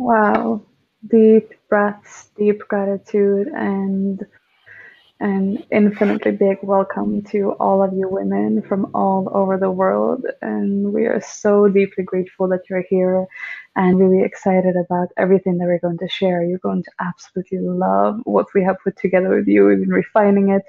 Wow. Deep breaths, deep gratitude, and an infinitely big welcome to all of you women from all over the world. And we are so deeply grateful that you're here and really excited about everything that we're going to share. You're going to absolutely love what we have put together with you. We've been refining it,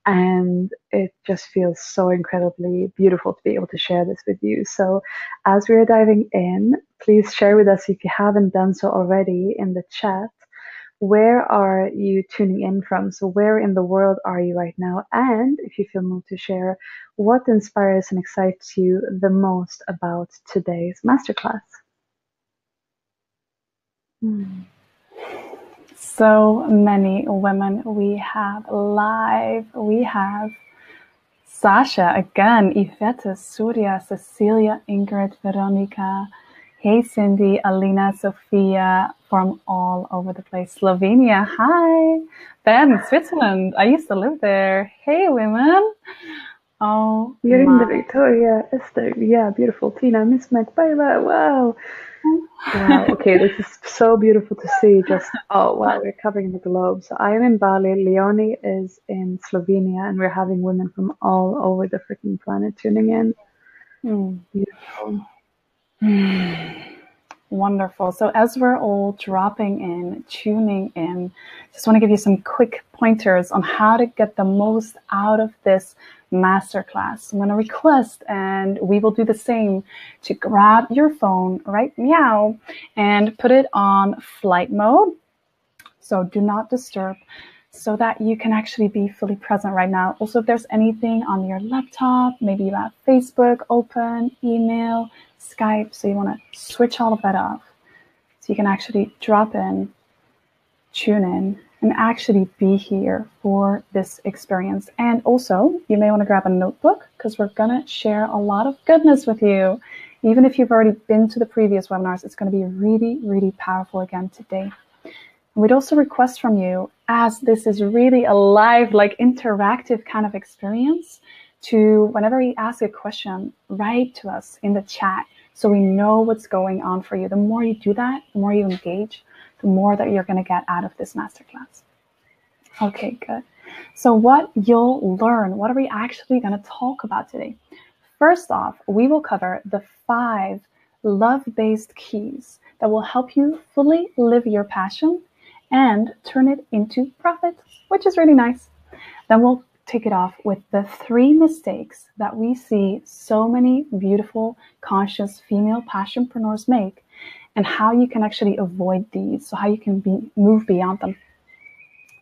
and it just feels so incredibly beautiful to be able to share this with you. So, as we are diving in, please share with us, if you haven't done so already, in the chat, where are you tuning in from? So where in the world are you right now? And if you feel moved to share, what inspires and excites you the most about today's masterclass? So many women we have live. We have Sasha again, Yvette, Surya, Cecilia, Ingrid, Veronica. Hey, Cindy, Alina, Sophia, from all over the place. Slovenia, hi. Ben, Switzerland, I used to live there. Hey, women. Oh, you're in the Victoria, Esther, yeah, beautiful. Tina, Miss Macbella, wow. Wow, okay, this is so beautiful to see. Just, oh, wow, we're covering the globe. So I am in Bali, Leonie is in Slovenia, and we're having women from all over the freaking planet tuning in. Beautiful. Wonderful. So as we're all dropping in, tuning in, just want to give you some quick pointers on how to get the most out of this masterclass. I'm going to request, and we will do the same, to grab your phone right now and put it on flight mode. So do not disturb, so that you can actually be fully present right now. Also, if there's anything on your laptop, maybe you have Facebook open, email, Skype, so you want to switch all of that off, so you can actually drop in, tune in, and actually be here for this experience. And also, you may want to grab a notebook, because we're going to share a lot of goodness with you. Even if you've already been to the previous webinars, it's going to be really, really powerful again today. We'd also request from you, as this is really a live, like interactive kind of experience, to, whenever we ask a question, write to us in the chat so we know what's going on for you. The more you do that, the more you engage, the more that you're going to get out of this masterclass. Okay, good. So what you'll learn, what are we actually going to talk about today? First off, we will cover the 5 love-based keys that will help you fully live your passion and turn it into profit, which is really nice. Then we'll take it off with the 3 mistakes that we see so many beautiful, conscious female passionpreneurs make, and how you can actually avoid these, so how you can move beyond them.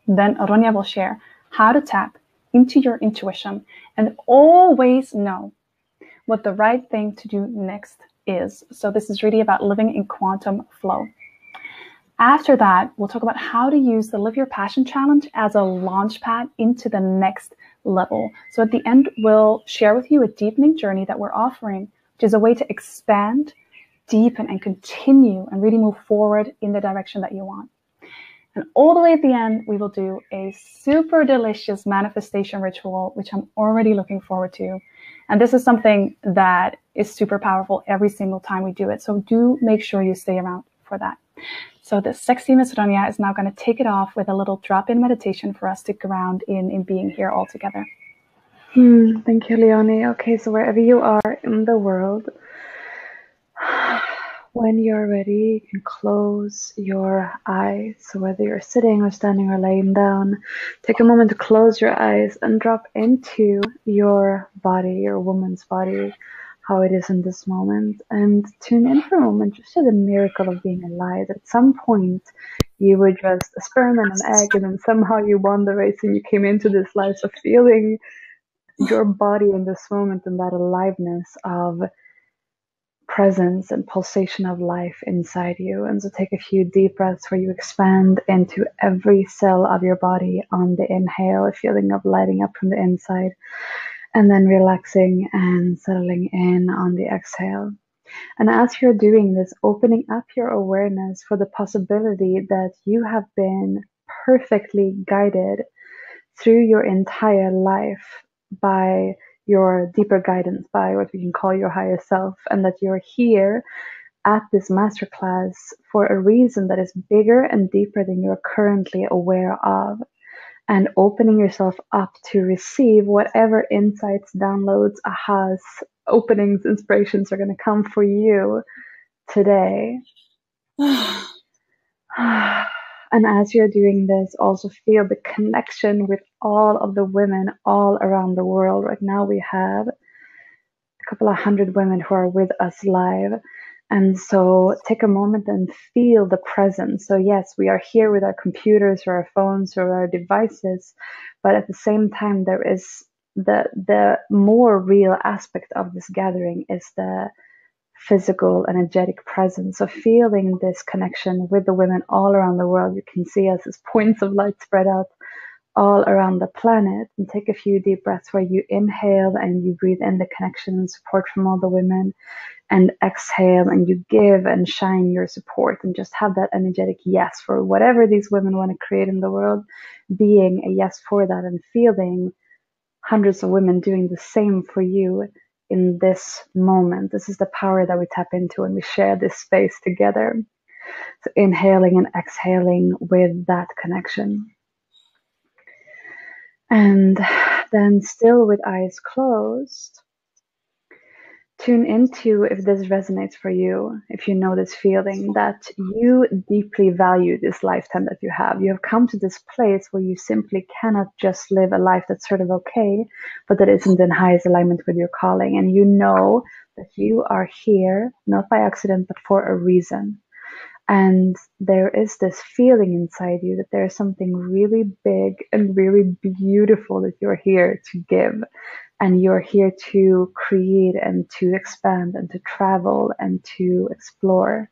Then Ronya will share how to tap into your intuition and always know what the right thing to do next is. So this is really about living in quantum flow. After that, we'll talk about how to use the Live Your Passion Challenge as a launch pad into the next level. So at the end, we'll share with you a deepening journey that we're offering, which is a way to expand, deepen, and continue and really move forward in the direction that you want. And all the way at the end, we will do a super delicious manifestation ritual, which I'm already looking forward to. And this is something that is super powerful every single time we do it. So do make sure you stay around for that. So the sexy Miss Rania is now going to take it off with a little drop-in meditation for us to ground in being here all together. Thank you, Leonie. Okay, so wherever you are in the world, when you're ready, you can close your eyes. So whether you're sitting or standing or laying down, take a moment to close your eyes and drop into your body, your woman's body, how it is in this moment, and tune in for a moment just to the miracle of being alive. At some point, you were just a sperm and an egg, and then somehow you won the race and you came into this life. So feeling your body in this moment and that aliveness of presence and pulsation of life inside you. And so take a few deep breaths where you expand into every cell of your body on the inhale, a feeling of lighting up from the inside, and then relaxing and settling in on the exhale. And as you're doing this, opening up your awareness for the possibility that you have been perfectly guided through your entire life by your deeper guidance, by what we can call your higher self, and that you're here at this masterclass for a reason that is bigger and deeper than you're currently aware of, and opening yourself up to receive whatever insights, downloads, ahas, openings, inspirations are going to come for you today. And as you're doing this, also feel the connection with all of the women all around the world. Right now we have a couple of hundred women who are with us live. And so take a moment and feel the presence. So yes, we are here with our computers or our phones or our devices, but at the same time, there is the more real aspect of this gathering is the physical, energetic presence. So feeling this connection with the women all around the world. You can see us as points of light spread out all around the planet. And take a few deep breaths where you inhale and you breathe in the connection and support from all the women, and exhale and you give and shine your support, and just have that energetic yes for whatever these women want to create in the world, being a yes for that, and feeling hundreds of women doing the same for you in this moment. This is the power that we tap into when we share this space together. So inhaling and exhaling with that connection. And then, still with eyes closed, tune into if this resonates for you, if you know this feeling that you deeply value this lifetime that you have. You have come to this place where you simply cannot just live a life that's sort of okay, but that isn't in highest alignment with your calling. And you know that you are here, not by accident, but for a reason. And there is this feeling inside you that there's something really big and really beautiful that you're here to give. And you're here to create and to expand and to travel and to explore.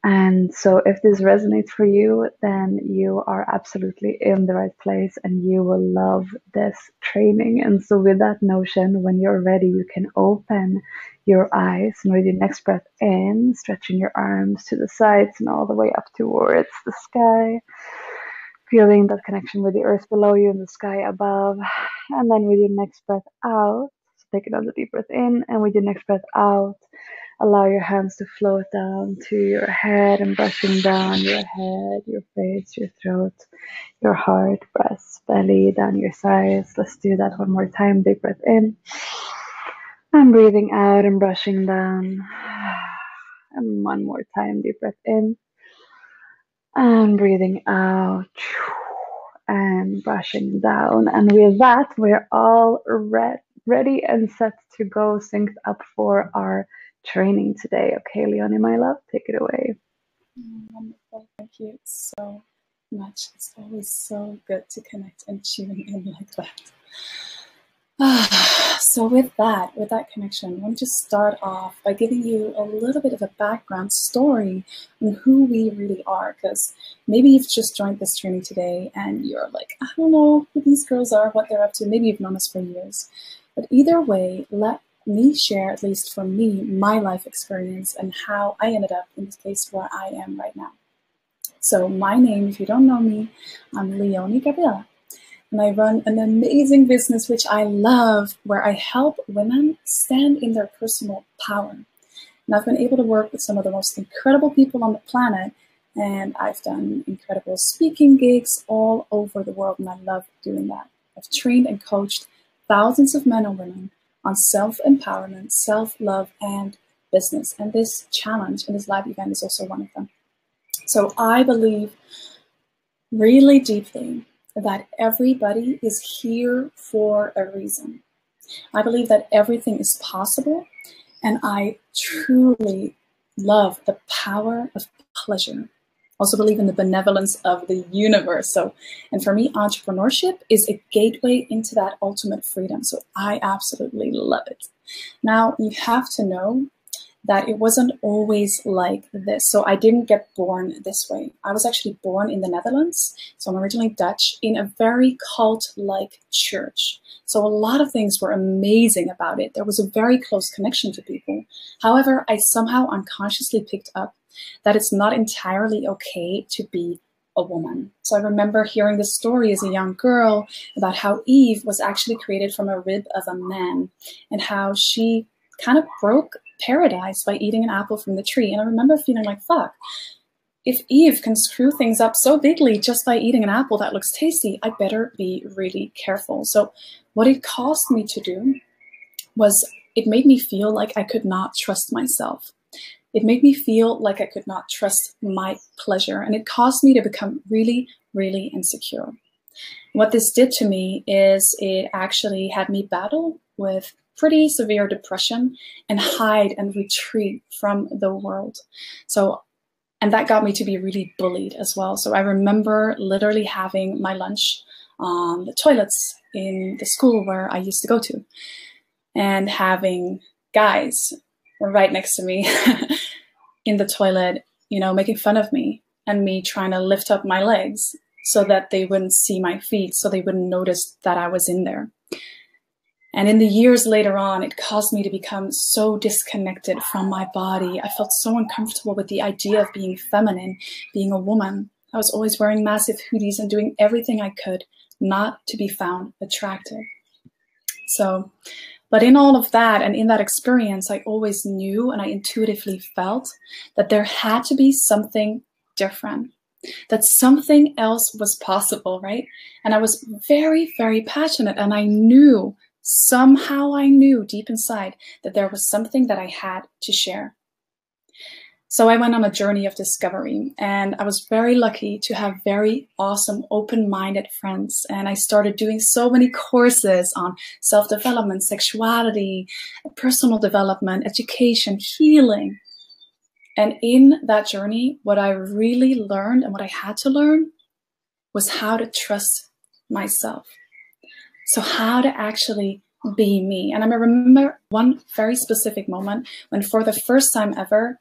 And so if this resonates for you, then you are absolutely in the right place and you will love this training. And so with that notion, when you're ready, you can open your eyes, and with your next breath in, stretching your arms to the sides and all the way up towards the sky, feeling that connection with the earth below you and the sky above. And then with your next breath out, so take another deep breath in, and with your next breath out, allow your hands to float down to your head and brushing down your head, your face, your throat, your heart, breast, belly, down your sides. Let's do that one more time. Deep breath in. I'm breathing out and brushing down. And one more time. Deep breath in. And breathing out. And brushing down. And with that, we're all ready and set to go, synced up for our training today. Okay, Leonie, my love, take it away. Wonderful. Thank you so much. It's always so good to connect and tune in like that. So with that connection, I want to start off by giving you a little bit of a background story on who we really are, because maybe you've just joined this training today and you're like, I don't know who these girls are, what they're up to. Maybe you've known us for years. But either way, let me share, at least for me, my life experience and how I ended up in this place where I am right now. So my name, if you don't know me, I'm Leonie Gabriela. And I run an amazing business, which I love, where I help women stand in their personal power. And I've been able to work with some of the most incredible people on the planet. And I've done incredible speaking gigs all over the world. And I love doing that. I've trained and coached thousands of men and women on self-empowerment, self-love, and business. And this challenge and this live event is also one of them. So I believe really deeply that everybody is here for a reason. I believe that everything is possible, and I truly love the power of pleasure. Also believe in the benevolence of the universe. And for me, entrepreneurship is a gateway into that ultimate freedom. So I absolutely love it. Now, you have to know that it wasn't always like this. So I didn't get born this way. I was actually born in the Netherlands. So I'm originally Dutch, in a very cult-like church. So a lot of things were amazing about it. There was a very close connection to people. However, I somehow unconsciously picked up that it's not entirely okay to be a woman. So I remember hearing this story as a young girl about how Eve was actually created from a rib of a man, and how she kind of broke paradise by eating an apple from the tree. And I remember feeling like, fuck, if Eve can screw things up so bigly just by eating an apple that looks tasty, I better be really careful. So what it caused me to do was it made me feel like I could not trust myself. It made me feel like I could not trust my pleasure. And it caused me to become really, really insecure. What this did to me is it actually had me battle with pretty severe depression and hide and retreat from the world. And that got me to be really bullied as well. So I remember literally having my lunch on the toilets in the school where I used to go to, and having guys right next to me in the toilet, making fun of me, and me trying to lift up my legs so that they wouldn't see my feet, so they wouldn't notice that I was in there. And in the years later on, it caused me to become so disconnected from my body. I felt so uncomfortable with the idea of being feminine, being a woman. I was always wearing massive hoodies and doing everything I could not to be found attractive. But in all of that and in that experience, I always knew and I intuitively felt that there had to be something different, that something else was possible, right? And I was very, very passionate, and I knew, somehow I knew deep inside that there was something that I had to share. So I went on a journey of discovery, and I was very lucky to have very awesome, open-minded friends. And I started doing so many courses on self-development, sexuality, personal development, education, healing. And in that journey, what I really learned and what I had to learn was how to trust myself. So how to actually be me. And I remember one very specific moment when, for the first time ever,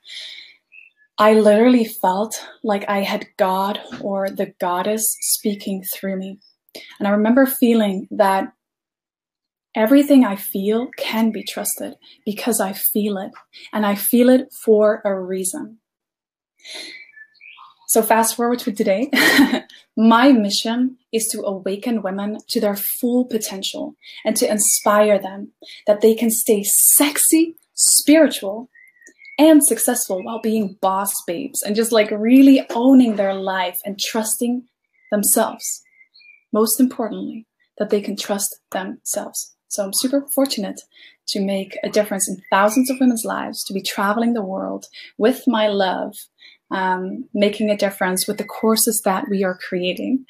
I literally felt like I had God or the goddess speaking through me. And I remember feeling that everything I feel can be trusted because I feel it, and I feel it for a reason. So fast forward to today, my mission is to awaken women to their full potential and to inspire them that they can stay sexy, spiritual, and successful while being boss babes and just like really owning their life and trusting themselves. Most importantly, that they can trust themselves. So I'm super fortunate to make a difference in thousands of women's lives, to be traveling the world with my love, making a difference with the courses that we are creating.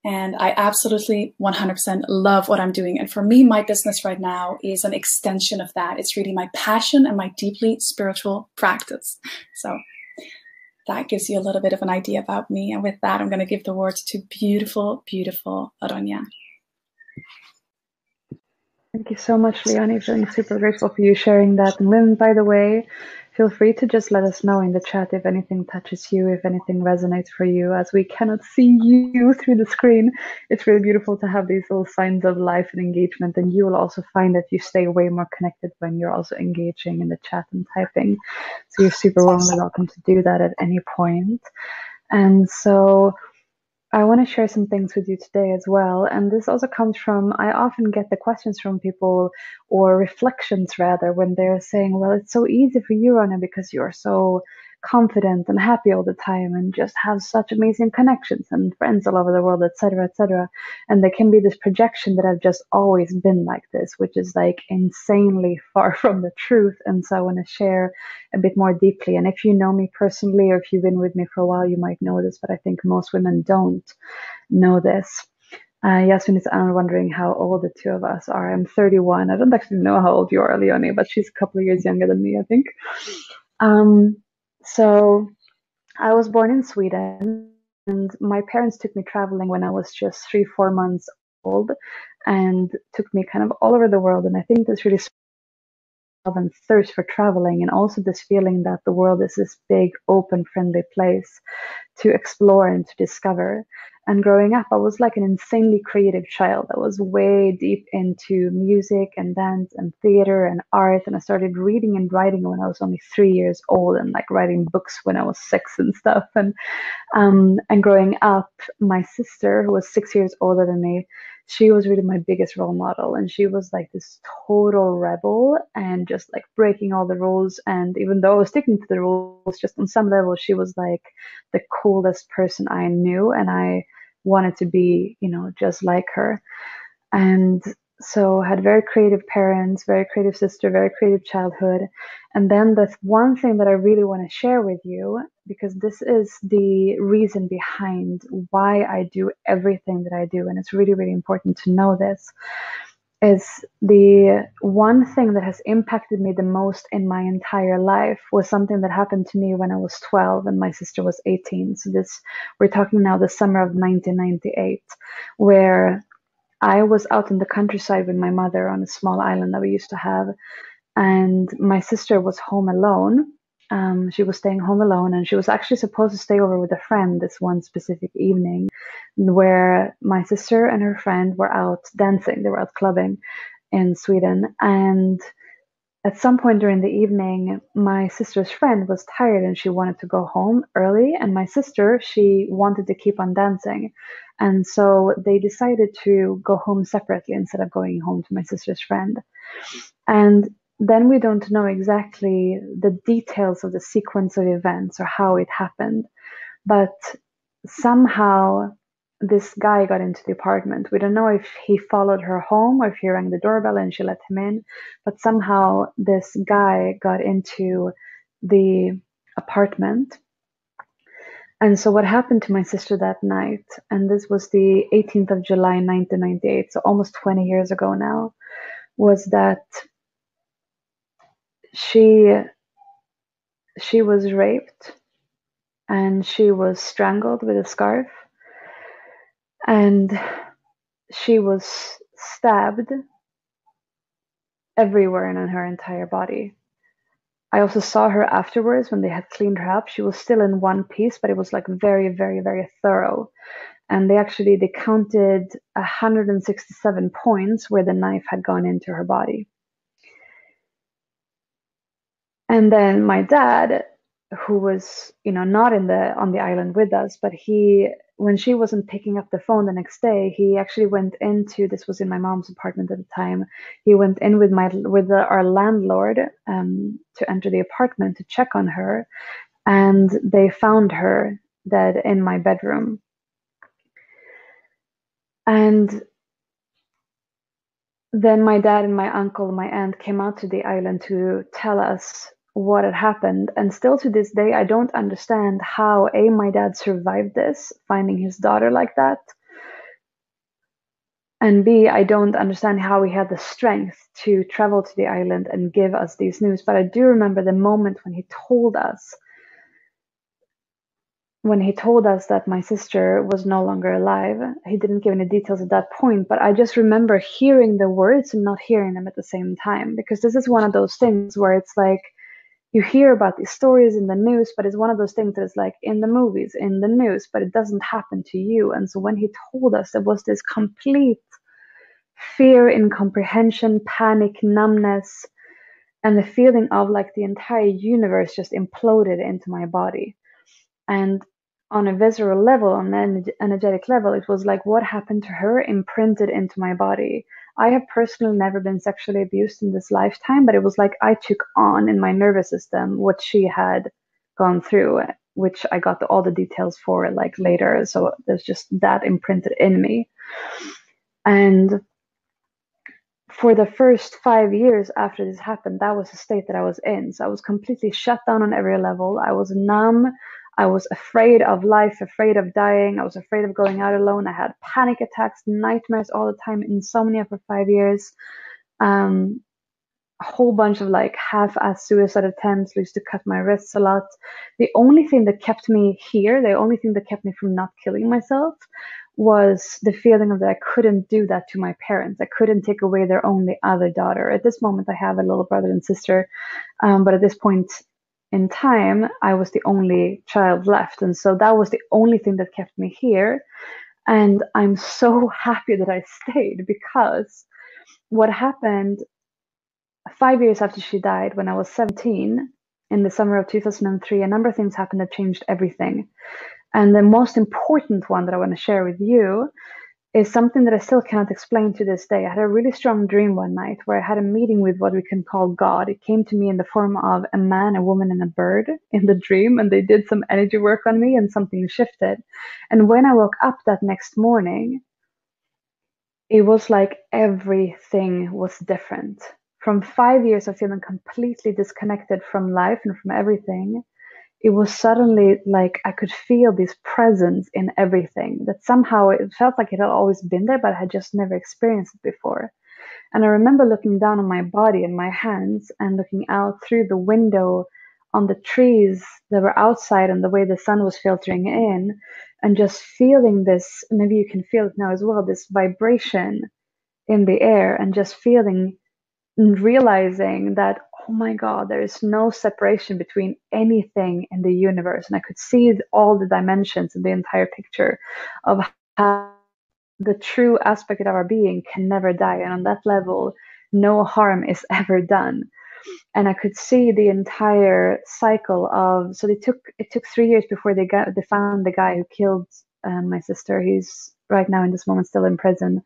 And I absolutely 100% love what I'm doing. And for me, my business right now is an extension of that. It's really my passion and my deeply spiritual practice. So that gives you a little bit of an idea about me. And with that, I'm going to give the words to beautiful, beautiful Aronia. Thank you so much, Leonie. I'm super grateful for you sharing that. And Lynn, by the way, feel free to just let us know in the chat if anything touches you, if anything resonates for you. As we cannot see you through the screen, it's really beautiful to have these little signs of life and engagement. And you will also find that you stay way more connected when you're also engaging in the chat and typing. So you're super warmly welcome to do that at any point. And so I want to share some things with you today as well. And this also comes from, I often get the questions from people, or reflections rather, when they're saying, well, it's so easy for you, Rana, because you're so confident and happy all the time and just have such amazing connections and friends all over the world, etc., etc. And there can be this projection that I've just always been like this, which is like insanely far from the truth. And so I want to share a bit more deeply. And if you know me personally, or if you've been with me for a while, you might know this, but I think most women don't know this. Yasmin is wondering how old the two of us are. I'm 31. I don't actually know how old you are, Leonie, but she's a couple of years younger than me, I think. So I was born in Sweden, and my parents took me traveling when I was just 3-4 months old, and took me kind of all over the world. And I think this really love and thirst for traveling, and also this feeling that the world is this big, open, friendly place to explore and to discover. And growing up, I was like an insanely creative child. I was way deep into music and dance and theater and art. And I started reading and writing when I was only 3 years old, and like writing books when I was 6 and stuff. And growing up, my sister, who was 6 years older than me, she was really my biggest role model, and she was like this total rebel and just like breaking all the rules. And even though I was sticking to the rules, just on some level, she was like the coolest person I knew, and I wanted to be, just like her. And so had very creative parents, very creative sister, very creative childhood. And then the one thing that I really want to share with you, because this is the reason behind why I do everything that I do, and it's really, really important to know this, is the one thing that has impacted me the most in my entire life was something that happened to me when I was 12 and my sister was 18. So we're talking now the summer of 1998, where I was out in the countryside with my mother on a small island that we used to have, and my sister was home alone. She was staying home alone, and she was actually supposed to stay over with a friend this one specific evening, where my sister and her friend were out dancing. They were out clubbing in Sweden, and at some point during the evening, my sister's friend was tired and she wanted to go home early, and my sister, she wanted to keep on dancing. And so they decided to go home separately instead of going home to my sister's friend. And then we don't know exactly the details of the sequence of events or how it happened, but somehow this guy got into the apartment. We don't know if he followed her home or if he rang the doorbell and she let him in, but somehow this guy got into the apartment. And so what happened to my sister that night, and this was the 18th of July, 1998, so almost 20 years ago now, was that she was raped and she was strangled with a scarf, and she was stabbed everywhere and on her entire body. I also saw her afterwards when they had cleaned her up. She was still in one piece, but it was like very, very, very thorough. And they counted 167 points where the knife had gone into her body. And then my dad, who was, not on the island with us, but when she wasn't picking up the phone the next day, he actually went into, this was in my mom's apartment at the time, he went in with our landlord to enter the apartment to check on her, and they found her dead in my bedroom. And then my dad and my uncle and my aunt came out to the island to tell us what had happened. And still to this day, I don't understand how my dad survived this, finding his daughter like that. And B, I don't understand how he had the strength to travel to the island and give us these news. But I do remember the moment when he told us that my sister was no longer alive. He didn't give any details at that point, but I just remember hearing the words and not hearing them at the same time, because this is one of those things where it's like you hear about these stories in the news, but it's one of those things that is like in the movies, in the news, but it doesn't happen to you. And so when he told us, there was this complete fear, incomprehension, panic, numbness, and the feeling of like the entire universe just imploded into my body. And on a visceral level, on an energetic level, it was like what happened to her imprinted into my body. I have personally never been sexually abused in this lifetime, but it was like I took on in my nervous system what she had gone through, which I got all the details for like later. So there's just that imprinted in me. And for the first 5 years after this happened, that was the state that I was in. So I was completely shut down on every level. I was numb. I was afraid of life, afraid of dying. I was afraid of going out alone. I had panic attacks, nightmares all the time, insomnia for 5 years. A whole bunch of like half-assed suicide attempts. I used to cut my wrists a lot. The only thing that kept me here, the only thing that kept me from not killing myself, was the feeling of that I couldn't do that to my parents. I couldn't take away their only other daughter. At this moment, I have a little brother and sister, but at this point in time, I was the only child left. And so that was the only thing that kept me here. And I'm so happy that I stayed, because what happened 5 years after she died, when I was 17, in the summer of 2003, a number of things happened that changed everything. And the most important one that I want to share with you is something that I still cannot explain to this day. I had a really strong dream one night where I had a meeting with what we can call God. It came to me in the form of a man, a woman, and a bird in the dream, and they did some energy work on me and something shifted. And when I woke up that next morning, it was like everything was different. From 5 years of feeling completely disconnected from life and from everything, it was suddenly like I could feel this presence in everything that somehow it felt like it had always been there, but I had just never experienced it before. And I remember looking down on my body and my hands and looking out through the window on the trees that were outside and the way the sun was filtering in, and just feeling this, maybe you can feel it now as well, this vibration in the air, and just feeling and realizing that, oh my God, there is no separation between anything in the universe. And I could see all the dimensions in the entire picture of how the true aspect of our being can never die. And on that level, no harm is ever done. And I could see the entire cycle of, so it took 3 years before they found the guy who killed my sister. He's right now in this moment still in prison.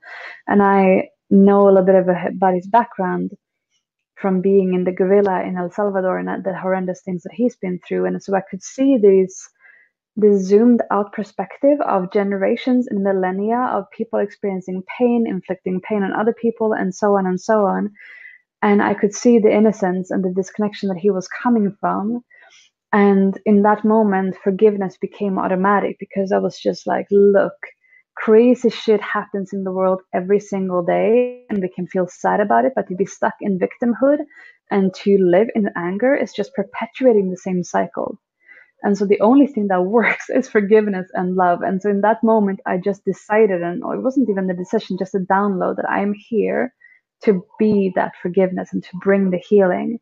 And I know a little bit about his background from being in the guerrilla in El Salvador and the horrendous things that he's been through. And so I could see this zoomed out perspective of generations and millennia of people experiencing pain, inflicting pain on other people, and so on and so on. And I could see the innocence and the disconnection that he was coming from. And in that moment, forgiveness became automatic, because I was just like, look, crazy shit happens in the world every single day, and we can feel sad about it, but to be stuck in victimhood and to live in anger is just perpetuating the same cycle. And so the only thing that works is forgiveness and love. And so in that moment, I just decided, and it wasn't even the decision, just a download, that I'm here to be that forgiveness and to bring the healing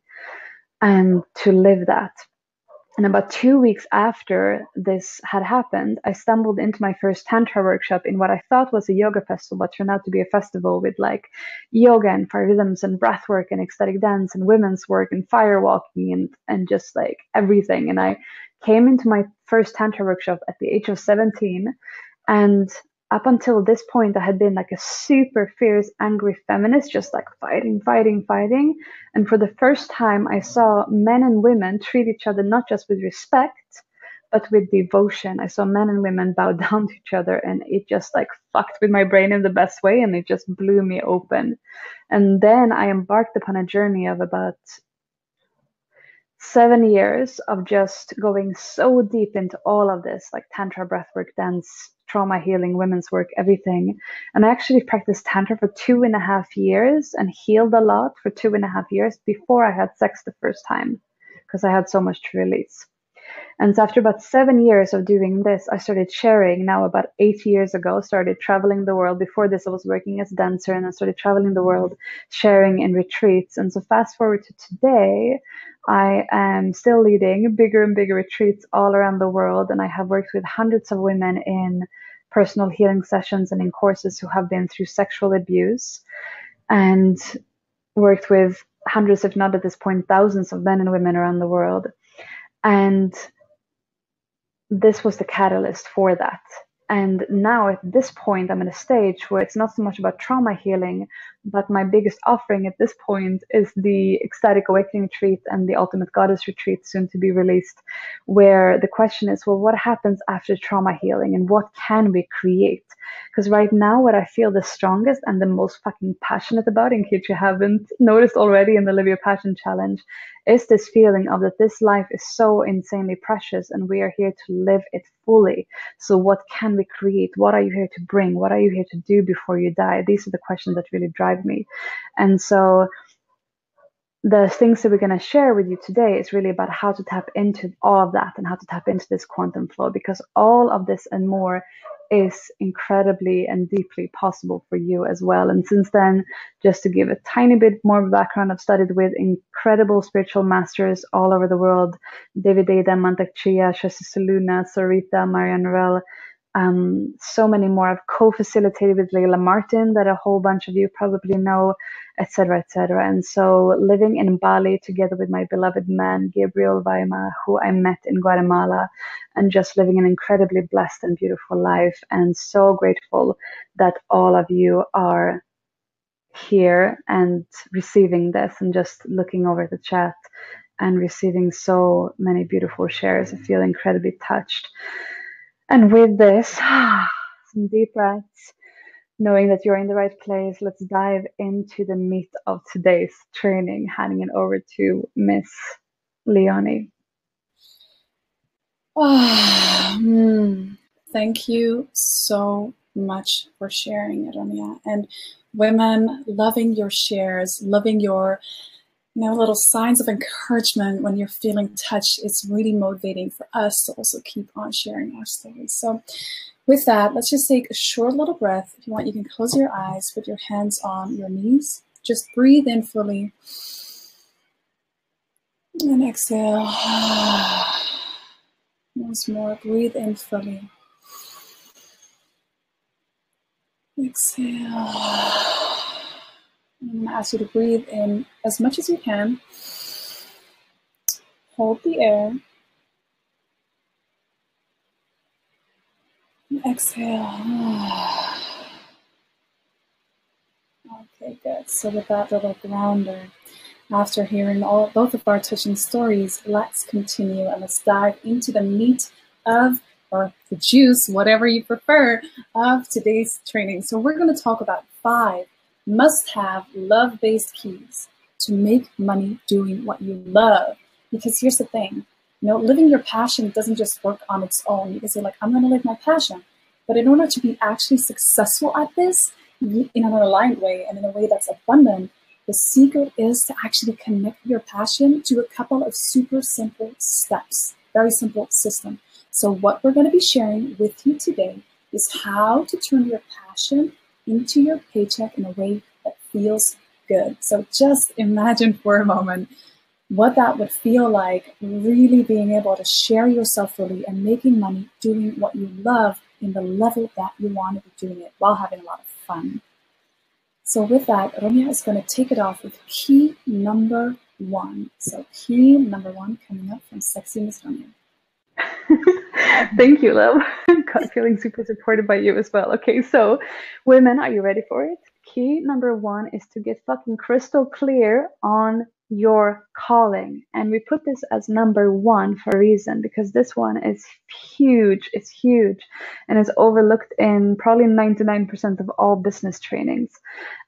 and to live that. And about 2 weeks after this had happened, I stumbled into my first Tantra workshop in what I thought was a yoga festival, but turned out to be a festival with like yoga and fire rhythms and breath work and ecstatic dance and women's work and fire walking and just like everything. And I came into my first Tantra workshop at the age of 17. And up until this point, I had been like a super fierce, angry feminist, just like fighting, fighting, fighting. And for the first time, I saw men and women treat each other not just with respect, but with devotion. I saw men and women bow down to each other, and it just like fucked with my brain in the best way, and it just blew me open. And then I embarked upon a journey of about 7 years of just going so deep into all of this, like Tantra, breathwork, dance, trauma healing, women's work, everything. And I actually practiced Tantra for 2.5 years and healed a lot for 2.5 years before I had sex the first time, because I had so much to release. And so after about 7 years of doing this, I started sharing. Now about 8 years ago, started traveling the world. Before this, I was working as a dancer, and I started traveling the world, sharing in retreats. And so fast forward to today, I am still leading bigger and bigger retreats all around the world. And I have worked with hundreds of women in personal healing sessions and in courses who have been through sexual abuse, and worked with hundreds, if not at this point, thousands of men and women around the world. And this was the catalyst for that. And now at this point, I'm at a stage where it's not so much about trauma healing, but my biggest offering at this point is the Ecstatic Awakening Retreat and the Ultimate Goddess Retreat, soon to be released, where the question is, well, what happens after trauma healing and what can we create? Because right now, what I feel the strongest and the most fucking passionate about, in case you haven't noticed already in the Live Your Passion Challenge, is this feeling of that this life is so insanely precious and we are here to live it fully. So what can we create? What are you here to bring? What are you here to do before you die? These are the questions that really drive me. And so the things that we're going to share with you today is really about how to tap into all of that and how to tap into this quantum flow, because all of this and more is incredibly and deeply possible for you as well. And since then, just to give a tiny bit more background, I've studied with incredible spiritual masters all over the world: David Ada, Mantak Chia, Shasi Saluna, Sarita, Marianne Rell, So many more. I've co-facilitated with Leila Martin, that a whole bunch of you probably know, etc., etc. And so living in Bali together with my beloved man, Gabriel Vaima, who I met in Guatemala, and just living an incredibly blessed and beautiful life. And so grateful that all of you are here and receiving this, and just looking over the chat and receiving so many beautiful shares. I feel incredibly touched. And with this, some deep breaths, knowing that you're in the right place, let's dive into the meat of today's training, handing it over to Miss Leonie. Thank you so much for sharing, Ramya. And women, loving your shares, loving your little signs of encouragement when you're feeling touched. It's really motivating for us to also keep on sharing our stories. So with that, let's just take a short little breath. If you want, you can close your eyes, put your hands on your knees. Just breathe in fully. And exhale. Once more, breathe in fully. Exhale. I'm going to ask you to breathe in as much as you can. Hold the air. And exhale. Okay, good. So with that little grounder, after hearing both of our touching stories, let's continue and let's dive into the meat of, or the juice, whatever you prefer, of today's training. So we're going to talk about 5 must-have love-based keys to make money doing what you love. Because here's the thing, living your passion doesn't just work on its own. You can say, like, I'm going to live my passion. But in order to be actually successful at this, in an aligned way and in a way that's abundant, the secret is to actually connect your passion to a couple of super simple steps, very simple system. So what we're going to be sharing with you today is how to turn your passion into your paycheck in a way that feels good. So just imagine for a moment what that would feel like, really being able to share yourself fully and making money doing what you love in the level that you want to be doing it while having a lot of fun. So with that, Ramya is going to take it off with key number 1. So key number 1 coming up from Sexy Miss Ramya. Thank you, love. God, feeling super supported by you as well. Okay, so women, are you ready for it? Key number 1 is to get fucking crystal clear on your calling. And we put this as number 1 for a reason, because this one is huge. It's huge and is overlooked in probably 99% of all business trainings.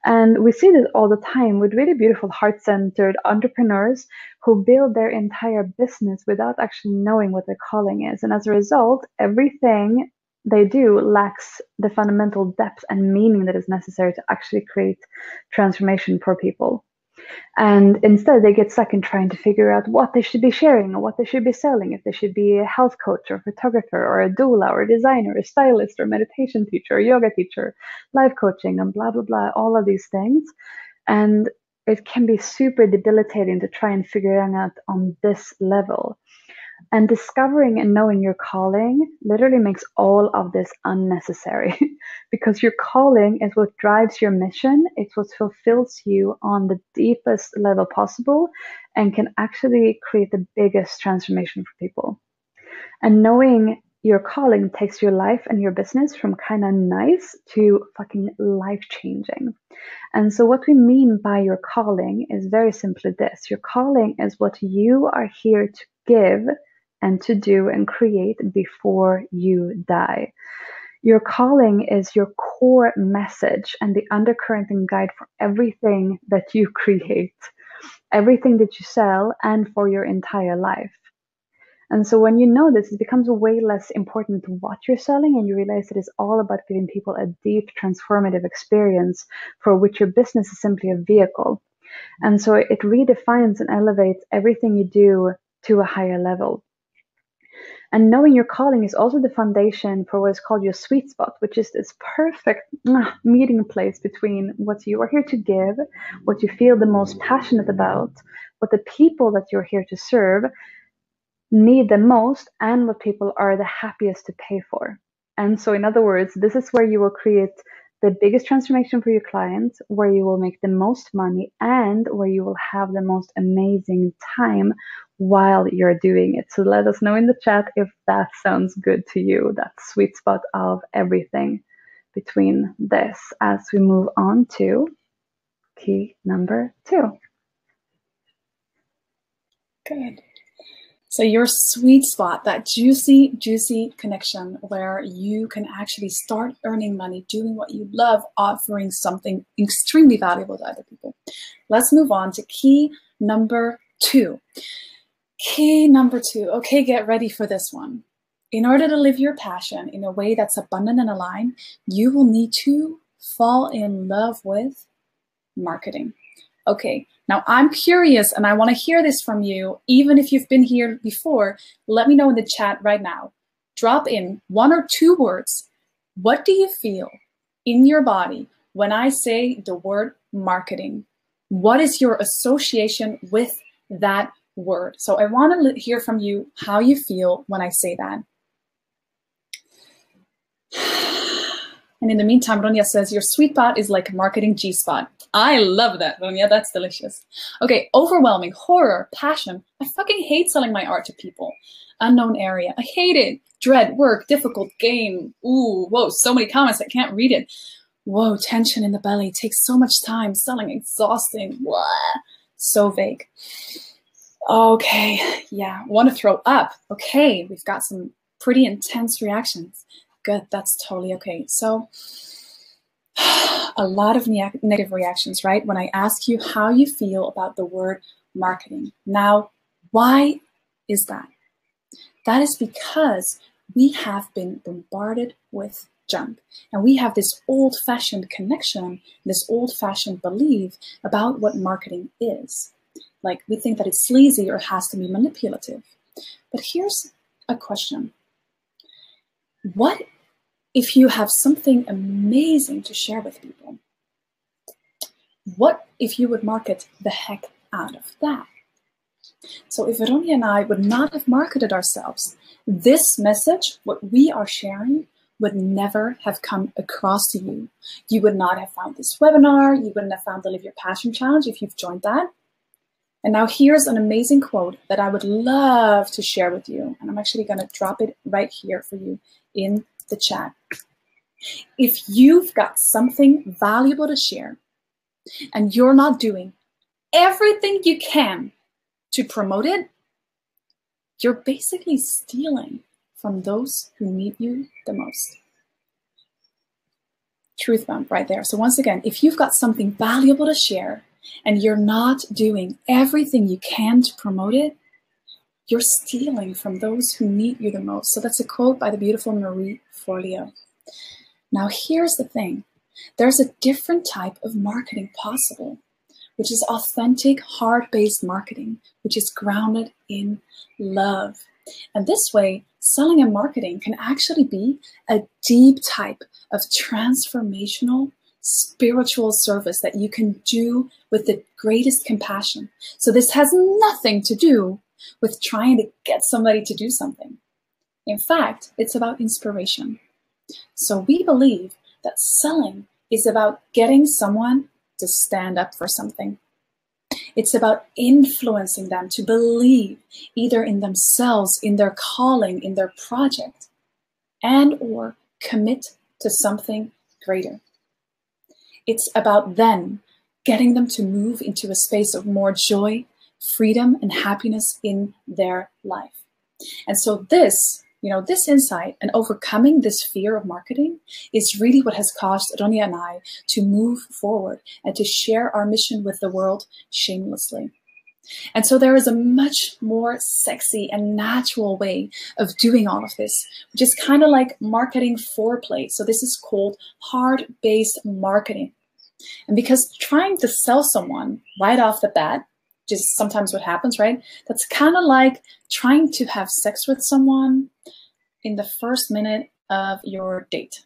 And we see this all the time with really beautiful heart-centered entrepreneurs who build their entire business without actually knowing what their calling is. And as a result, everything they do lacks the fundamental depth and meaning that is necessary to actually create transformation for people. And instead, they get stuck in trying to figure out what they should be sharing or what they should be selling, if they should be a health coach or photographer or a doula or a designer, a stylist or meditation teacher or yoga teacher, life coaching and blah, blah, blah, all of these things. And it can be super debilitating to try and figure it out on this level. And discovering and knowing your calling literally makes all of this unnecessary because your calling is what drives your mission. It's what fulfills you on the deepest level possible and can actually create the biggest transformation for people. And knowing your calling takes your life and your business from kind of nice to fucking life-changing. And so what we mean by your calling is very simply this. Your calling is what you are here to give and to do and create before you die. Your calling is your core message and the undercurrent and guide for everything that you create, everything that you sell, and for your entire life. And so when you know this, it becomes way less important what you're selling, and you realize it is all about giving people a deep transformative experience for which your business is simply a vehicle. And so it redefines and elevates everything you do to a higher level. And knowing your calling is also the foundation for what is called your sweet spot, which is this perfect meeting place between what you are here to give, what you feel the most passionate about, what the people that you're here to serve need the most, and what people are the happiest to pay for. And so in other words, this is where you will create the biggest transformation for your clients, where you will make the most money, and where you will have the most amazing time while you're doing it. So let us know in the chat if that sounds good to you, that sweet spot of everything between this, as we move on to key number 2. Good. So your sweet spot, that juicy, juicy connection where you can actually start earning money, doing what you love, offering something extremely valuable to other people. Let's move on to key number 2. Key number 2. Okay, get ready for this one. In order to live your passion in a way that's abundant and aligned, you will need to fall in love with marketing. Okay, now I'm curious and I want to hear this from you. Even if you've been here before, let me know in the chat right now. Drop in 1 or 2 words. What do you feel in your body when I say the word marketing? What is your association with that word? So I want to hear from you how you feel when I say that. And in the meantime, Ronja says, your sweet spot is like a marketing G-spot. I love that, Ronja. That's delicious. Okay, overwhelming, horror, passion. I fucking hate selling my art to people. Unknown area. I hate it. Dread, work, difficult, game. Ooh, whoa, so many comments. I can't read it. Whoa, tension in the belly. Takes so much time. Selling, exhausting. Blah. So vague. Okay, yeah. Want to throw up. Okay, we've got some pretty intense reactions. Good, that's totally okay. So a lot of negative reactions, right? When I ask you how you feel about the word marketing. Now, why is that? That is because we have been bombarded with junk. And we have this old-fashioned connection, this old-fashioned belief about what marketing is. Like, we think that it's sleazy or has to be manipulative. But here's a question. What if you have something amazing to share with people? What if you would market the heck out of that? So if Ronja and I would not have marketed ourselves, this message, what we are sharing, would never have come across to you. You would not have found this webinar. You wouldn't have found the Live Your Passion Challenge if you've joined that. And now here's an amazing quote that I would love to share with you. And I'm actually going to drop it right here for you in the chat. If you've got something valuable to share and you're not doing everything you can to promote it, you're basically stealing from those who need you the most. Truth bomb right there. So once again, if you've got something valuable to share and you're not doing everything you can to promote it, you're stealing from those who need you the most. So that's a quote by the beautiful Marie Forleo. Now here's the thing. There's a different type of marketing possible, which is authentic, heart-based marketing, which is grounded in love. And this way, selling and marketing can actually be a deep type of transformational spiritual service that you can do with the greatest compassion. So this has nothing to do with trying to get somebody to do something. In fact, it's about inspiration. So we believe that selling is about getting someone to stand up for something. It's about influencing them to believe either in themselves, in their calling, in their project, and or commit to something greater. It's about then getting them to move into a space of more joy, freedom, and happiness in their life. And so this insight and overcoming this fear of marketing is really what has caused Ronja and I to move forward and to share our mission with the world shamelessly. And so there is a much more sexy and natural way of doing all of this, which is kind of like marketing foreplay. So this is called heart-based marketing. And because trying to sell someone right off the bat, which is sometimes what happens, right? That's kind of like trying to have sex with someone in the first minute of your date.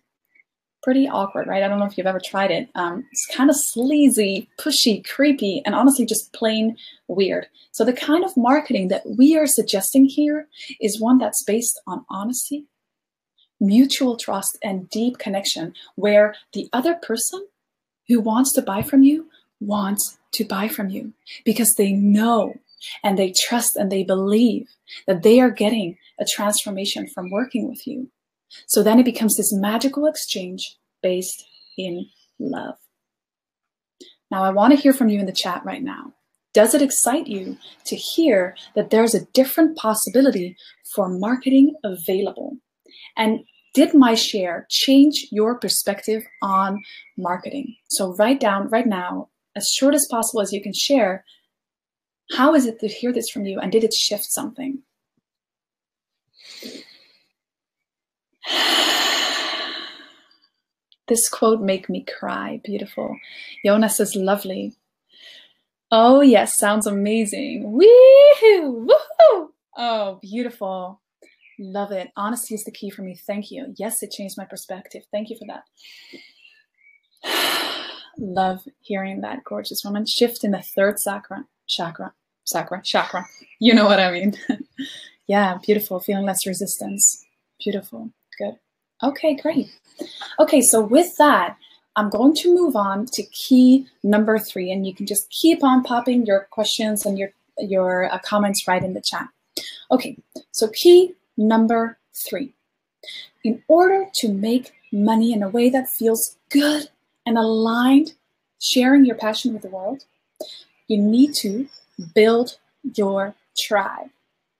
Pretty awkward, right? I don't know if you've ever tried it. It's kind of sleazy, pushy, creepy, and honestly just plain weird. So the kind of marketing that we are suggesting here is one that's based on honesty, mutual trust and deep connection where the other person who wants to buy from you wants to buy from you because they know and they trust and they believe that they are getting a transformation from working with you. So then it becomes this magical exchange based in love. Now, I want to hear from you in the chat right now. Does it excite you to hear that there's a different possibility for marketing available? And did my share change your perspective on marketing? So write down right now, as short as possible as you can share, how is it to hear this from you, and did it shift something? This quote make me cry. Beautiful. Jonas says, lovely. Oh yes, sounds amazing. Woohoo! Woohoo! Oh, beautiful. Love it. Honesty is the key for me. Thank you. Yes, it changed my perspective. Thank you for that. Love hearing that, gorgeous woman. Shift in the third chakra. You know what I mean. Yeah, beautiful. Feeling less resistance. Beautiful. Good. Okay, great. Okay, so with that, I'm going to move on to key number 3, and you can just keep on popping your questions and your comments right in the chat. Okay, so key number 3. In order to make money in a way that feels good and aligned, sharing your passion with the world, you need to build your tribe.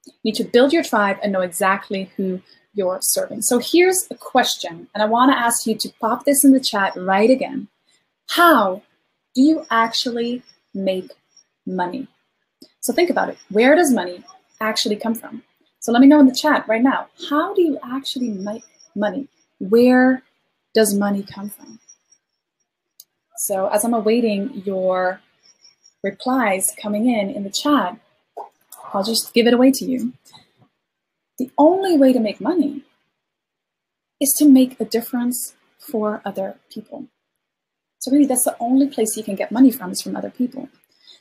You need to build your tribe and know exactly who you're serving. So here's a question, and I want to ask you to pop this in the chat right again. How do you actually make money? So think about it. Where does money actually come from? So let me know in the chat right now. How do you actually make money? Where does money come from? So as I'm awaiting your replies coming in the chat, I'll just give it away to you. The only way to make money is to make a difference for other people. So really, that's the only place you can get money from, is from other people.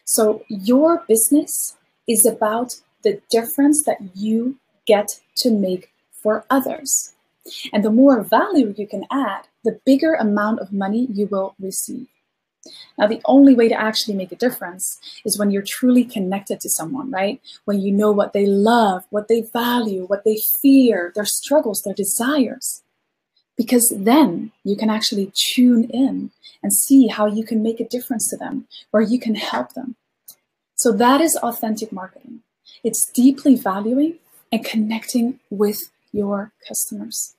So your business is about the difference that you get to make for others. And the more value you can add, the bigger amount of money you will receive. Now, the only way to actually make a difference is when you're truly connected to someone, right? When you know what they love, what they value, what they fear, their struggles, their desires. Because then you can actually tune in and see how you can make a difference to them, where you can help them. So that is authentic marketing. It's deeply valuing and connecting with your customers.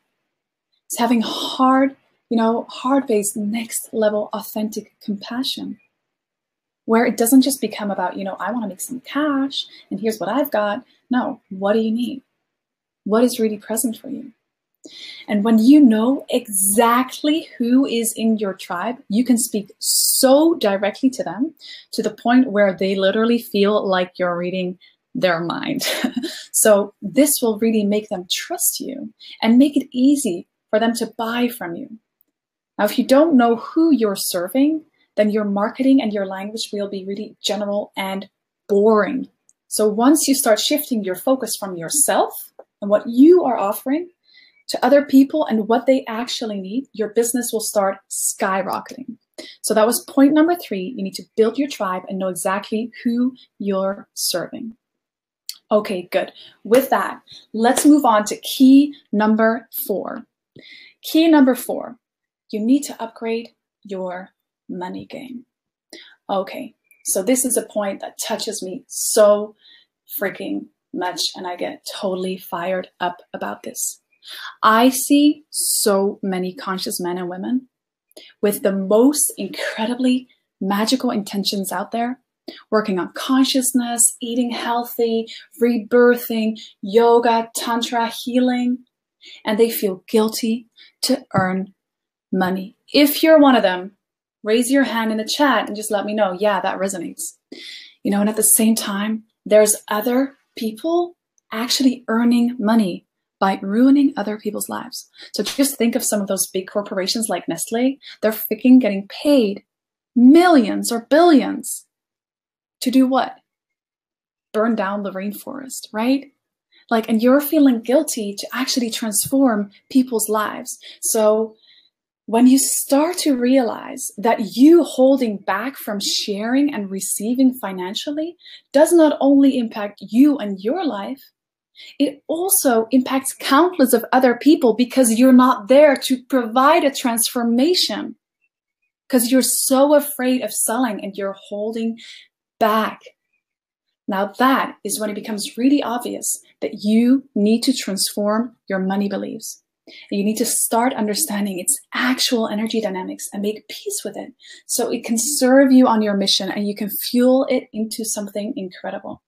It's having hard-based, next level, authentic compassion, where it doesn't just become about, I want to make some cash and here's what I've got. No, what do you need? What is really present for you? And when you know exactly who is in your tribe, you can speak so directly to them to the point where they literally feel like you're reading their mind. So this will really make them trust you and make it easy for them to buy from you. Now, if you don't know who you're serving, then your marketing and your language will be really general and boring. So once you start shifting your focus from yourself and what you are offering to other people and what they actually need, your business will start skyrocketing. So that was point number 3. You need to build your tribe and know exactly who you're serving. Okay, good. With that, let's move on to key number 4. Key number 4, you need to upgrade your money game. Okay, so this is a point that touches me so freaking much, and I get totally fired up about this. I see so many conscious men and women with the most incredibly magical intentions out there, working on consciousness, eating healthy, rebirthing, yoga, tantra, healing, and they feel guilty to earn money. If you're one of them, raise your hand in the chat and just let me know, yeah, that resonates. And at the same time, there's other people actually earning money by ruining other people's lives. So just think of some of those big corporations like Nestle. They're freaking getting paid millions or billions to do what? Burn down the rainforest, right? Like, and you're feeling guilty to actually transform people's lives. So when you start to realize that you holding back from sharing and receiving financially does not only impact you and your life, it also impacts countless of other people because you're not there to provide a transformation, because you're so afraid of selling and you're holding back. Now that is when it becomes really obvious that you need to transform your money beliefs. And you need to start understanding its actual energy dynamics and make peace with it so it can serve you on your mission and you can fuel it into something incredible.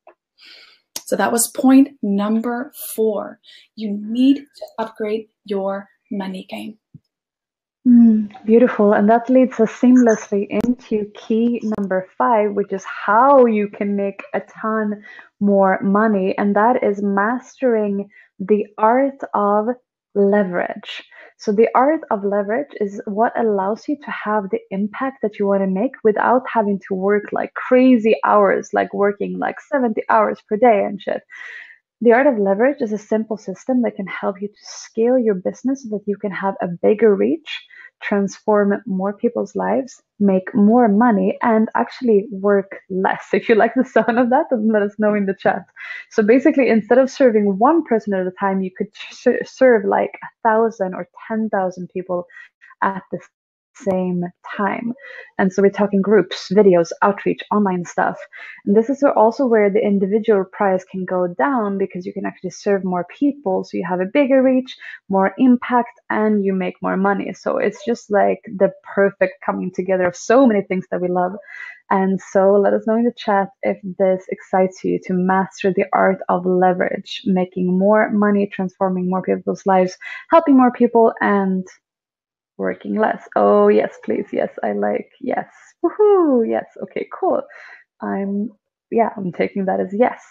So that was point number 4. You need to upgrade your money game. Beautiful. And that leads us seamlessly into key number 5, which is how you can make a ton more money. And that is mastering the art of leverage. So the art of leverage is what allows you to have the impact that you want to make without having to work like crazy hours, like working like 70 hours per day and shit. The art of leverage is a simple system that can help you to scale your business so that you can have a bigger reach, transform more people's lives, make more money, and actually work less. If you like the sound of that, then let us know in the chat. So basically, instead of serving one person at a time, you could serve like 1,000 or 10,000 people at the same time. And so we're talking groups, videos, outreach, online stuff. And this is also where the individual price can go down because you can actually serve more people. So you have a bigger reach, more impact, and you make more money. So it's just like the perfect coming together of so many things that we love. And so let us know in the chat if this excites you to master the art of leverage, making more money, transforming more people's lives, helping more people, and working less. Oh, yes, please. Yes, I like, yes. Woohoo, yes. Okay, cool. I'm taking that as yes.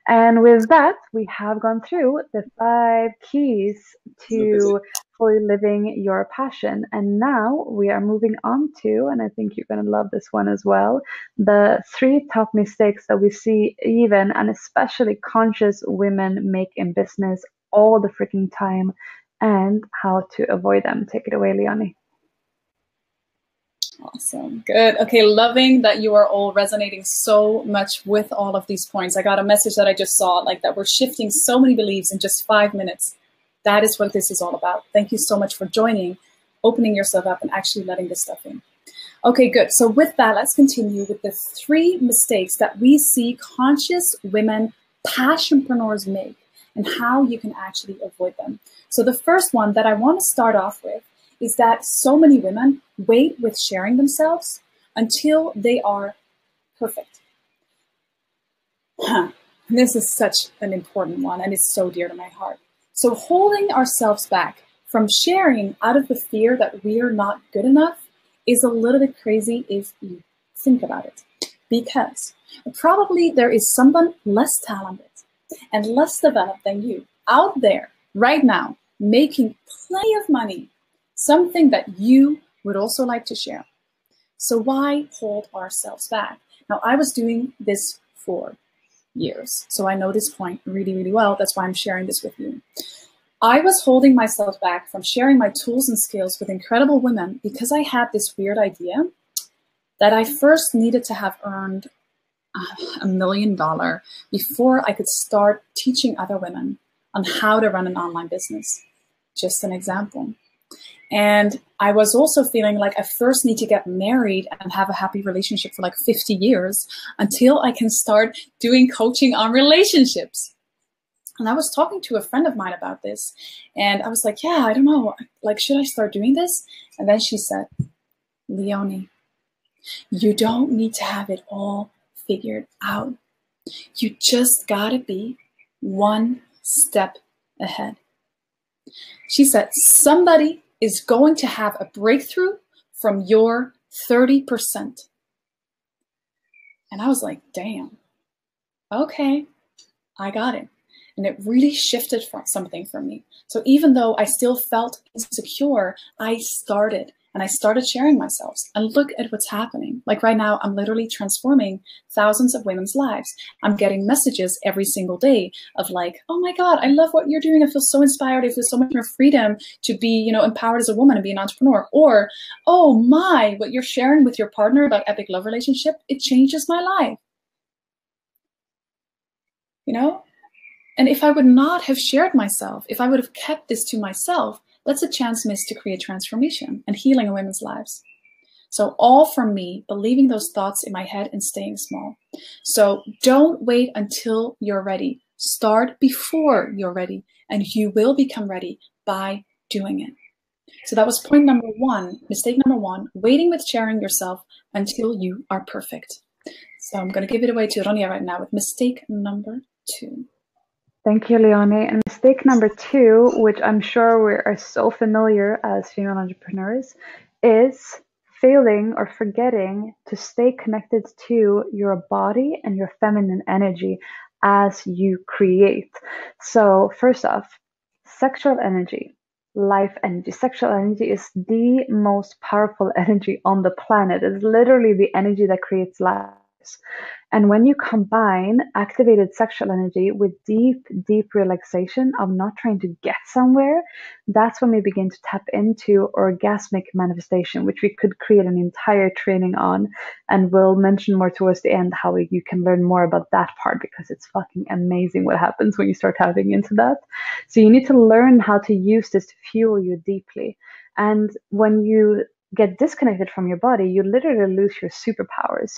And with that, we have gone through the 5 keys to fully living your passion. And now we are moving on to, and I think you're going to love this one as well, the 3 top mistakes that we see even and especially conscious women make in business all the freaking time, and how to avoid them. Take it away, Leonie. Awesome. Good. Okay. Loving that you are all resonating so much with all of these points. I got a message that I just saw, like that we're shifting so many beliefs in just 5 minutes. That is what this is all about. Thank you so much for joining, opening yourself up and actually letting this stuff in. Okay, good. So with that, let's continue with the 3 mistakes that we see conscious women, passionpreneurs make and how you can actually avoid them. So the first one that I want to start off with is that so many women wait with sharing themselves until they are perfect. This is such an important one, and it's so dear to my heart. So holding ourselves back from sharing out of the fear that we're not good enough is a little bit crazy if you think about it. Because probably there is someone less talented and less developed than you out there right now, making plenty of money, something that you would also like to share. So why hold ourselves back? Now, I was doing this for years, so I know this point really, really well. That's why I'm sharing this with you. I was holding myself back from sharing my tools and skills with incredible women because I had this weird idea that I first needed to have earned $1 million before I could start teaching other women on how to run an online business. Just an example. And I was also feeling like I first need to get married and have a happy relationship for like 50 years until I can start doing coaching on relationships. And I was talking to a friend of mine about this, and I was like, yeah, I don't know, like, should I start doing this? And then she said, Leonie, you don't need to have it all figured out. You just gotta be one step ahead. She said, somebody is going to have a breakthrough from your 30%. And I was like, damn, okay, I got it. And it really shifted something for me. So even though I still felt insecure, I started and I started sharing myself. And look at what's happening. Like right now, I'm literally transforming thousands of women's lives. I'm getting messages every single day of like, oh my God, I love what you're doing. I feel so inspired. I feel so much more freedom to be, you know, empowered as a woman and be an entrepreneur. Or, oh my, what you're sharing with your partner about epic love relationship, it changes my life. You know? And if I would not have shared myself, if I would have kept this to myself, that's a chance missed to create transformation and healing in women's lives. So all from me, believing those thoughts in my head and staying small. So don't wait until you're ready. Start before you're ready, and you will become ready by doing it. So that was point number one, mistake number one, waiting with sharing yourself until you are perfect. So I'm going to give it away to Ronja right now with mistake number two. Thank you, Leonie. And mistake number two, which I'm sure we are so familiar as female entrepreneurs, is failing or forgetting to stay connected to your body and your feminine energy as you create. So first off, sexual energy, life energy. Sexual energy is the most powerful energy on the planet. It's literally the energy that creates life. And when you combine activated sexual energy with deep, deep relaxation of not trying to get somewhere, that's when we begin to tap into orgasmic manifestation, which we could create an entire training on. And we'll mention more towards the end how you can learn more about that part, because it's fucking amazing what happens when you start tapping into that. So you need to learn how to use this to fuel you deeply. And when you get disconnected from your body, you literally lose your superpowers.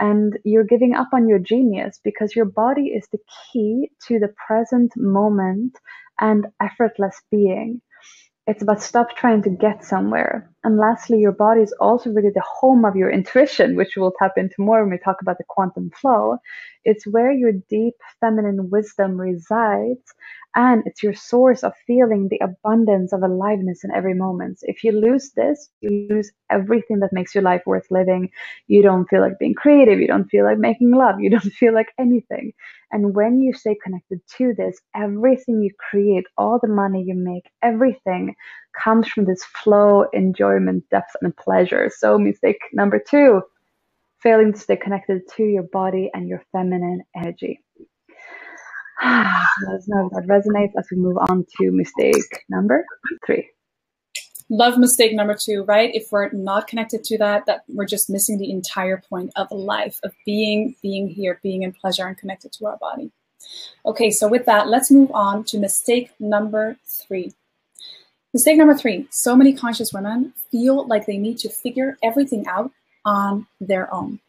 And you're giving up on your genius, because your body is the key to the present moment and effortless being. It's about stop trying to get somewhere. And lastly, your body is also really the home of your intuition, which we'll tap into more when we talk about the quantum flow. It's where your deep feminine wisdom resides, and it's your source of feeling the abundance of aliveness in every moment. If you lose this, you lose everything that makes your life worth living. You don't feel like being creative. You don't feel like making love. You don't feel like anything. And when you stay connected to this, everything you create, all the money you make, everything comes from this flow, enjoyment, depth, and pleasure. So mistake number two, failing to stay connected to your body and your feminine energy. Let us know if that resonates as we move on to mistake number three. Love mistake number two, right? If we're not connected to that we're just missing the entire point of life, of being here, being in pleasure and connected to our body. Okay, so with that, let's move on to mistake number three. Mistake number three, so many conscious women feel like they need to figure everything out on their own.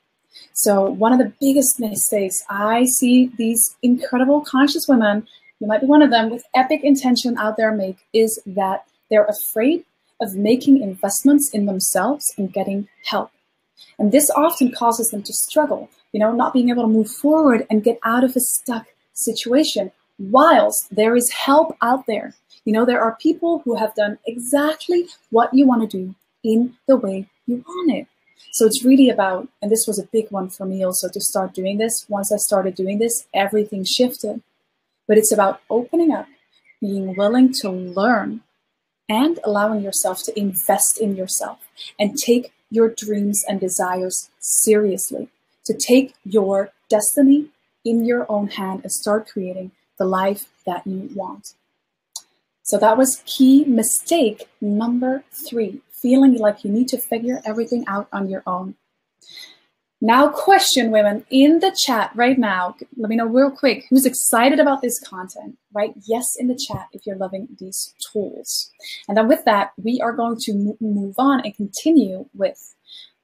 So one of the biggest mistakes I see these incredible conscious women, you might be one of them, with epic intention out there make, is that they're afraid of making investments in themselves and getting help. And this often causes them to struggle, not being able to move forward and get out of a stuck situation, whilst there is help out there. There are people who have done exactly what you want to do in the way you want it. So it's really about, and this was a big one for me also to start doing this. Once I started doing this, everything shifted. But it's about opening up, being willing to learn, and allowing yourself to invest in yourself and take your dreams and desires seriously, to take your destiny in your own hand and start creating the life that you want. So that was key mistake number three, feeling like you need to figure everything out on your own. Now, question, women, in the chat right now, let me know real quick, who's excited about this content? Write yes in the chat if you're loving these tools. And then with that, we are going to move on and continue with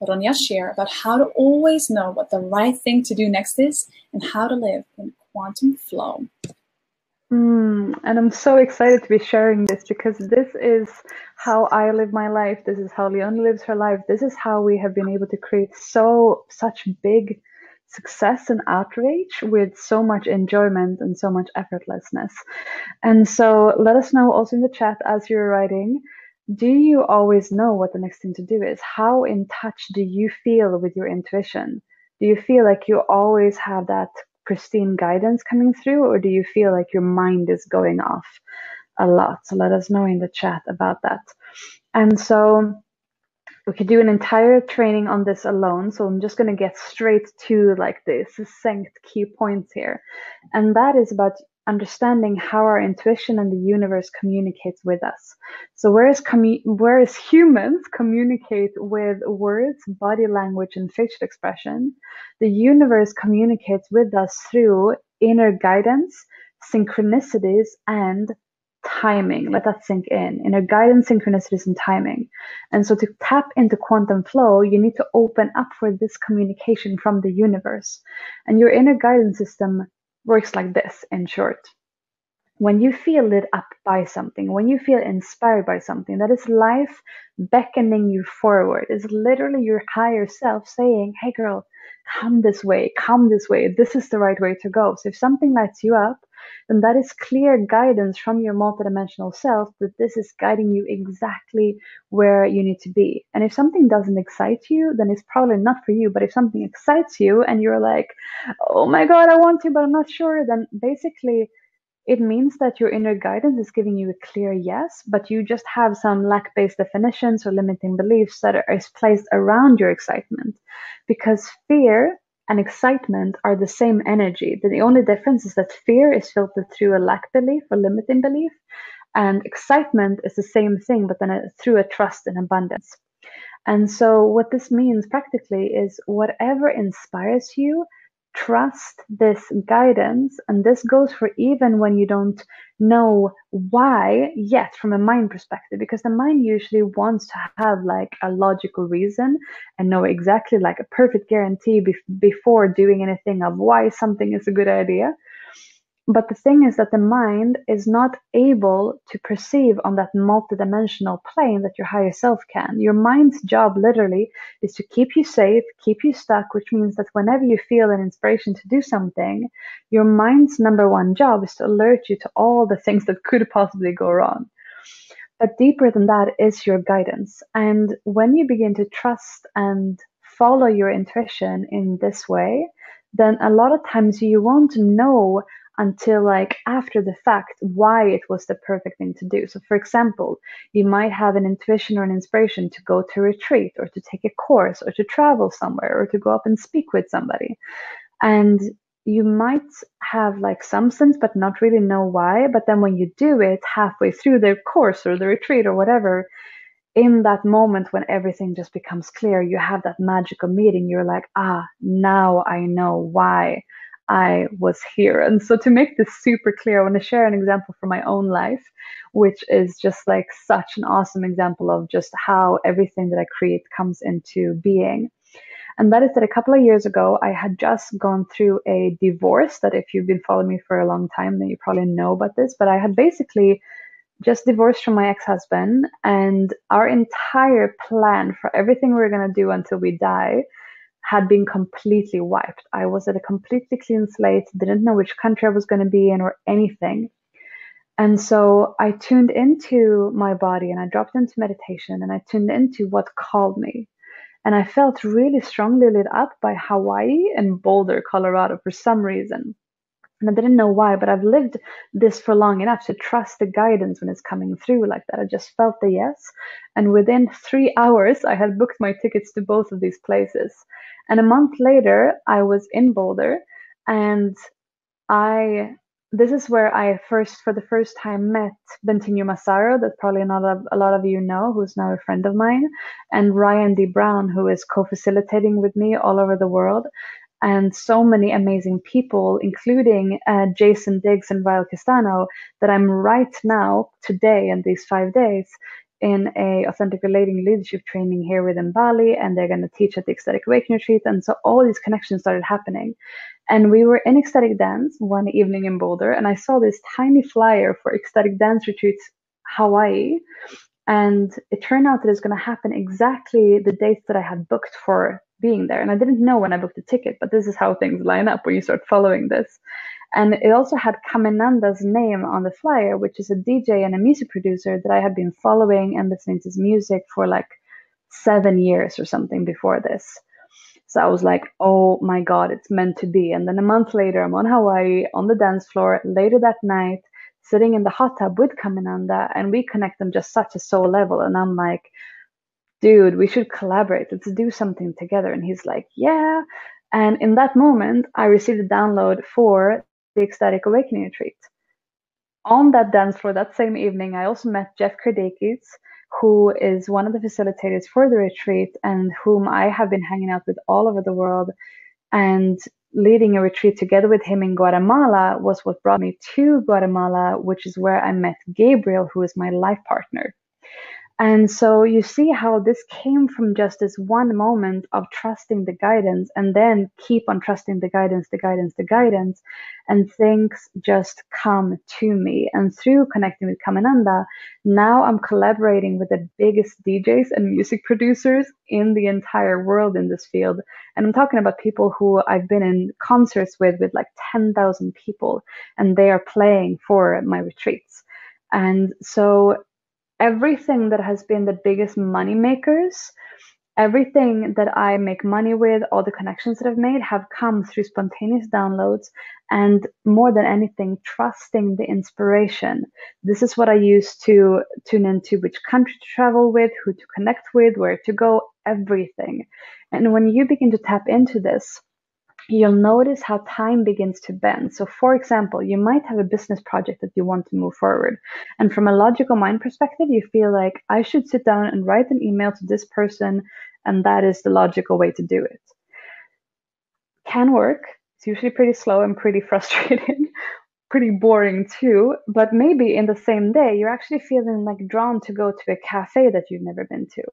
Ronja's share about how to always know what the right thing to do next is and how to live in quantum flow. And I'm so excited to be sharing this, because this is how I live my life. This is how Leonie lives her life. This is how we have been able to create such big success and outreach with so much enjoyment and so much effortlessness. And so let us know also in the chat as you're writing, do you always know what the next thing to do is? How in touch do you feel with your intuition? Do you feel like you always have that pristine guidance coming through, or do you feel like your mind is going off a lot? So let us know in the chat about that. And so We could do an entire training on this alone, so I'm just going to get straight to like the succinct key points here. And that is about understanding how our intuition and the universe communicates with us. So whereas humans communicate with words, body language, and facial expression, the universe communicates with us through inner guidance, synchronicities, and timing. Let that sink in. Inner guidance, synchronicities, and timing. And so to tap into quantum flow, you need to open up for this communication from the universe. And your inner guidance system works like this, in short. When you feel lit up by something, when you feel inspired by something, that is life beckoning you forward. It's literally your higher self saying, hey girl, come this way, come this way. This is the right way to go. So if something lights you up, then that is clear guidance from your multidimensional self that this is guiding you exactly where you need to be. And if something doesn't excite you, then it's probably not for you. But if something excites you and you're like, oh my God, I want to, but I'm not sure, then basically it means that your inner guidance is giving you a clear yes, but you just have some lack-based definitions or limiting beliefs that are placed around your excitement. Because fear and excitement are the same energy. The only difference is that fear is filtered through a lack belief or limiting belief, and excitement is the same thing, but then through a trust and abundance. And so what this means practically is whatever inspires you, trust this guidance. And this goes for even when you don't know why yet from a mind perspective, because the mind usually wants to have like a logical reason and know exactly like a perfect guarantee before doing anything of why something is a good idea. But the thing is that the mind is not able to perceive on that multidimensional plane that your higher self can. Your mind's job literally is to keep you safe, keep you stuck, which means that whenever you feel an inspiration to do something, your mind's number one job is to alert you to all the things that could possibly go wrong. But deeper than that is your guidance. And when you begin to trust and follow your intuition in this way, then a lot of times you won't know until like after the fact why it was the perfect thing to do. So for example, you might have an intuition or an inspiration to go to a retreat or to take a course or to travel somewhere or to go up and speak with somebody. And you might have like some sense but not really know why. But then when you do it halfway through the course or the retreat or whatever, in that moment when everything just becomes clear, you have that magical meeting. You're like, now I know why I was here. And so to make this super clear, I want to share an example from my own life, which is just like such an awesome example of just how everything that I create comes into being. And that is that a couple of years ago, I had just gone through a divorce. That if you've been following me for a long time, then you probably know about this. But I had basically just divorced from my ex-husband, and our entire plan for everything we were going to do until we die had been completely wiped. I was at a completely clean slate, didn't know which country I was going to be in or anything. And so I tuned into my body and I dropped into meditation and I tuned into what called me. And I felt really strongly lit up by Hawaii and Boulder, Colorado for some reason. And I didn't know why, but I've lived this for long enough to trust the guidance when it's coming through like that. I just felt the yes. And within 3 hours, I had booked my tickets to both of these places. And a month later, I was in Boulder, and this is where I for the first time met Bentinho Massaro, that probably not a lot of you know, who's now a friend of mine, and Ryan D. Brown, who is co-facilitating with me all over the world, and so many amazing people, including Jason Diggs and Vile Castano, that I'm right now, today, in these 5 days, in a authentic relating leadership training here within Bali, and they're going to teach at the Ecstatic Awakening Retreat. And so all these connections started happening. And we were in Ecstatic Dance one evening in Boulder, and I saw this tiny flyer for Ecstatic Dance Retreats Hawaii. And it turned out that it's going to happen exactly the dates that I had booked for being there. And I didn't know when I booked the ticket, but this is how things line up when you start following this. And it also had Kaminanda's name on the flyer, which is a DJ and a music producer that I had been following and listening to his music for like 7 years or something before this. So I was like, oh my God, it's meant to be. And then a month later, I'm on Hawaii on the dance floor later that night, sitting in the hot tub with Kaminanda, and we connect on just such a soul level. And I'm like, dude, we should collaborate. Let's do something together. And he's like, yeah. And in that moment, I received a download for the Ecstatic Awakening retreat. On that dance floor that same evening, I also met Jeff Kardakis, who is one of the facilitators for the retreat and whom I have been hanging out with all over the world. And leading a retreat together with him in Guatemala was what brought me to Guatemala, which is where I met Gabriel, who is my life partner. And so you see how this came from just this one moment of trusting the guidance, and then keep on trusting the guidance, and things just come to me. And through connecting with Kamananda, now I'm collaborating with the biggest DJs and music producers in the entire world in this field. And I'm talking about people who I've been in concerts with like 10,000 people, and they are playing for my retreats. And so everything that has been the biggest money makers, everything that I make money with, all the connections that I've made have come through spontaneous downloads, and more than anything, trusting the inspiration. This is what I use to tune into which country to travel with, who to connect with, where to go, everything. And when you begin to tap into this, you'll notice how time begins to bend. So, for example, you might have a business project that you want to move forward. And from a logical mind perspective, you feel like I should sit down and write an email to this person, and that is the logical way to do it. Can work. It's usually pretty slow and pretty frustrating, pretty boring too. But maybe in the same day, you're actually feeling like drawn to go to a cafe that you've never been to.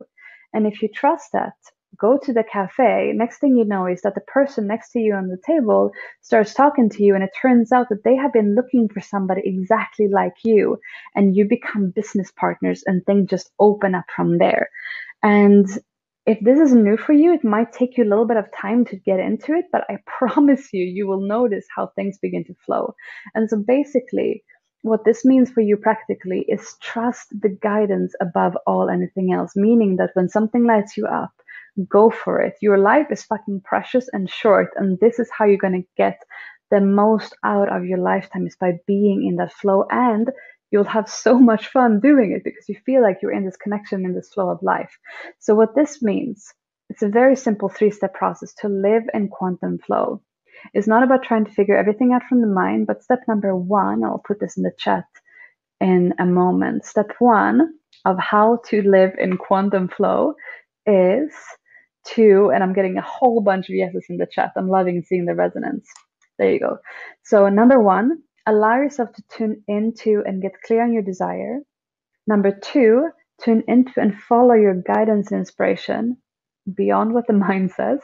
And if you trust that, go to the cafe. Next thing you know is that the person next to you on the table starts talking to you, and it turns out that they have been looking for somebody exactly like you, and you become business partners, and things just open up from there. And if this is new for you, it might take you a little bit of time to get into it, but I promise you, you will notice how things begin to flow. And so basically, what this means for you practically is trust the guidance above all anything else, meaning that when something lights you up, go for it. Your life is fucking precious and short, and this is how you're going to get the most out of your lifetime, is by being in that flow. And you'll have so much fun doing it because you feel like you're in this connection, in this flow of life. So what this means, it's a very simple 3-step process to live in quantum flow. It's not about trying to figure everything out from the mind, but step number 1, I'll put this in the chat in a moment. Step 1 of how to live in quantum flow is to, and I'm getting a whole bunch of yeses in the chat. I'm loving seeing the resonance. There you go. So number 1, allow yourself to tune into and get clear on your desire. Number 2, tune into and follow your guidance and inspiration beyond what the mind says.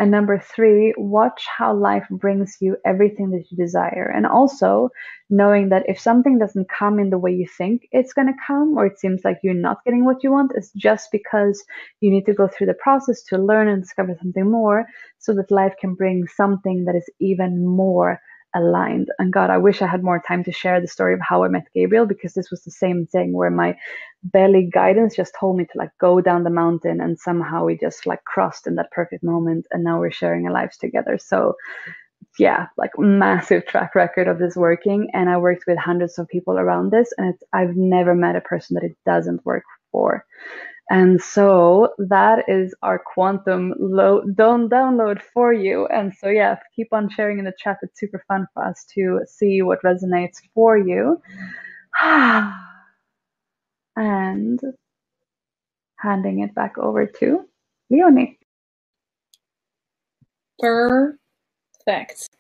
And number 3, watch how life brings you everything that you desire. And also knowing that if something doesn't come in the way you think it's going to come, or it seems like you're not getting what you want, it's just because you need to go through the process to learn and discover something more, so that life can bring something that is even more aligned. And God, I wish I had more time to share the story of how I met Gabriel, because this was the same thing where my belly guidance just told me to like go down the mountain, and somehow we just like crossed in that perfect moment, and now we're sharing our lives together. So yeah, like massive track record of this working, and I worked with hundreds of people around this, and I've never met a person that it doesn't work for. And so that is our quantum download for you. And so yeah, keep on sharing in the chat. It's super fun for us to see what resonates for you. And handing it back over to Leonie. Perfect.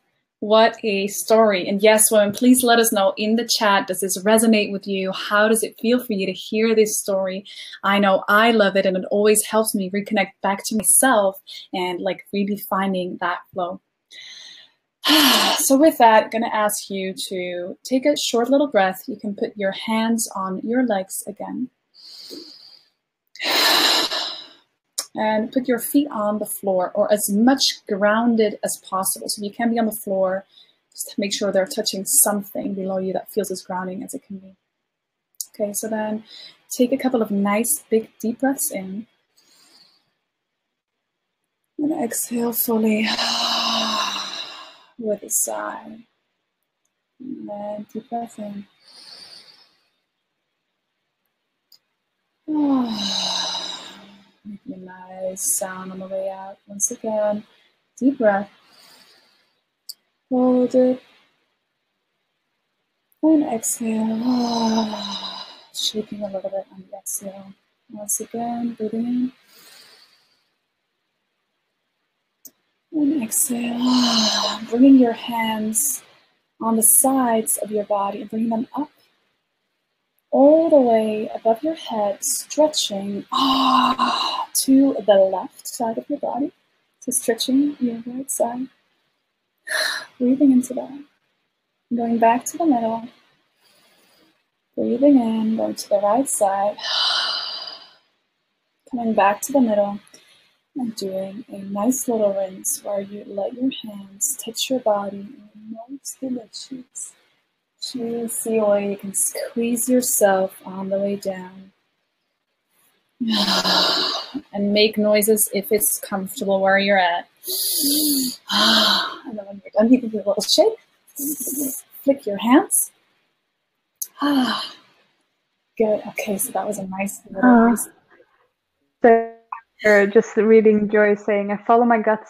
What a story. And yes, women, please let us know in the chat, does this resonate with you? How does it feel for you to hear this story? I know I love it, and it always helps me reconnect back to myself and like really finding that flow. So with that, I'm going to ask you to take a short little breath. You can put your hands on your legs again. And put your feet on the floor, or as much grounded as possible. So you can be on the floor, just make sure they're touching something below you that feels as grounding as it can be. Okay, so then take a couple of nice big deep breaths in. And exhale fully with a sigh. And then deep breath in. a nice sound on the way out. Once again, deep breath. Hold it. And exhale. Shaking a little bit on the exhale. Once again, breathing in. And exhale. Bringing your hands on the sides of your body and bringing them up all the way above your head, stretching to the left side of your body. So stretching your right side. Breathing into that. Going back to the middle. Breathing in, going to the right side. Coming back to the middle. And doing a nice little rinse where you let your hands touch your body and mostly the cheeks. Juicy way you can squeeze yourself on the way down. And make noises if it's comfortable where you're at. And then when you're done, you can do a little shake. Flick your hands. Good. Okay, so that was a nice little reset. Just reading Joy saying, I follow my gut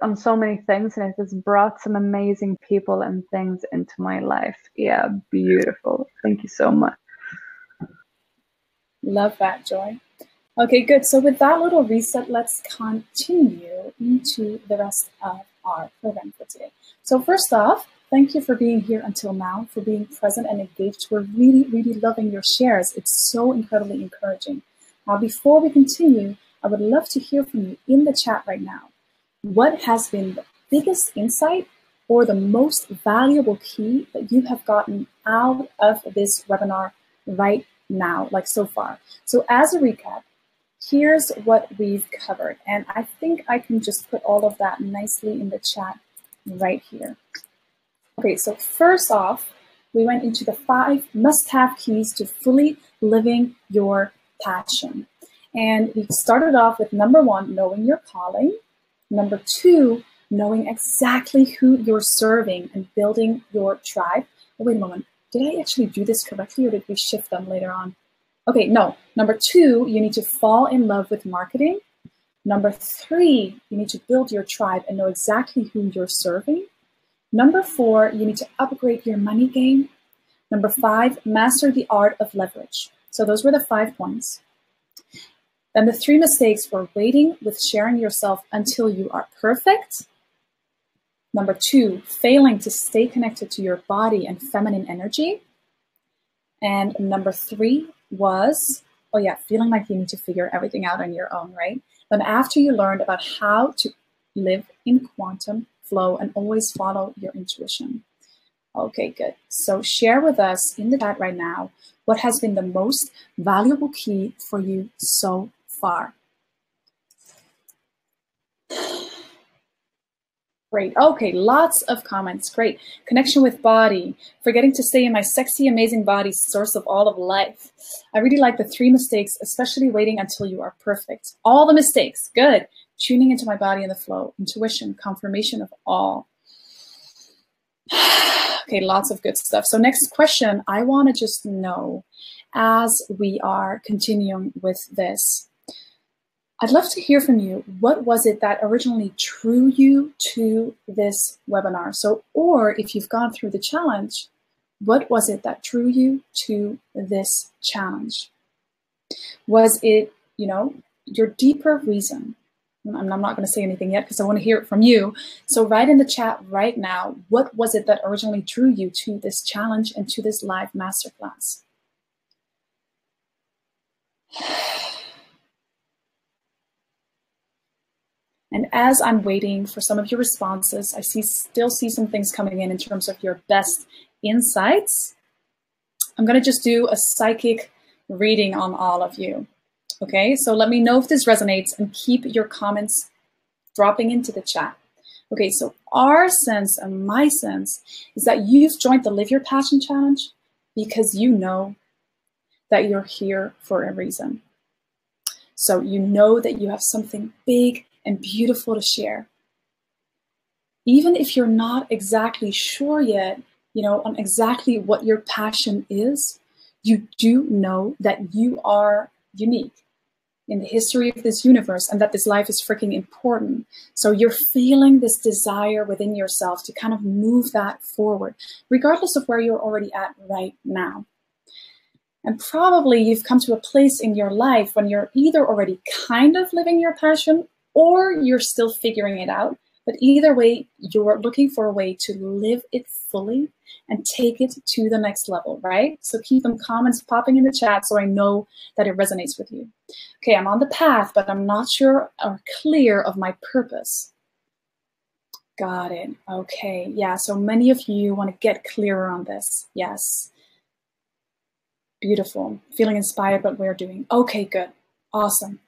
on so many things, and it has brought some amazing people and things into my life. Yeah, beautiful. Thank you so much. Love that, Joy. Okay, good. So with that little reset, let's continue into the rest of our program for today. So first off, thank you for being here until now, for being present and engaged. We're really, really loving your shares. It's so incredibly encouraging. Now, before we continue, I would love to hear from you in the chat right now. What has been the biggest insight or the most valuable key that you have gotten out of this webinar right now, like so far? So as a recap, here's what we've covered. And I think I can just put all of that nicely in the chat right here. Okay, so first off, we went into the 5 must-have keys to fully living your passion. And we started off with number 1, knowing your calling. Number 2, knowing exactly who you're serving and building your tribe. Oh, wait a moment. Did I actually do this correctly, or did we shift them later on? Okay, no. Number 2, you need to fall in love with marketing. Number 3, you need to build your tribe and know exactly who you're serving. Number 4, you need to upgrade your money game. Number 5, master the art of leverage. So those were the 5 points. Then the 3 mistakes were waiting with sharing yourself until you are perfect. Number 2, failing to stay connected to your body and feminine energy. And number 3 was, feeling like you need to figure everything out on your own, right? Then after you learned about how to live in quantum flow and always follow your intuition. Okay, good. So share with us in the chat right now what has been the most valuable key for you so far. Great. Okay, lots of comments. Great. Connection with body. Forgetting to stay in my sexy, amazing body, source of all of life. I really like the 3 mistakes, especially waiting until you are perfect. All the mistakes. Good. Tuning into my body and the flow. Intuition. Confirmation of all. Okay, lots of good stuff. So next question, I want to just know, as we are continuing with this, I'd love to hear from you. What was it that originally drew you to this webinar? So, or if you've gone through the challenge, what was it that drew you to this challenge? Was it, your deeper reason? I'm not going to say anything yet because I want to hear it from you. So write in the chat right now, what was it that originally drew you to this challenge and to this live masterclass? And as I'm waiting for some of your responses, I still see some things coming in terms of your best insights. I'm going to just do a psychic reading on all of you. Okay, so let me know if this resonates and keep your comments dropping into the chat. Okay, so our sense and my sense is that you've joined the Live Your Passion Challenge because you know that you're here for a reason. So you know that you have something big and beautiful to share. Even if you're not exactly sure yet, on exactly what your passion is, you do know that you are unique. in the history of this universe, and that this life is freaking important. So you're feeling this desire within yourself to kind of move that forward, regardless of where you're already at right now. And probably you've come to a place in your life when you're either already kind of living your passion or you're still figuring it out. But either way, you're looking for a way to live it fully and take it to the next level, right? So keep them comments popping in the chat so I know that it resonates with you. Okay, I'm on the path, but I'm not sure or clear of my purpose. Got it. Okay, yeah, so many of you want to get clearer on this. Yes. Beautiful. Feeling inspired by what we're doing. Okay, good. Awesome.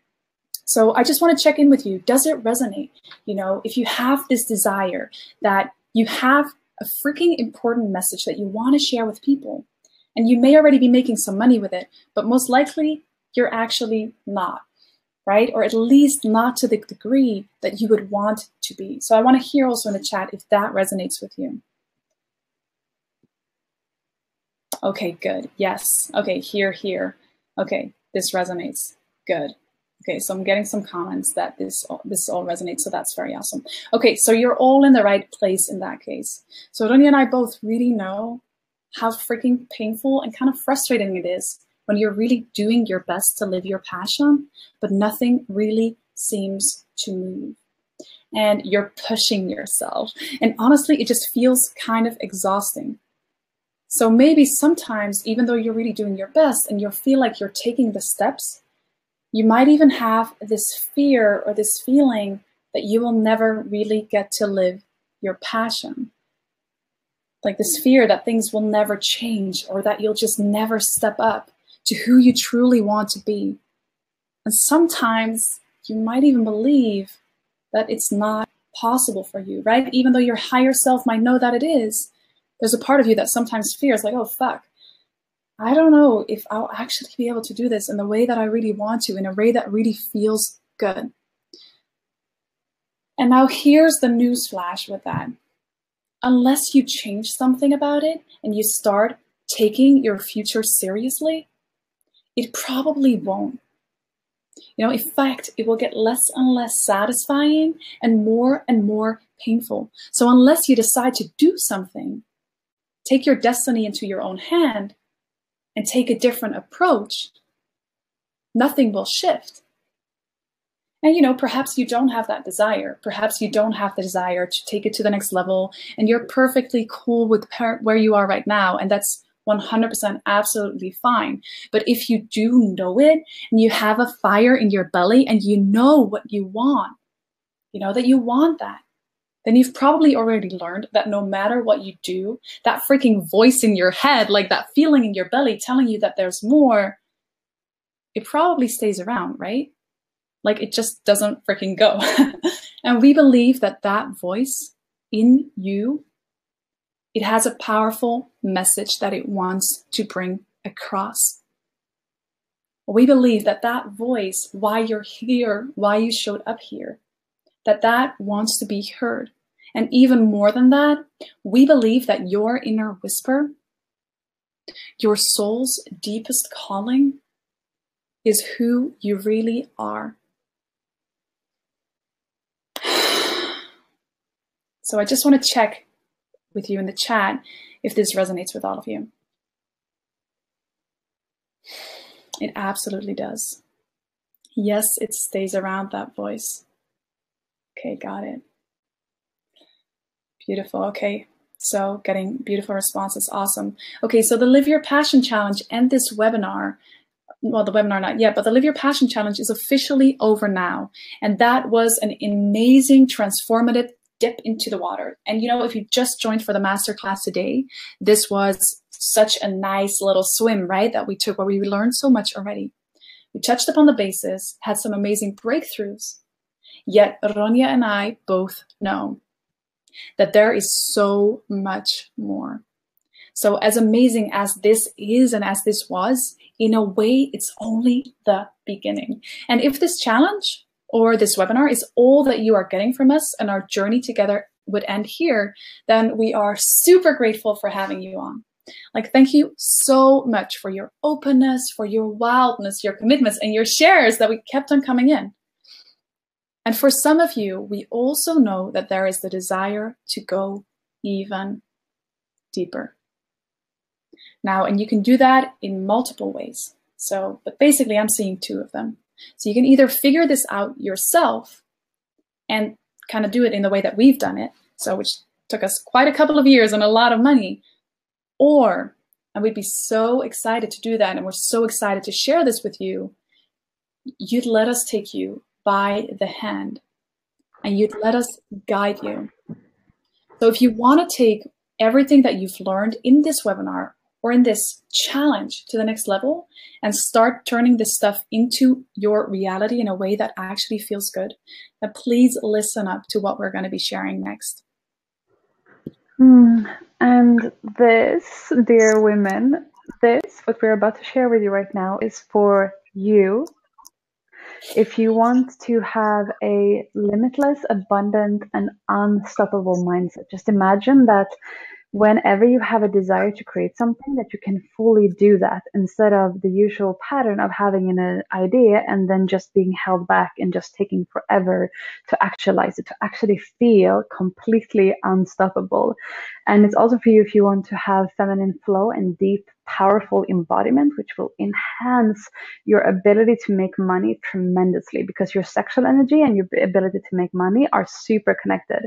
So I just want to check in with you. Does it resonate? You know, if you have this desire that you have a freaking important message that you want to share with people, and you may already be making some money with it, but most likely you're actually not, right? Or at least not to the degree that you would want to be. So I want to hear also in the chat if that resonates with you. Okay, good. Yes. Okay, here. Okay, this resonates. Good. Okay, so I'm getting some comments that this all resonates, so that's very awesome. Okay, so you're all in the right place in that case. So Ronja and I both really know how freaking painful and kind of frustrating it is when you're really doing your best to live your passion, but nothing really seems to move. And you're pushing yourself. And honestly, it just feels kind of exhausting. So maybe sometimes, even though you're really doing your best and you feel like you're taking the steps, you might even have this fear or this feeling that you will never really get to live your passion. Like this fear that things will never change or that you'll just never step up to who you truly want to be. And sometimes you might even believe that it's not possible for you, right? Even though your higher self might know that it is. There's a part of you that sometimes fears like, oh, fuck, I don't know if I'll actually be able to do this in the way that I really want to, in a way that really feels good. And now here's the news flash with that. Unless you change something about it and you start taking your future seriously, it probably won't. You know, in fact, it will get less and less satisfying and more painful. So unless you decide to do something, take your destiny into your own hand and take a different approach, nothing will shift. And, you know, perhaps you don't have that desire. Perhaps you don't have the desire to take it to the next level and you're perfectly cool with where you are right now. And that's 100% absolutely fine. But if you do know it and you have a fire in your belly and you know what you want, you know that you want that, then you've probably already learned that no matter what you do, that freaking voice in your head, like that feeling in your belly telling you that there's more, it probably stays around, right? Like it just doesn't freaking go. And we believe that that voice in you, it has a powerful message that it wants to bring across. We believe that that voice, why you're here, why you showed up here, that wants to be heard. And even more than that, we believe that your inner whisper, your soul's deepest calling, is who you really are. So I just want to check with you in the chat if this resonates with all of you. It absolutely does. Yes, it stays around, that voice. Okay, got it. Beautiful. Okay, so getting beautiful responses. Awesome. Okay, so the Live Your Passion Challenge and this webinar, well, the webinar not yet, but the Live Your Passion Challenge is officially over now. And that was an amazing, transformative dip into the water. And you know, if you just joined for the masterclass today, this was such a nice little swim, right, that we took where we learned so much already. We touched upon the basis, had some amazing breakthroughs, yet Ronja and I both know that there is so much more. So as amazing as this is and as this was, in a way, it's only the beginning. And if this challenge or this webinar is all that you are getting from us and our journey together would end here, then we are super grateful for having you on. Like, thank you so much for your openness, for your wildness, your commitments, and your shares that we kept on coming in. And for some of you, we also know that there is the desire to go even deeper. Now, and you can do that in multiple ways. So, but basically I'm seeing two of them. So you can either figure this out yourself and kind of do it in the way that we've done it, so which took us quite a couple of years and a lot of money, or, and we'd be so excited to do that, and we're so excited to share this with you, you'd let us take you by the hand and you'd let us guide you. So if you want to take everything that you've learned in this webinar or in this challenge to the next level and start turning this stuff into your reality in a way that actually feels good, then please listen up to what we're going to be sharing next. And this, dear women, what we're about to share with you right now is for you. If you want to have a limitless, abundant, and unstoppable mindset, just imagine that whenever you have a desire to create something, that you can fully do that instead of the usual pattern of having an idea and then just being held back and just taking forever to actualize it, to actually feel completely unstoppable. And it's also for you if you want to have feminine flow and deep, powerful embodiment, which will enhance your ability to make money tremendously, because your sexual energy and your ability to make money are super connected.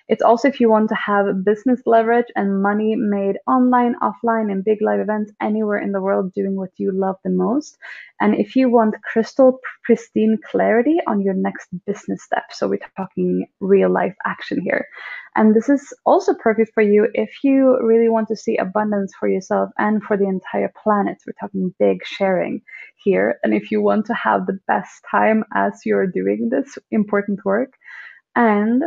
It's also if you want to have business leverage and money made online, offline, in big live events anywhere in the world, doing what you love the most. And if you want crystal pristine clarity on your next business step. So we're talking real life action here. And this is also perfect for you if you really want to see abundance for yourself and for the entire planet. We're talking big sharing here. And if you want to have the best time as you're doing this important work, and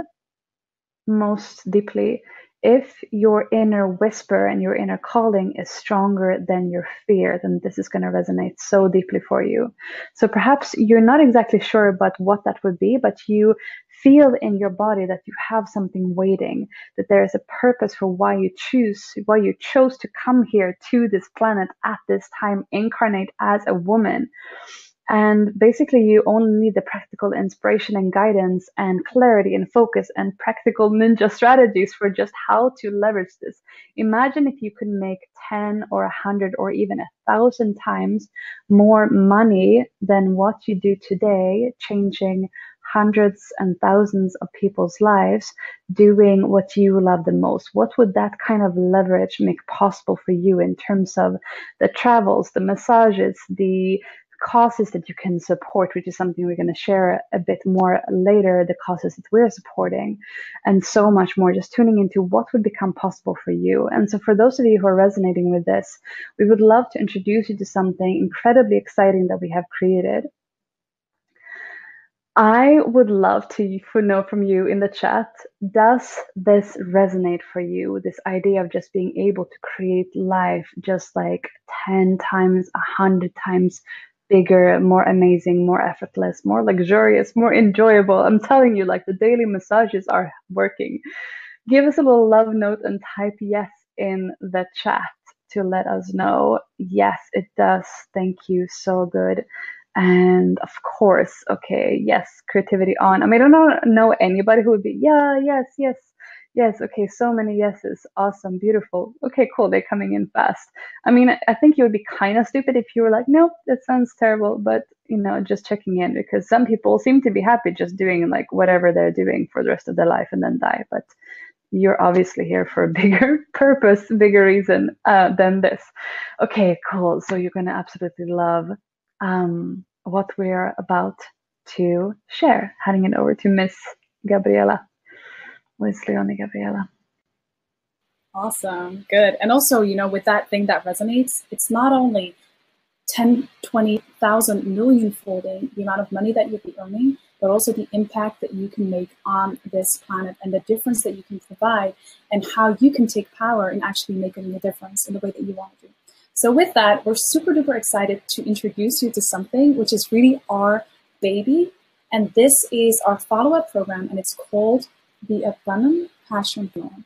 most deeply, if your inner whisper and your inner calling is stronger than your fear, then this is going to resonate so deeply for you. So perhaps you're not exactly sure about what that would be, but you feel in your body that you have something waiting, that there is a purpose for why you chose to come here to this planet at this time, incarnate as a woman. And basically, you only need the practical inspiration and guidance and clarity and focus and practical ninja strategies for just how to leverage this. Imagine if you could make 10 or 100 or even 1,000 times more money than what you do today, changing hundreds and thousands of people's lives, doing what you love the most. What would that kind of leverage make possible for you in terms of the travels, the massages, the causes that you can support, which is something we're going to share a bit more later, the causes that we're supporting, and so much more, just tuning into what would become possible for you. And so for those of you who are resonating with this, we would love to introduce you to something incredibly exciting that we have created. I would love to know from you in the chat, does this resonate for you? This idea of just being able to create life just like 10 times, 100 times bigger, more amazing, more effortless, more luxurious, more enjoyable. I'm telling you, like, the daily massages are working. Give us a little love note and type yes in the chat to let us know. Yes, it does. Thank you. So good. And of course, okay, yes, creativity on. I mean, I don't know anybody who would be, yeah, yes, yes, yes. Okay, so many yeses. Awesome, beautiful. Okay, cool. They're coming in fast. I mean, I think you would be kind of stupid if you were like, nope, that sounds terrible. But, you know, just checking in, because some people seem to be happy just doing like whatever they're doing for the rest of their life and then die. But you're obviously here for a bigger purpose, bigger reason than this. Okay, cool. So you're going to absolutely love what we're about to share. Handing it over to Miss Gabriela. Miss Leonie Gabriela. Awesome. Good. And also, you know, with that thing that resonates, it's not only 10, 20,000 million folding the amount of money that you'll be earning, but also the impact that you can make on this planet and the difference that you can provide and how you can take power in actually making a difference in the way that you want to. So with that, we're super duper excited to introduce you to something which is really our baby. And this is our follow-up program, and it's called the Abundant Passion Plan.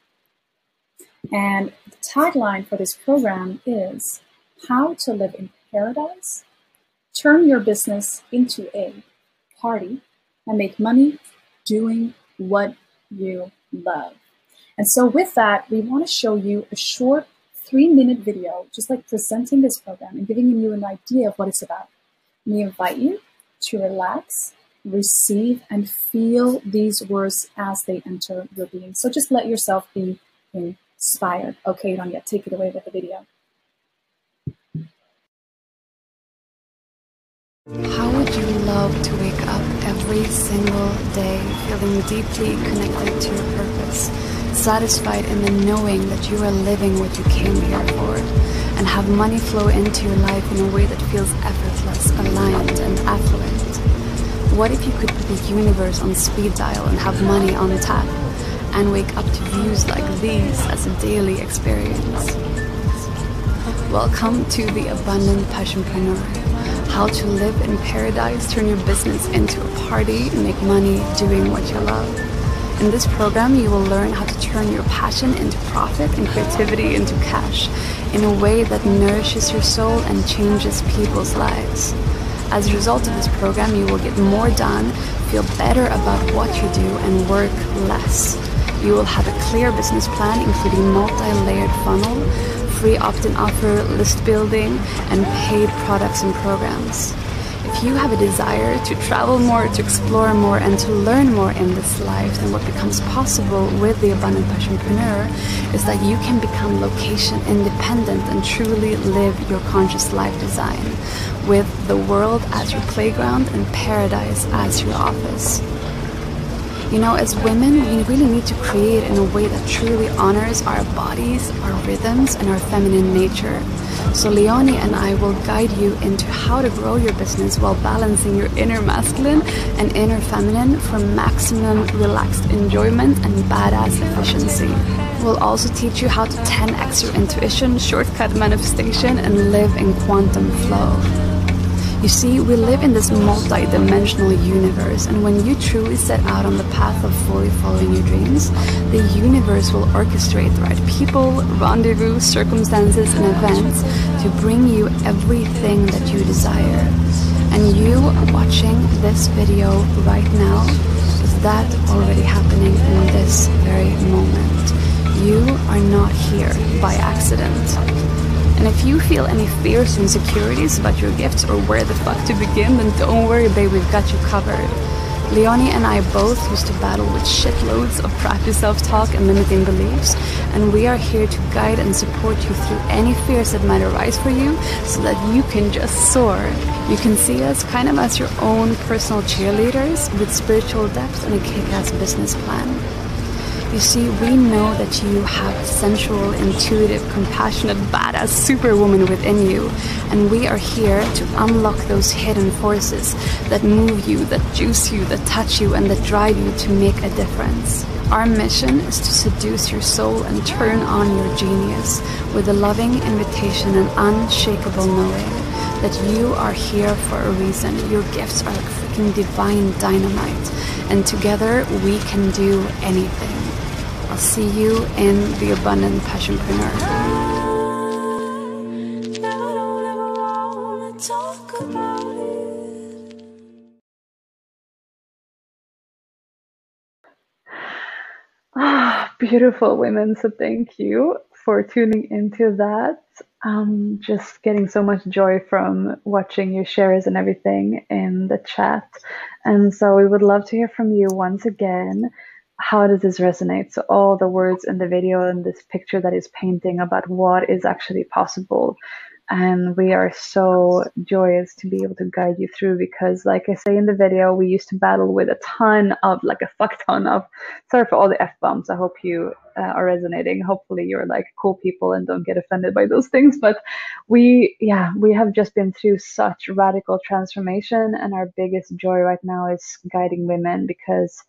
And the tagline for this program is How to Live in Paradise, Turn Your Business into a Party, and Make Money Doing What You Love. And so with that, we want to show you a short 3-minute video, just like presenting this program and giving you an idea of what it's about. We invite you to relax, receive, and feel these words as they enter your being. So just let yourself be inspired. Okay, Rania, take it away with the video. How would you love to wake up every single day feeling deeply connected to your purpose, satisfied in the knowing that you are living what you came here for, and have money flow into your life in a way that feels effortless, aligned, and affluent? What if you could put the universe on speed dial and have money on tap, and wake up to views like these as a daily experience? Welcome to the Abundant Passionpreneur. How to live in paradise, turn your business into a party, and make money doing what you love. In this program, you will learn how to turn your passion into profit and creativity into cash in a way that nourishes your soul and changes people's lives. As a result of this program, you will get more done, feel better about what you do, and work less. You will have a clear business plan, including multi-layered funnel, free opt-in offer, list building, and paid products and programs. If you have a desire to travel more, to explore more, and to learn more in this life, then what becomes possible with the Abundant Passionpreneur is that you can become location independent and truly live your conscious life design with the world as your playground and paradise as your office. You know, as women, we really need to create in a way that truly honors our bodies, our rhythms, and our feminine nature. So Leonie and I will guide you into how to grow your business while balancing your inner masculine and inner feminine for maximum relaxed enjoyment and badass efficiency. We'll also teach you how to 10x your intuition, shortcut manifestation, and live in quantum flow. You see, we live in this multi-dimensional universe, and when you truly set out on the path of fully following your dreams, the universe will orchestrate the right people, rendezvous, circumstances, and events to bring you everything that you desire. And you watching this video right now, is that already happening in this very moment? You are not here by accident. And if you feel any fears or insecurities about your gifts or where the fuck to begin, then don't worry, babe, we've got you covered. Leonie and I both used to battle with shitloads of crappy self-talk and limiting beliefs, and we are here to guide and support you through any fears that might arise for you so that you can just soar. You can see us kind of as your own personal cheerleaders with spiritual depth and a kick-ass business plan. You see, we know that you have a sensual, intuitive, compassionate, badass superwoman within you, and we are here to unlock those hidden forces that move you, that juice you, that touch you, and that drive you to make a difference. Our mission is to seduce your soul and turn on your genius with a loving invitation and unshakable knowing that you are here for a reason. Your gifts are like freaking divine dynamite, and together we can do anything. I'll see you in the Abundant Passionpreneur. Beautiful women. So thank you for tuning into that. Just getting so much joy from watching your shares and everything in the chat. And so we would love to hear from you once again. How does this resonate? So all the words in the video and this picture that is painting about what is actually possible. And we are so joyous to be able to guide you through, because like I say in the video, we used to battle with a ton of, like a fuck ton of, sorry for all the F-bombs. I hope you are resonating. Hopefully you're like cool people and don't get offended by those things. But we have just been through such radical transformation, and our biggest joy right now is guiding women, because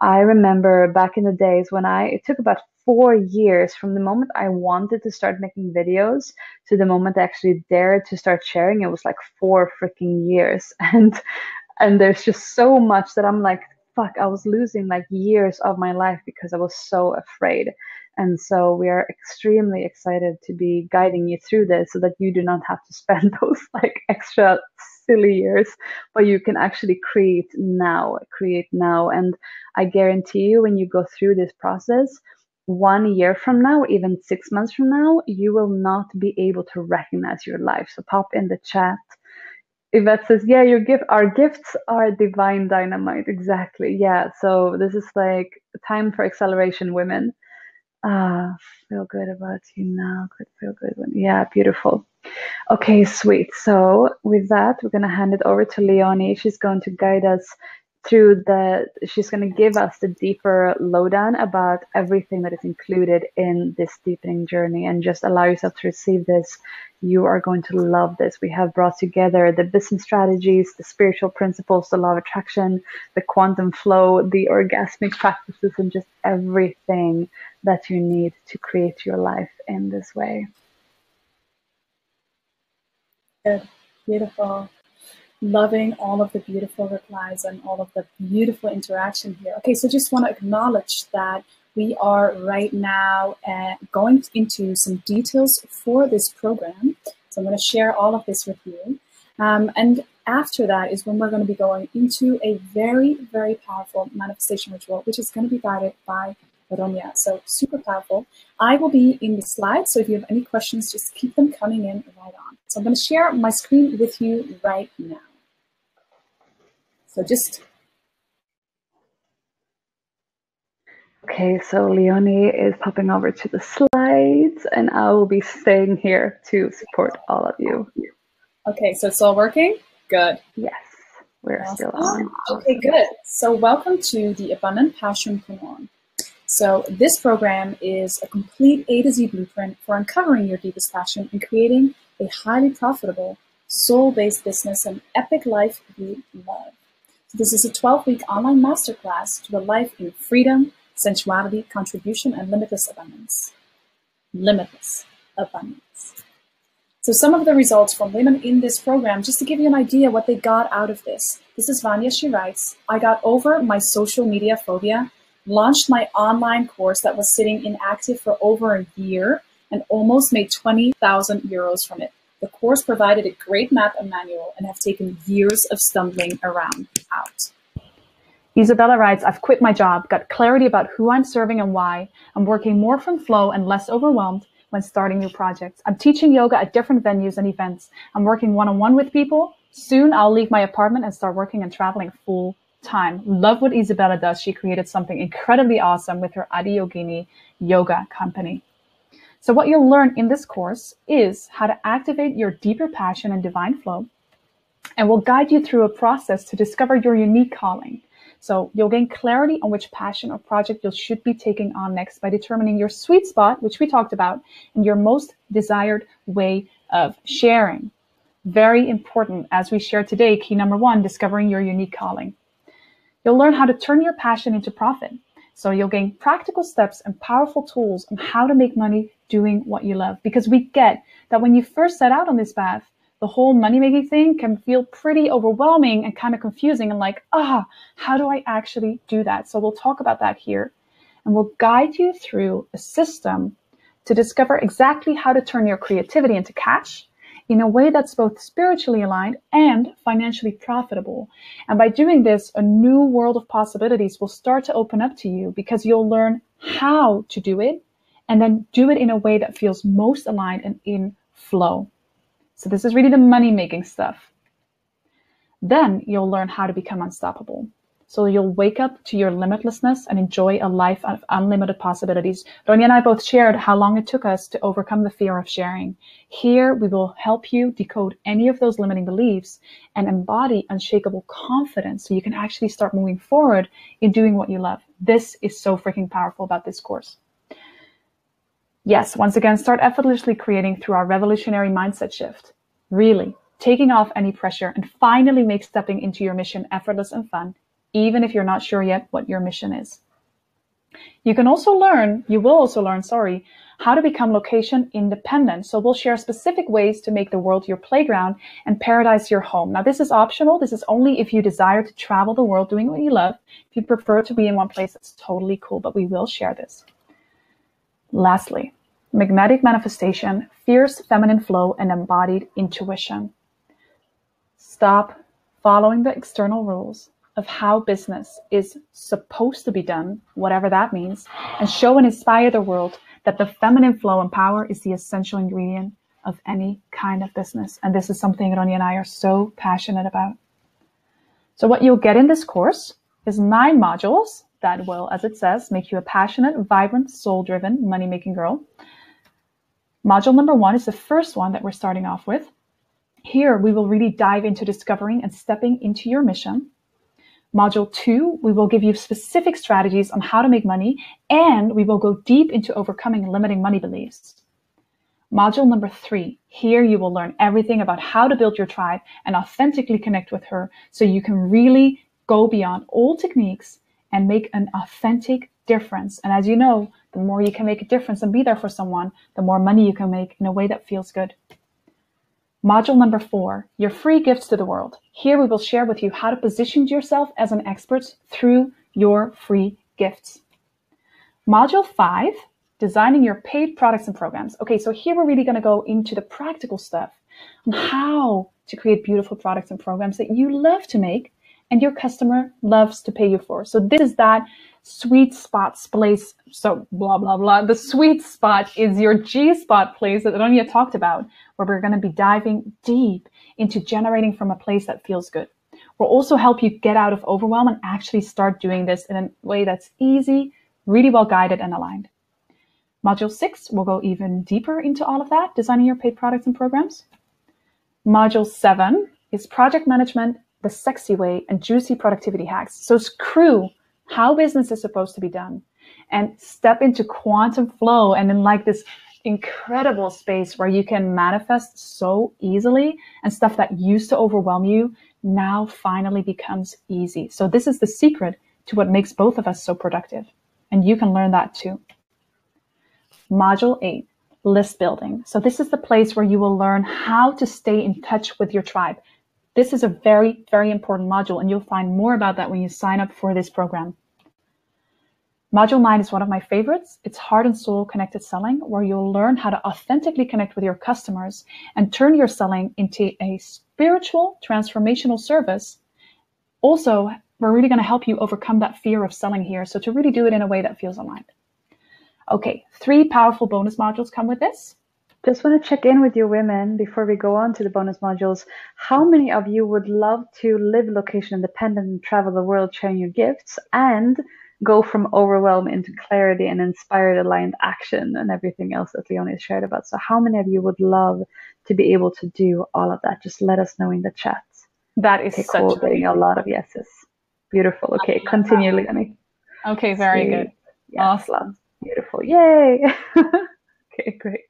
I remember back in the days when it took about 4 years from the moment I wanted to start making videos to the moment I actually dared to start sharing. It was like 4 freaking years. And there's just so much that I'm like, fuck, I was losing like years of my life because I was so afraid. And so we are extremely excited to be guiding you through this so that you do not have to spend those like extra silly years, but you can actually create now. And I guarantee you, when you go through this process, 1 year from now, or even 6 months from now, you will not be able to recognize your life. So pop in the chat. Yvette says, yeah, our gifts are divine dynamite. Exactly. Yeah. So this is like time for acceleration, women. Feel good about you now. Could feel good when, yeah, beautiful. Okay, sweet. So with that, we're going to hand it over to Leonie. She's going to guide us through she's going to give us the deeper lowdown about everything that is included in this deepening journey, and just allow yourself to receive this. You are going to love this. We have brought together the business strategies, the spiritual principles, the law of attraction, the quantum flow, the orgasmic practices, and just everything that you need to create your life in this way. Good. Beautiful. Loving all of the beautiful replies and all of the beautiful interaction here. Okay, so just want to acknowledge that we are right now going into some details for this program. So I'm going to share all of this with you. And after that is when we're going to be going into a very, very powerful manifestation ritual, which is going to be guided by Ronya. So super powerful. I will be in the slides, so if you have any questions, just keep them coming in right on. So I'm going to share my screen with you right now. So just... Okay, so Leonie is popping over to the slides, and I will be staying here to support all of you. Okay, so it's all working? Good. Yes, we're awesome. Still on. Okay, good. So welcome to the Abundant Passionpreneur. So this program is a complete A to Z blueprint for uncovering your deepest passion and creating a highly profitable, soul-based business and epic life you love. So this is a 12-week online masterclass to a life in freedom, sensuality, contribution, and limitless abundance. Limitless abundance. So some of the results from women in this program, just to give you an idea what they got out of this. This is Vanya. She writes, I got over my social media phobia, launched my online course that was sitting inactive for over a year, and almost made 20,000 euros from it. The course provided a great map and manual and have taken years of stumbling around out. Isabella writes, I've quit my job, got clarity about who I'm serving and why. I'm working more from flow and less overwhelmed when starting new projects. I'm teaching yoga at different venues and events. I'm working one-on-one with people. Soon I'll leave my apartment and start working and traveling full time. Love what Isabella does. She created something incredibly awesome with her Adi Yogini yoga company. So what you'll learn in this course is how to activate your deeper passion and divine flow, and we'll guide you through a process to discover your unique calling. So you'll gain clarity on which passion or project you should be taking on next by determining your sweet spot, which we talked about, and your most desired way of sharing. Very important, as we shared today, key number 1, discovering your unique calling. You'll learn how to turn your passion into profit. So you'll gain practical steps and powerful tools on how to make money doing what you love. Because we get that when you first set out on this path, the whole money-making thing can feel pretty overwhelming and kind of confusing and like, how do I actually do that? So we'll talk about that here. And we'll guide you through a system to discover exactly how to turn your creativity into cash in a way that's both spiritually aligned and financially profitable. And by doing this, a new world of possibilities will start to open up to you because you'll learn how to do it and then do it in a way that feels most aligned and in flow. So this is really the money-making stuff. Then you'll learn how to become unstoppable. So you'll wake up to your limitlessness and enjoy a life of unlimited possibilities. Ronya and I both shared how long it took us to overcome the fear of sharing. Here, we will help you decode any of those limiting beliefs and embody unshakable confidence so you can actually start moving forward in doing what you love. This is so freaking powerful about this course. Yes, once again, start effortlessly creating through our revolutionary mindset shift. Really, taking off any pressure and finally make stepping into your mission effortless and fun, even if you're not sure yet what your mission is. You will also learn, how to become location independent. So we'll share specific ways to make the world your playground and paradise your home. Now, this is optional. This is only if you desire to travel the world doing what you love. If you prefer to be in one place, that's totally cool, but we will share this. Lastly, magnetic manifestation, fierce feminine flow, and embodied intuition. Stop following the external rules of how business is supposed to be done, whatever that means, and show and inspire the world that the feminine flow and power is the essential ingredient of any kind of business. And this is something Ronja and I are so passionate about. So what you'll get in this course is 9 modules that will, as it says, make you a passionate, vibrant, soul-driven, money-making girl. Module number 1 is the first one that we're starting off with. Here, we will really dive into discovering and stepping into your mission. Module 2, we will give you specific strategies on how to make money, and we will go deep into overcoming limiting money beliefs. Module number 3, here you will learn everything about how to build your tribe and authentically connect with her so you can really go beyond old techniques and make an authentic difference. And as you know, the more you can make a difference and be there for someone, the more money you can make in a way that feels good. Module number 4, your free gifts to the world. Here we will share with you how to position yourself as an expert through your free gifts. Module 5, designing your paid products and programs. Okay, so here we're really going to go into the practical stuff on how to create beautiful products and programs that you love to make and your customer loves to pay you for. So this is that sweet spot place. So blah, blah, blah. The sweet spot is your G-spot place that Ronja talked about, where we're going to be diving deep into generating from a place that feels good. We'll also help you get out of overwhelm and actually start doing this in a way that's easy, really well guided and aligned. Module 6 will go even deeper into all of that, designing your paid products and programs. Module 7 is project management, the sexy way, and juicy productivity hacks. So screw how business is supposed to be done and step into quantum flow and in like this incredible space where you can manifest so easily, and stuff that used to overwhelm you now finally becomes easy. So this is the secret to what makes both of us so productive. And you can learn that too. Module 8, list building. So this is the place where you will learn how to stay in touch with your tribe. This is a very, very important module, and you'll find more about that when you sign up for this program. Module 9 is one of my favorites. It's heart and soul connected selling, where you'll learn how to authentically connect with your customers and turn your selling into a spiritual transformational service. Also, we're really going to help you overcome that fear of selling here. So to really do it in a way that feels aligned. Okay, 3 powerful bonus modules come with this. Just want to check in with you women before we go on to the bonus modules. How many of you would love to live location independent and travel the world sharing your gifts and go from overwhelm into clarity and inspired aligned action and everything else that Leonie shared about? So how many of you would love to be able to do all of that? Just let us know in the chat. That is okay, cool. Getting a lot of yeses. Beautiful. Okay, continue, Leonie. Okay, very good. Yes, awesome. Beautiful. Yay. Okay, great.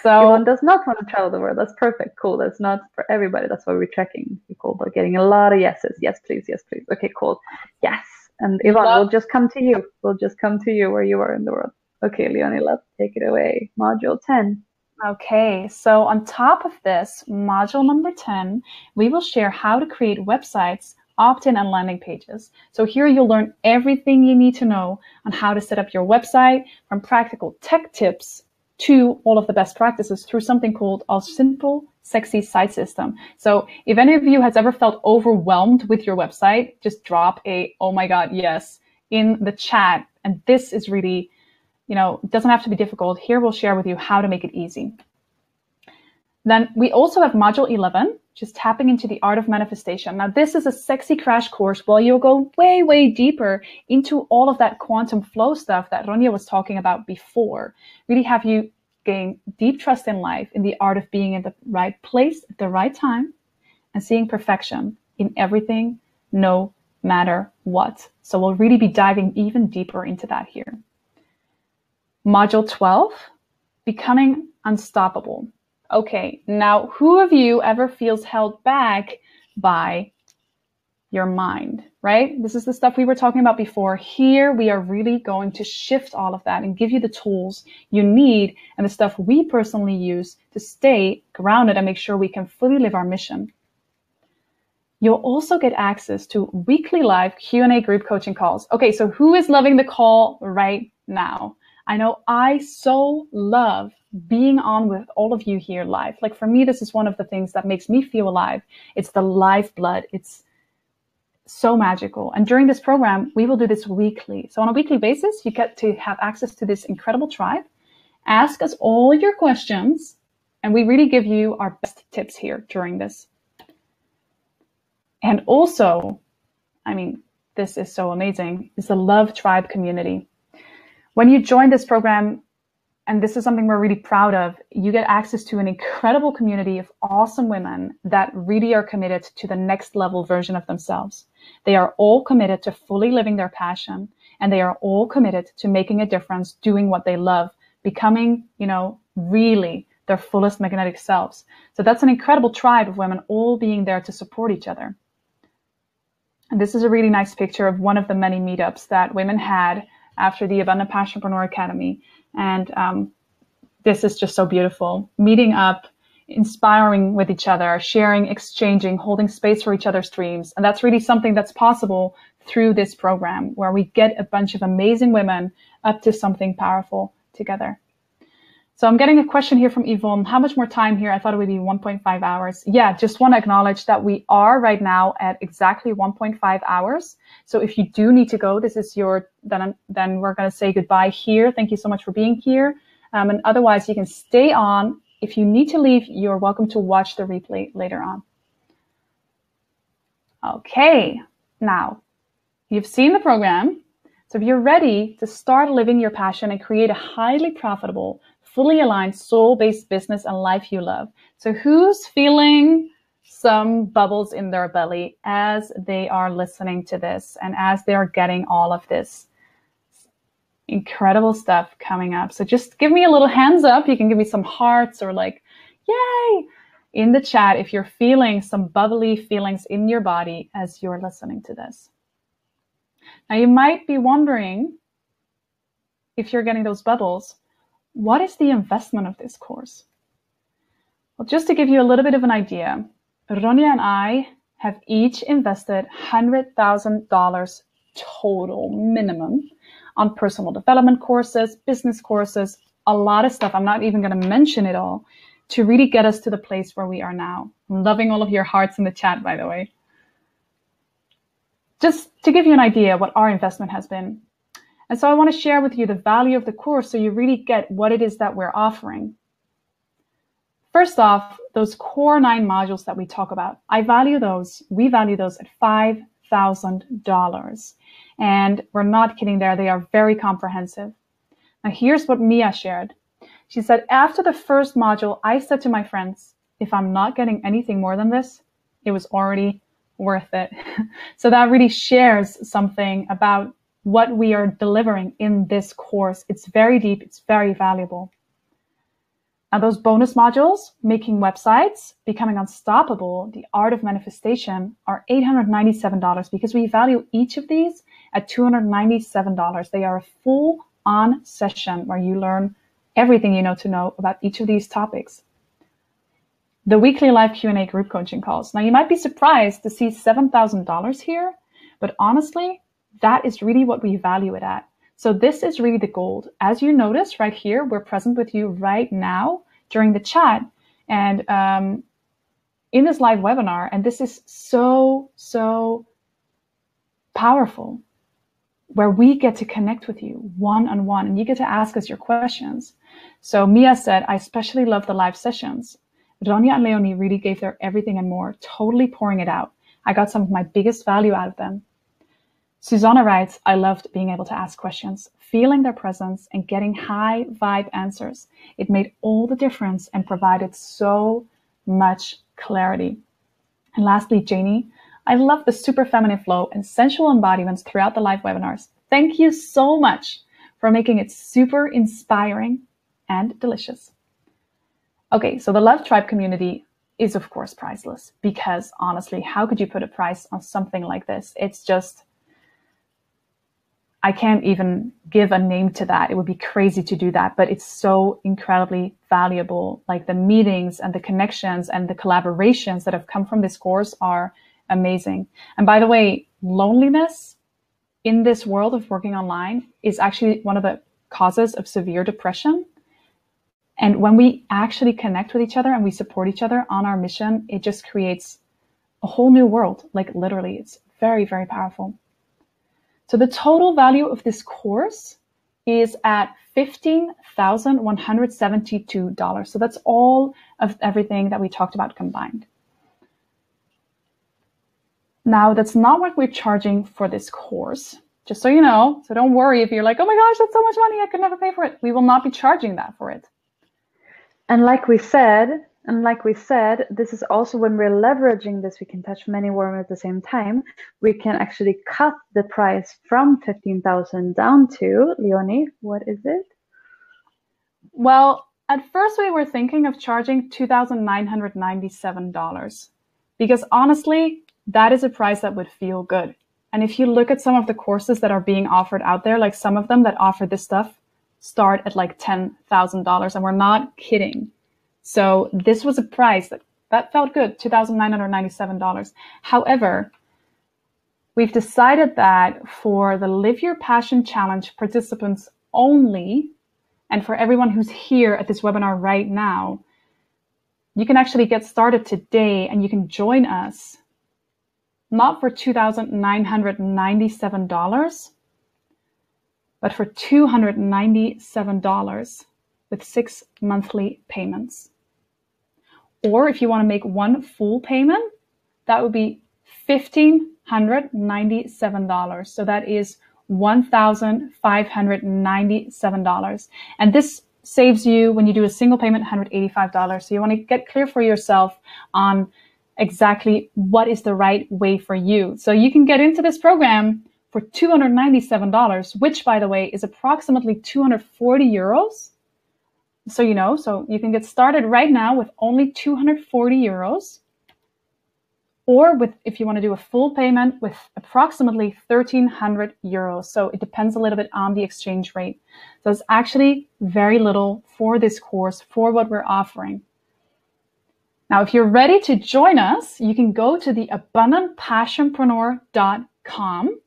So one does not want to travel the world. That's perfect. Cool. That's not for everybody. That's why we're checking. Cool. But getting a lot of yeses. Yes, please. Yes, please. Okay, cool. Yes. And Yvonne, we'll just come to you. We'll just come to you where you are in the world. Okay, Leonie, let's take it away. Module 10. Okay, so on top of this, module number 10, we will share how to create websites, opt-in and landing pages. So here you'll learn everything you need to know on how to set up your website, from practical tech tips to all of the best practices through something called a simple, sexy site system. So if any of you has ever felt overwhelmed with your website, just drop a, oh my God, yes, in the chat. And this is really, it doesn't have to be difficult. Here we'll share with you how to make it easy. Then we also have module 11, just tapping into the art of manifestation. Now, this is a sexy crash course where you'll go way, way deeper into all of that quantum flow stuff that Ronja was talking about before. Really have you gain deep trust in life, in the art of being in the right place at the right time and seeing perfection in everything, no matter what. So we'll really be diving even deeper into that here. Module 12, becoming unstoppable. Okay, now who of you ever feels held back by your mind, right? This is the stuff we were talking about before. Here we are really going to shift all of that and give you the tools you need and the stuff we personally use to stay grounded and make sure we can fully live our mission. You'll also get access to weekly live Q&A group coaching calls. Okay, so who is loving the call right now? I know I so love being on with all of you here live. Like for me, this is one of the things that makes me feel alive. It's the lifeblood. It's so magical. And during this program, we will do this weekly. So on a weekly basis, you get to have access to this incredible tribe. Ask us all your questions, and we really give you our best tips here during this. And also, I mean, this is so amazing, is the Love Tribe community. When you join this program, and this is something we're really proud of, you get access to an incredible community of awesome women that really are committed to the next level version of themselves. They are all committed to fully living their passion, and they are all committed to making a difference, doing what they love, becoming, really their fullest magnetic selves. So that's an incredible tribe of women all being there to support each other. And this is a really nice picture of one of the many meetups that women had after the Abundant Passionpreneur Academy. And this is just so beautiful. Meeting up, inspiring with each other, sharing, exchanging, holding space for each other's dreams. And that's really something that's possible through this program, where we get a bunch of amazing women up to something powerful together. So I'm getting a question here from Yvonne. How much more time here? I thought it would be 1.5 hours. Yeah, just want to acknowledge that we are right now at exactly 1.5 hours. So if you do need to go, this is then we're going to say goodbye here. Thank you so much for being here. And otherwise, you can stay on. If you need to leave, you're welcome to watch the replay later on. Okay, now you've seen the program. So if you're ready to start living your passion and create a highly profitable, fully aligned, soul-based business and life you love. So who's feeling some bubbles in their belly as they are listening to this and as they're getting all of this incredible stuff coming up? So just give me a little hands up. You can give me some hearts or like, yay, in the chat if you're feeling some bubbly feelings in your body as you're listening to this. Now you might be wondering, if you're getting those bubbles, what is the investment of this course? Well, just to give you a little bit of an idea, Ronja and I have each invested $100,000 total minimum on personal development courses, business courses, a lot of stuff. I'm not even going to mention it all, to really get us to the place where we are now. I'm loving all of your hearts in the chat, by the way. Just to give you an idea what our investment has been. And so I want to share with you the value of the course so you really get what it is that we're offering. First off, those core 9 modules that we talk about, we value those at $5,000. And we're not kidding there, they are very comprehensive. Now here's what Mia shared. She said, after the first module, I said to my friends, if I'm not getting anything more than this, it was already worth it. So that really shares something about what we are delivering in this course. It's very deep, it's very valuable. Now those bonus modules, making websites, becoming unstoppable, the art of manifestation, are $897 because we value each of these at $297. They are a full-on session where you learn everything you know to know about each of these topics. The weekly live Q&A group coaching calls. Now you might be surprised to see $7,000 here, but honestly, that is really what we value it at. So this is really the gold. As you notice right here, we're present with you right now during the chat and in this live webinar. And this is so, so powerful, where we get to connect with you one-on-one and you get to ask us your questions. So Mia said, I especially love the live sessions. Ronja and Leonie really gave their everything and more, totally pouring it out. I got some of my biggest value out of them. Susanna writes, I loved being able to ask questions, feeling their presence and getting high vibe answers. It made all the difference and provided so much clarity. And lastly, Janie, I love the super feminine flow and sensual embodiments throughout the live webinars. Thank you so much for making it super inspiring and delicious. Okay, so the Love Tribe community is of course priceless because honestly, how could you put a price on something like this? It's just, I can't even give a name to that. It would be crazy to do that, but it's so incredibly valuable. Like the meetings and the connections and the collaborations that have come from this course are amazing. And by the way, loneliness in this world of working online is actually one of the causes of severe depression. And when we actually connect with each other and we support each other on our mission, it just creates a whole new world. Like literally, it's very, very powerful. So the total value of this course is at $15,172. So that's all of everything that we talked about combined. Now, that's not what we're charging for this course, just so you know. So don't worry if you're like, oh my gosh, that's so much money, I could never pay for it. We will not be charging that for it. And like we said, this is also when we're leveraging this, we can touch many women at the same time. We can actually cut the price from 15,000 down to, Leonie, what is it? Well, at first we were thinking of charging $2,997 because honestly, that is a price that would feel good. And if you look at some of the courses that are being offered out there, like some of them that offer this stuff start at like $10,000, and we're not kidding. So this was a price that felt good, $2,997. However, we've decided that for the Live Your Passion Challenge participants only, and for everyone who's here at this webinar right now, you can actually get started today and you can join us, not for $2,997, but for $297 with 6 monthly payments. Or if you want to make one full payment, that would be $1,597. So that is $1,597. And this saves you, when you do a single payment, $185. So you want to get clear for yourself on exactly what is the right way for you. So you can get into this program for $297, which, by the way, is approximately 240 euros. So you know, so you can get started right now with only 240 euros. Or with, if you want to do a full payment, with approximately 1,300 euros. So it depends a little bit on the exchange rate. So it's actually very little for this course, for what we're offering. Now, if you're ready to join us, you can go to the abundantpassionpreneur.com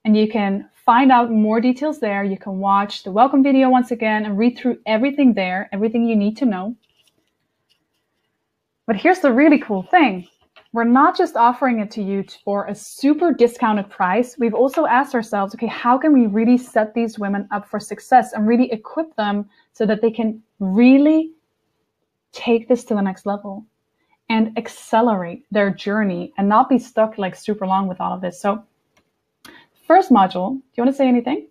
and you can find out more details there. You can watch the welcome video once again and read through everything there, everything you need to know. But here's the really cool thing. We're not just offering it to you for a super discounted price. We've also asked ourselves, okay, how can we really set these women up for success and really equip them so that they can really take this to the next level and accelerate their journey and not be stuck like super long with all of this. So first module, do you want to say anything?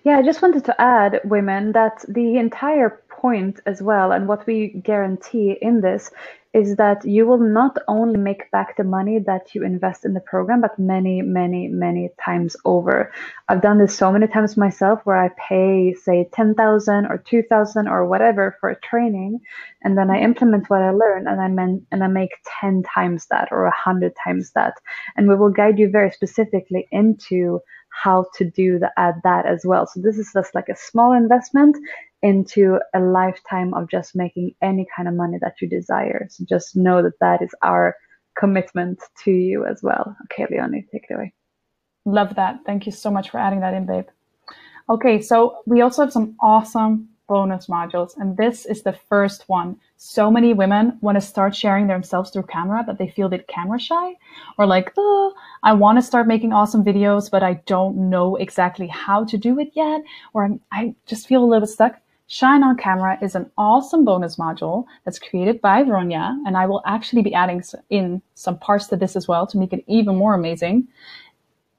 Yeah, I just wanted to add, women, that the entire point as well, and what we guarantee in this, is that you will not only make back the money that you invest in the program, but many, many, many times over. I've done this so many times myself where I pay, say, 10,000 or 2,000 or whatever for a training, and then I implement what I learn, and I make 10 times that or 100 times that. And we will guide you very specifically into how to do that as well. So this is just like a small investment into a lifetime of just making any kind of money that you desire. So just know that that is our commitment to you as well. Okay, Leonie, take it away. Love that. Thank you so much for adding that in, babe. Okay, so we also have some awesome bonus modules, and this is the first one. So many women want to start sharing themselves through camera, but they feel a bit camera shy, or like, oh, I want to start making awesome videos, but I don't know exactly how to do it yet, or I just feel a little bit stuck. Shine on Camera is an awesome bonus module that's created by Ronja, and I will actually be adding in some parts to this as well to make it even more amazing.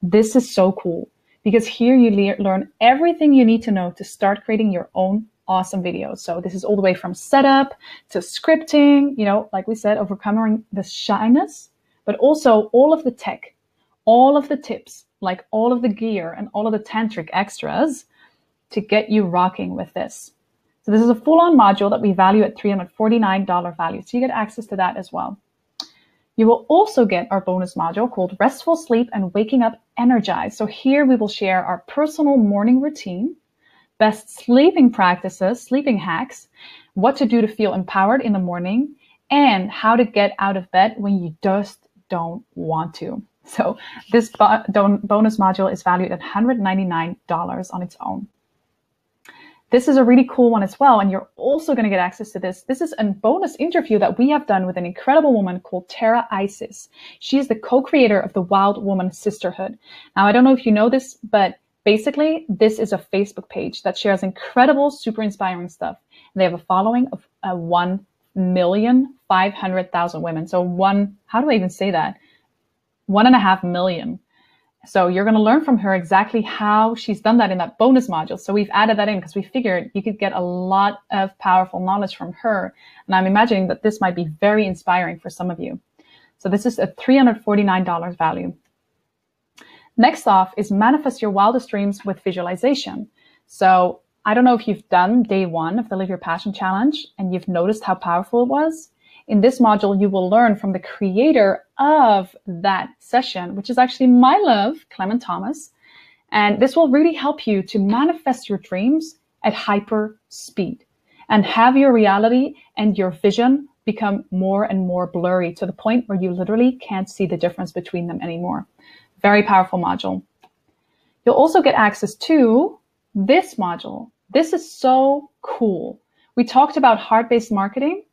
This is so cool because here you learn everything you need to know to start creating your own awesome videos. So this is all the way from setup to scripting, you know, like we said, overcoming the shyness, but also all of the tech, all of the tips, like all of the gear and all of the tantric extras to get you rocking with this. So this is a full-on module that we value at $349 value. So you get access to that as well. You will also get our bonus module called Restful Sleep and Waking Up Energized. So here we will share our personal morning routine, best sleeping practices, sleeping hacks, what to do to feel empowered in the morning, and how to get out of bed when you just don't want to. So this bonus module is valued at $199 on its own. This is a really cool one as well. And you're also going to get access to this. This is a bonus interview that we have done with an incredible woman called Tara Isis. She is the co-creator of the Wild Woman Sisterhood. Now, I don't know if you know this, but basically this is a Facebook page that shares incredible, super inspiring stuff. And they have a following of 1,500,000 women. So how do I even say that? 1.5 million. So you're going to learn from her exactly how she's done that in that bonus module. So we've added that in because we figured you could get a lot of powerful knowledge from her. And I'm imagining that this might be very inspiring for some of you. So this is a $349 value. Next off is manifest your wildest dreams with visualization. So I don't know if you've done day 1 of the Live Your Passion Challenge and you've noticed how powerful it was. In this module, you will learn from the creator of that session, which is actually my love, Clement Thomas. And this will really help you to manifest your dreams at hyper speed and have your reality and your vision become more and more blurry to the point where you literally can't see the difference between them anymore. Very powerful module. You'll also get access to this module. This is so cool. We talked about heart-based marketing.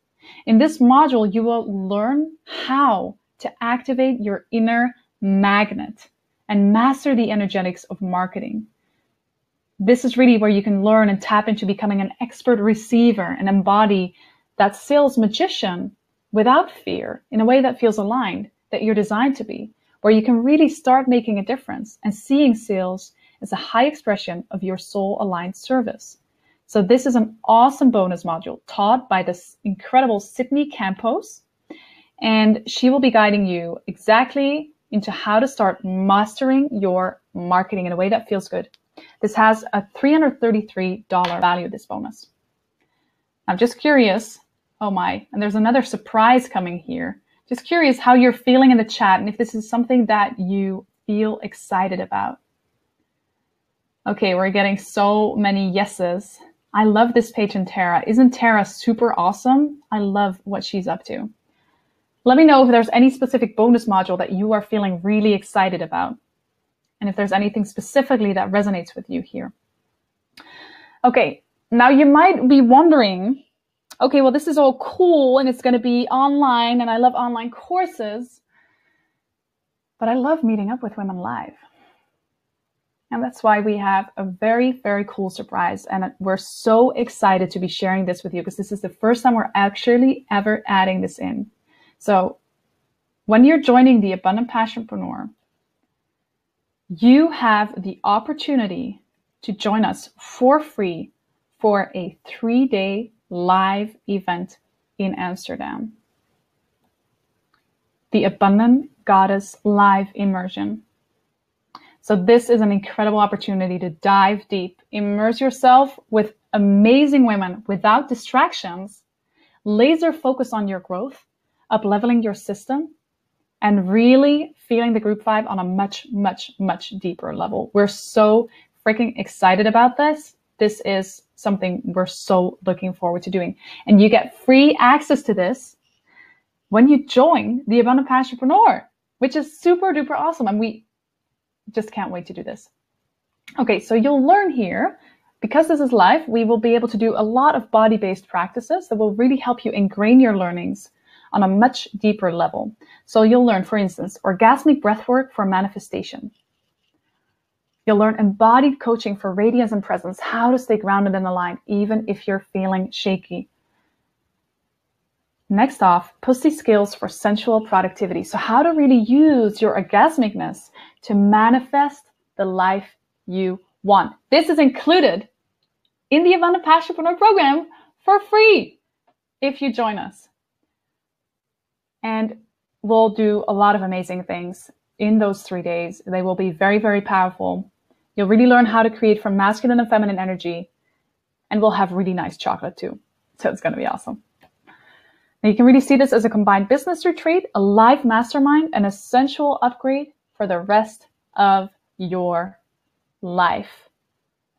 In this module, you will learn how to activate your inner magnet and master the energetics of marketing. This is really where you can learn and tap into becoming an expert receiver and embody that sales magician without fear in a way that feels aligned, that you're designed to be, where you can really start making a difference and seeing sales as a high expression of your soul-aligned service. So this is an awesome bonus module taught by this incredible Sydney Campos, and she will be guiding you exactly into how to start mastering your marketing in a way that feels good. This has a $333 value, this bonus. I'm just curious, oh my, and there's another surprise coming here. Just curious how you're feeling in the chat and if this is something that you feel excited about. Okay, we're getting so many yeses. I love this page in Tara. Isn't Tara super awesome? I love what she's up to. Let me know if there's any specific bonus module that you are feeling really excited about. And if there's anything specifically that resonates with you here. Okay, now you might be wondering, okay, well, this is all cool and it's going to be online and I love online courses, but I love meeting up with women live. And that's why we have a very, very cool surprise. And we're so excited to be sharing this with you because this is the first time we're actually ever adding this in. So when you're joining the Abundant Passionpreneur, you have the opportunity to join us for free for a 3-day live event in Amsterdam. The Abundant Goddess Live Immersion. So this is an incredible opportunity to dive deep, immerse yourself with amazing women without distractions, laser focus on your growth, up-leveling your system, and really feeling the group vibe on a much, much, much deeper level. We're so freaking excited about this. This is something we're so looking forward to doing. And you get free access to this when you join the Abundant Passionpreneur, which is super duper awesome. And we just can't wait to do this. Okay, so you'll learn here, because this is live, we will be able to do a lot of body-based practices that will really help you ingrain your learnings on a much deeper level. So you'll learn, for instance, orgasmic breathwork for manifestation. You'll learn embodied coaching for radiance and presence, how to stay grounded and aligned, even if you're feeling shaky. Next off, pussy skills for sensual productivity. So how to really use your orgasmicness to manifest the life you want. This is included in the Abundant Passionpreneur program for free if you join us. And we'll do a lot of amazing things in those 3 days. They will be very, very powerful. You'll really learn how to create from masculine and feminine energy. And we'll have really nice chocolate too. So it's going to be awesome. Now you can really see this as a combined business retreat, a live mastermind, and a sensual upgrade for the rest of your life.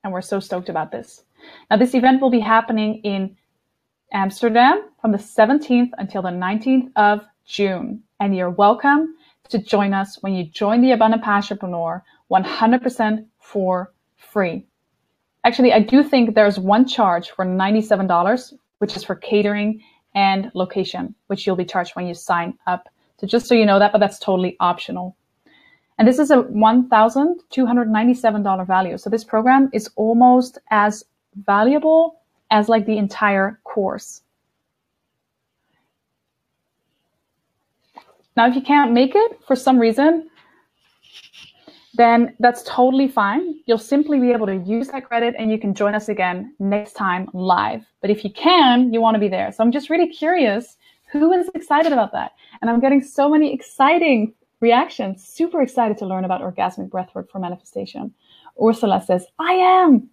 And we're so stoked about this. Now this event will be happening in Amsterdam from the 17th until the 19th of June. And you're welcome to join us when you join the Abundant Passionpreneur 100% for free. Actually, I do think there's one charge for $97, which is for catering and location, which you'll be charged when you sign up. So just so you know that, but that's totally optional. And this is a $1,297 value. So this program is almost as valuable as like the entire course. Now, if you can't make it for some reason, then that's totally fine. You'll simply be able to use that credit and you can join us again next time live. But if you can, you want to be there. So I'm just really curious, who is excited about that? And I'm getting so many exciting reactions. Super excited to learn about orgasmic breathwork for manifestation. Ursula says, I am.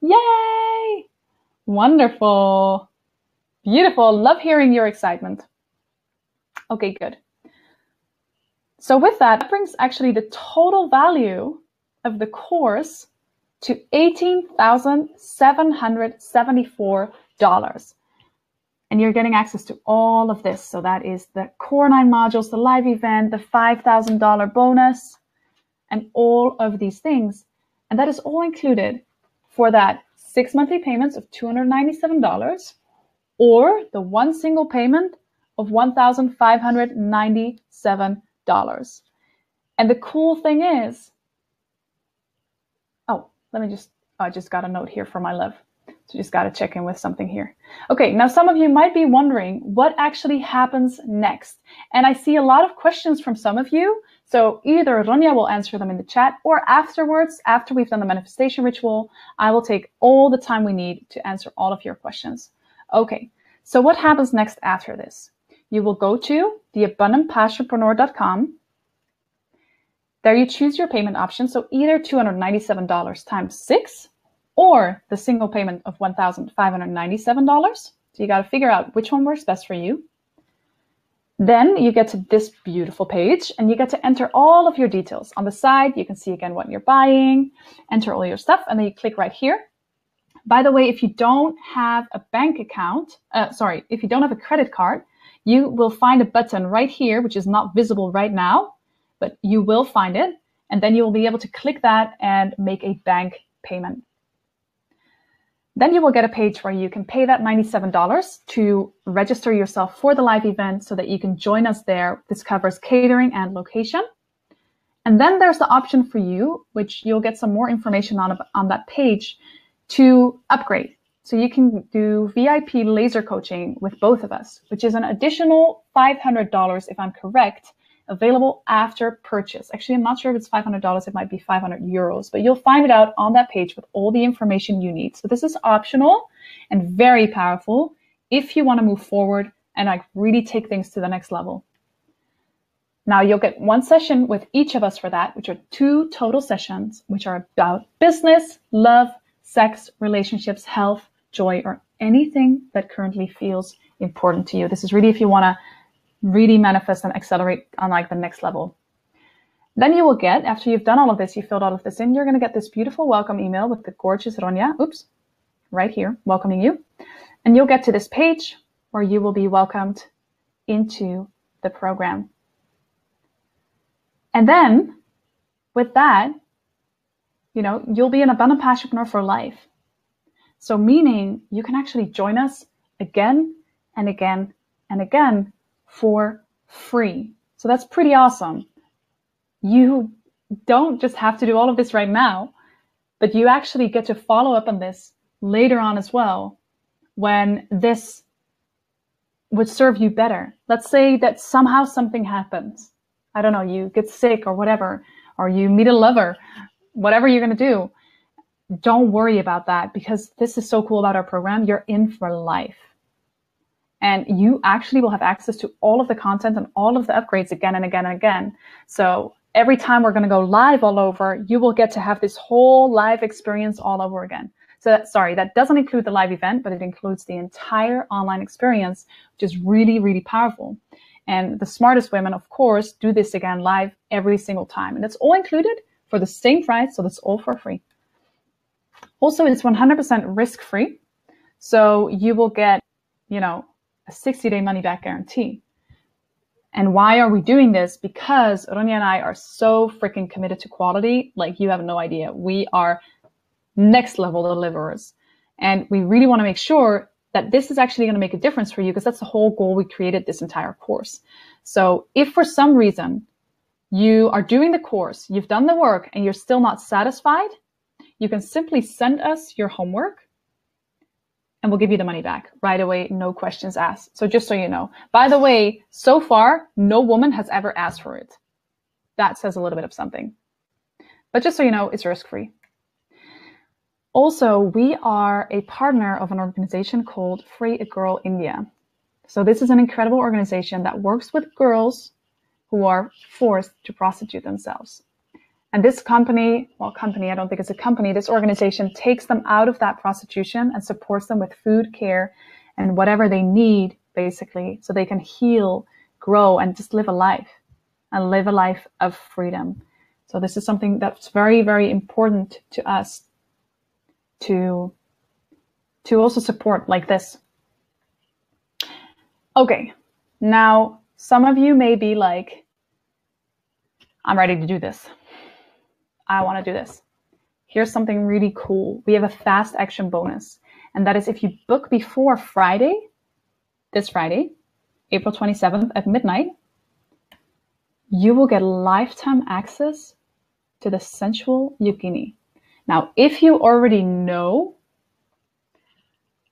Yay! Wonderful. Beautiful. Love hearing your excitement. Okay, good. So with that brings actually the total value of the course to $18,774. And you're getting access to all of this. So that is the core 9 modules, the live event, the $5,000 bonus, and all of these things. And that is all included for that 6 monthly payments of $297 or the one single payment of $1,597. And the cool thing is, I just got a note here for my love. So just got to check in with something here. Okay, now some of you might be wondering what actually happens next. And I see a lot of questions from some of you. So either Ronja will answer them in the chat or afterwards, after we've done the manifestation ritual, I will take all the time we need to answer all of your questions. Okay, so what happens next after this? You will go to theabundantpassionpreneur.com. There you choose your payment option. So either $297 times 6 or the single payment of $1,597. So you got to figure out which one works best for you. Then you get to this beautiful page and you get to enter all of your details. On the side, you can see again what you're buying, enter all your stuff, and then you click right here. By the way, if you don't have a bank account, if you don't have a credit card, you will find a button right here, which is not visible right now, but you will find it. And then you will be able to click that and make a bank payment. Then you will get a page where you can pay that $97 to register yourself for the live event so that you can join us there. This covers catering and location. And then there's the option for you, which you'll get some more information on that page, to upgrade. So you can do VIP laser coaching with both of us, which is an additional $500, if I'm correct, available after purchase. Actually, I'm not sure if it's $500. It might be 500 euros, but you'll find it out on that page with all the information you need. So this is optional and very powerful if you want to move forward and like really take things to the next level. Now you'll get one session with each of us for that, which are 2 total sessions, which are about business, love, sex, relationships, health, joy, or anything that currently feels important to you. This is really if you want to really manifest and accelerate on like the next level. Then you will get, after you've done all of this, you filled all of this in, you're going to get this beautiful welcome email with the gorgeous Ronja, right here, welcoming you. And you'll get to this page where you will be welcomed into the program. And then with that, you'll be an abundant passionpreneur for life. So meaning you can actually join us again and again and again for free. So that's pretty awesome. You don't just have to do all of this right now, but you actually get to follow up on this later on as well when this would serve you better. Let's say that somehow something happens. I don't know, you get sick or whatever, or you meet a lover, whatever you're going to do. Don't worry about that, because this is so cool about our program. You're in for life. And you actually will have access to all of the content and all of the upgrades again and again and again. So every time we're going to go live all over, you will get to have this whole live experience all over again. So that doesn't include the live event, but it includes the entire online experience, which is really, really powerful. And the smartest women, of course, do this again live every single time. And it's all included for the same price, so that's all for free. Also, it's 100% risk-free. So you will get, a 60-day money-back guarantee. And why are we doing this? Because Ronja and I are so freaking committed to quality, like you have no idea. We are next level deliverers. And we really want to make sure that this is actually going to make a difference for you, because that's the whole goal we created this entire course. So if for some reason you are doing the course, you've done the work, and you're still not satisfied, you can simply send us your homework and we'll give you the money back right away, no questions asked. So just so you know. By the way, so far, no woman has ever asked for it. That says a little bit of something. But just so you know, it's risk-free. Also, we are a partner of an organization called Free a Girl India. So this is an incredible organization that works with girls who are forced to prostitute themselves. And this company, I don't think it's a company, this organization takes them out of that prostitution and supports them with food, care, and whatever they need, basically, so they can heal, grow, and just live a life of freedom. So this is something that's very, very important to us to also support like this. Okay, now some of you may be like, I'm ready to do this. I want to do this. Here's something really cool. We have a fast action bonus. And that is if you book before Friday, this Friday, April 27th at midnight, you will get lifetime access to the sensual yogini. Now, if you already know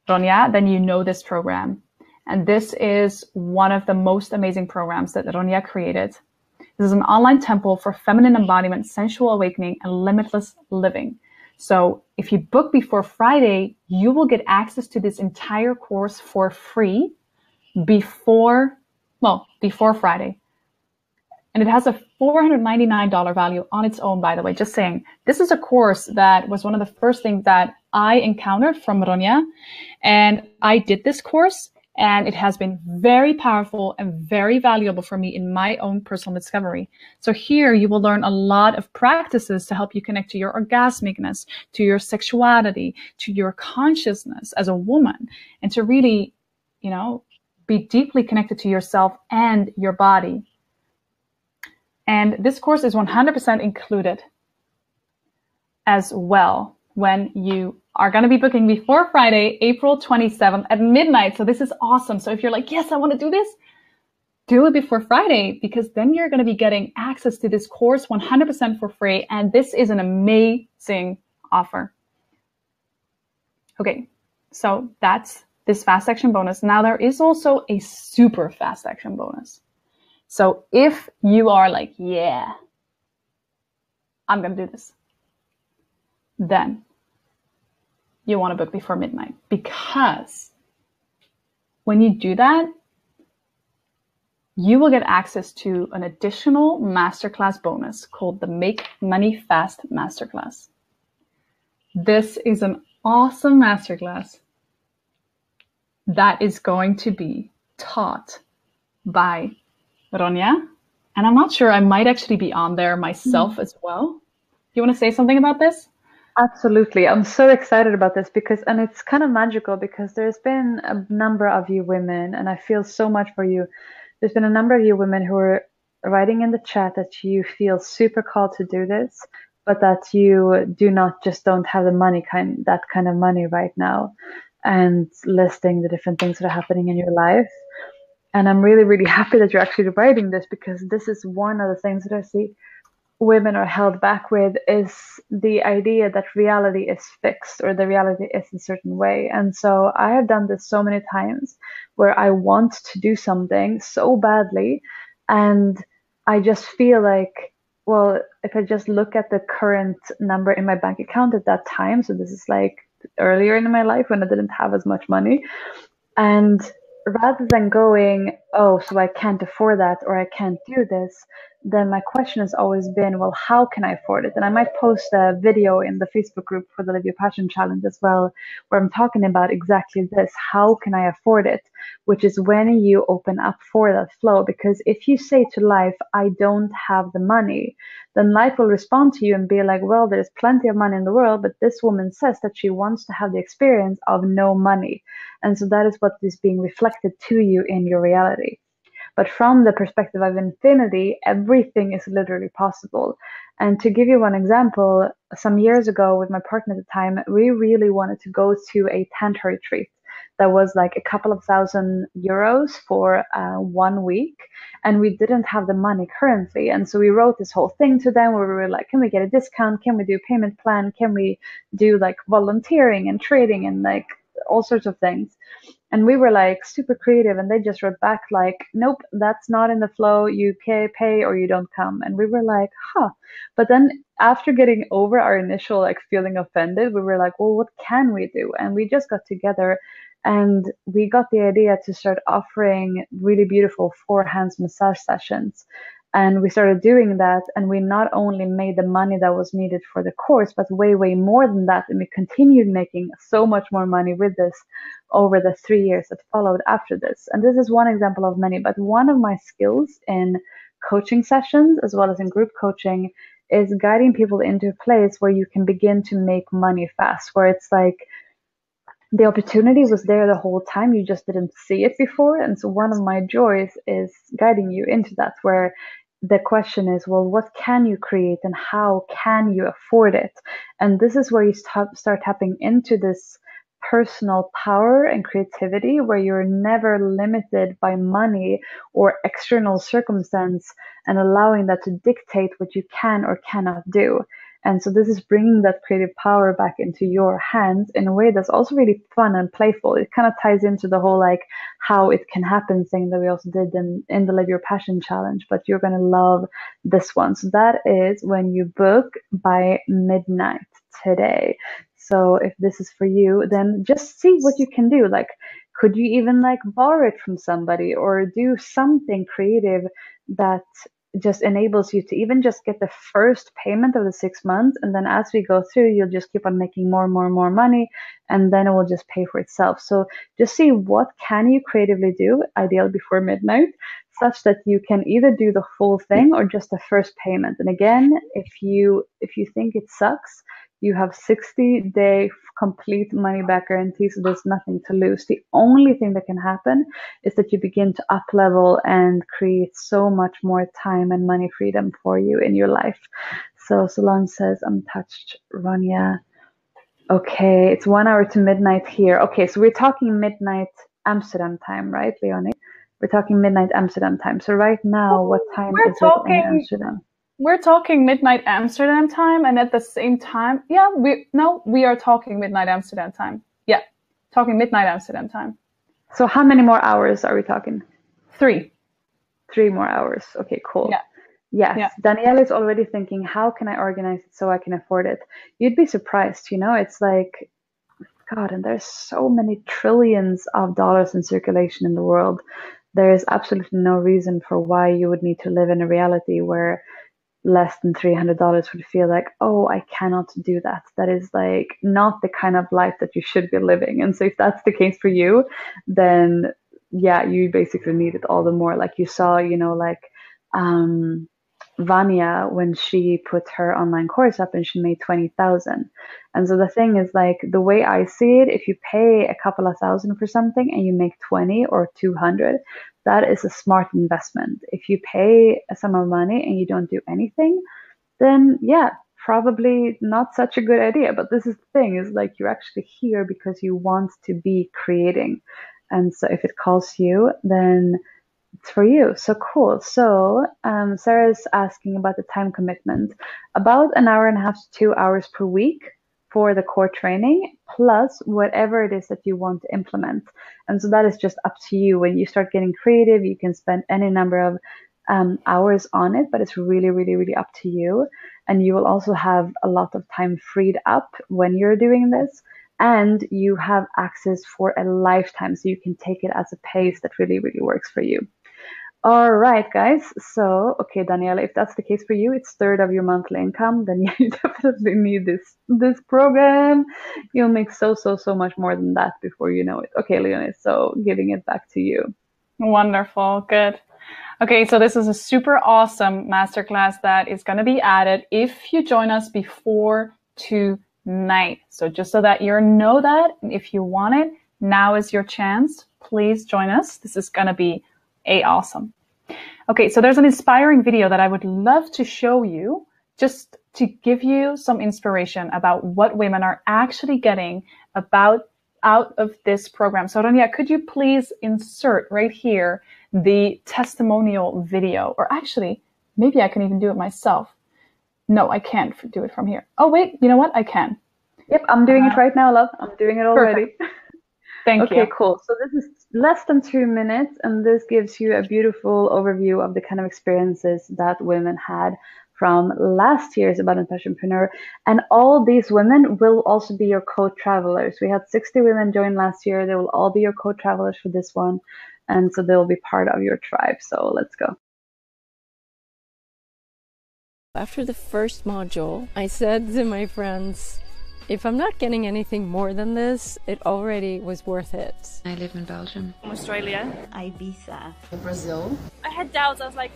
Ronya, then you know this program. And this is one of the most amazing programs that Ronya created. This is an online temple for feminine embodiment, sensual awakening, and limitless living. So if you book before Friday, you will get access to this entire course for free before Friday. And it has a $499 value on its own, by the way. Just saying, this is a course that was one of the first things that I encountered from Ronya. And I did this course, and it has been very powerful and very valuable for me in my own personal discovery. So here you will learn a lot of practices to help you connect to your orgasmicness, to your sexuality, to your consciousness as a woman, and to really, be deeply connected to yourself and your body. And this course is 100% included as well when you are going to be booking before Friday, April 27th at midnight. So this is awesome. So if you're like, yes, I want to do this, do it before Friday, because then you're going to be getting access to this course 100% for free. And this is an amazing offer. Okay, so that's this fast action bonus. Now there is also a super fast action bonus. So if you are like, yeah, I'm going to do this, then you want to book before midnight, because when you do that, you will get access to an additional masterclass bonus called the Make Money Fast Masterclass. This is an awesome masterclass that is going to be taught by Ronya, and I'm not sure, I might actually be on there myself as well. You want to say something about this? Absolutely. I'm so excited about this and it's kind of magical, because there's been a number of you women, and I feel so much for you. There's been a number of you women who are writing in the chat that you feel super called to do this, but that you don't have the money, that kind of money right now, and listing the different things that are happening in your life. And I'm really, really happy that you're actually writing this, because this is one of the things that I see women are held back with, is the idea that reality is fixed, or the reality is a certain way. And so I have done this so many times where I want to do something so badly, and I just feel like, well, if I just look at the current number in my bank account at that time, so this is like earlier in my life when I didn't have as much money, and rather than going, oh, so I can't afford that, or I can't do this, then my question has always been, well, how can I afford it? And I might post a video in the Facebook group for the Live Your Passion Challenge as well, where I'm talking about exactly this. How can I afford it? Which is when you open up for that flow. Because if you say to life, I don't have the money, then life will respond to you and be like, well, there's plenty of money in the world, but this woman says that she wants to have the experience of no money. And so that is what is being reflected to you in your reality. But from the perspective of infinity, everything is literally possible. And to give you one example, some years ago with my partner at the time, we really wanted to go to a Tantra retreat that was like a couple of €1,000 for 1 week. And we didn't have the money currently. And so we wrote this whole thing to them where we were like, can we get a discount? Can we do a payment plan? Can we do like volunteering and trading and like all sorts of things? And we were like super creative, and they just wrote back like, nope, that's not in the flow. You pay or you don't come. And we were like, huh. But then after getting over our initial like feeling offended, we were like, well, what can we do? And we just got together and we got the idea to start offering really beautiful 4-hands massage sessions. And we started doing that, and we not only made the money that was needed for the course, but way, way more than that. And we continued making so much more money with this over the 3 years that followed after this. And this is one example of many, but one of my skills in coaching sessions, as well as in group coaching, is guiding people into a place where you can begin to make money fast, where it's like, the opportunity was there the whole time, you just didn't see it before. And so one of my joys is guiding you into that, where the question is, well, what can you create and how can you afford it? And this is where you start tapping into this personal power and creativity, where you're never limited by money or external circumstance and allowing that to dictate what you can or cannot do. And so this is bringing that creative power back into your hands in a way that's also really fun and playful. It kind of ties into the whole like how it can happen thing that we also did in the Live Your Passion challenge, but you're going to love this one. So that is when you book by midnight today. So if this is for you, then just see what you can do. Like, could you even like borrow it from somebody or do something creative that just enables you to even just get the first payment of the 6 months. And then as we go through, you'll just keep on making more and more and more money, and then it will just pay for itself. So just see what can you creatively do, ideally before midnight, such that you can either do the full thing or just the first payment. And again, if you think it sucks, you have 60-day complete money back guarantee, so there's nothing to lose. The only thing that can happen is that you begin to up level and create so much more time and money freedom for you in your life. So Solange says, I'm touched, Ronja. Okay, it's 1 hour to midnight here. Okay, so we're talking midnight Amsterdam time, right, Leonie? We're talking midnight Amsterdam time. So right now, what time is it in Amsterdam? We're talking midnight Amsterdam time, and at the same time, we are talking midnight Amsterdam time. Yeah, talking midnight Amsterdam time. So how many more hours are we talking? 3. 3 more hours. Okay, cool. Yeah. Yes, yeah. Danielle is already thinking, how can I organize it so I can afford it? You'd be surprised, you know, it's like, God, and there's so many trillions of dollars in circulation in the world. There is absolutely no reason for why you would need to live in a reality where less than $300 would feel like, oh, I cannot do that. That is like not the kind of life that you should be living. And so if that's the case for you, then yeah, you basically need it all the more. Like you saw, you know, like Vanya, when she put her online course up and she made 20,000. And so the thing is, like, the way I see it, if you pay a couple of thousand for something and you make 20 or 200, that is a smart investment. If you pay a sum of money and you don't do anything, then yeah, probably not such a good idea. But this is the thing, is like you're actually here because you want to be creating. And so if it calls you, then it's for you. So cool. So Sarah's asking about the time commitment. About 1.5 hours to 2 hours per week for the core training, plus whatever it is that you want to implement. And so that is just up to you. When you start getting creative, you can spend any number of hours on it, but it's really, really, really up to you. And you will also have a lot of time freed up when you're doing this. And you have access for a lifetime, so you can take it as a pace that really, really works for you. All right, guys. So, okay, Daniela, if that's the case for you, it's 1/3 of your monthly income, then you definitely need this program. You'll make so much more than that before you know it. Okay, Leonie, so giving it back to you. Wonderful. Good. Okay, so this is a super awesome masterclass that is going to be added if you join us before tonight. So just so that you know that, if you want it, now is your chance. Please join us. This is going to be awesome. Okay, so there's an inspiring video that I would love to show you just to give you some inspiration about what women are actually getting out of this program. So Ronja, could you please insert right here the testimonial video? Or actually, maybe I can even do it myself. No, I can't do it from here. Oh, wait, you know what? I can. Yep, I'm doing it right now, love. I'm doing it already. Thank you. Okay, cool. So this is less than 2 minutes, and this gives you a beautiful overview of the kind of experiences that women had from last year's Abundant Passionpreneur. And all these women will also be your co-travelers. We had 60 women join last year. They will all be your co-travelers for this one. And so they'll be part of your tribe. So let's go. After the first module, I said to my friends, if I'm not getting anything more than this, it already was worth it. I live in Belgium. From Australia. Ibiza. Brazil. I had doubts. I was like,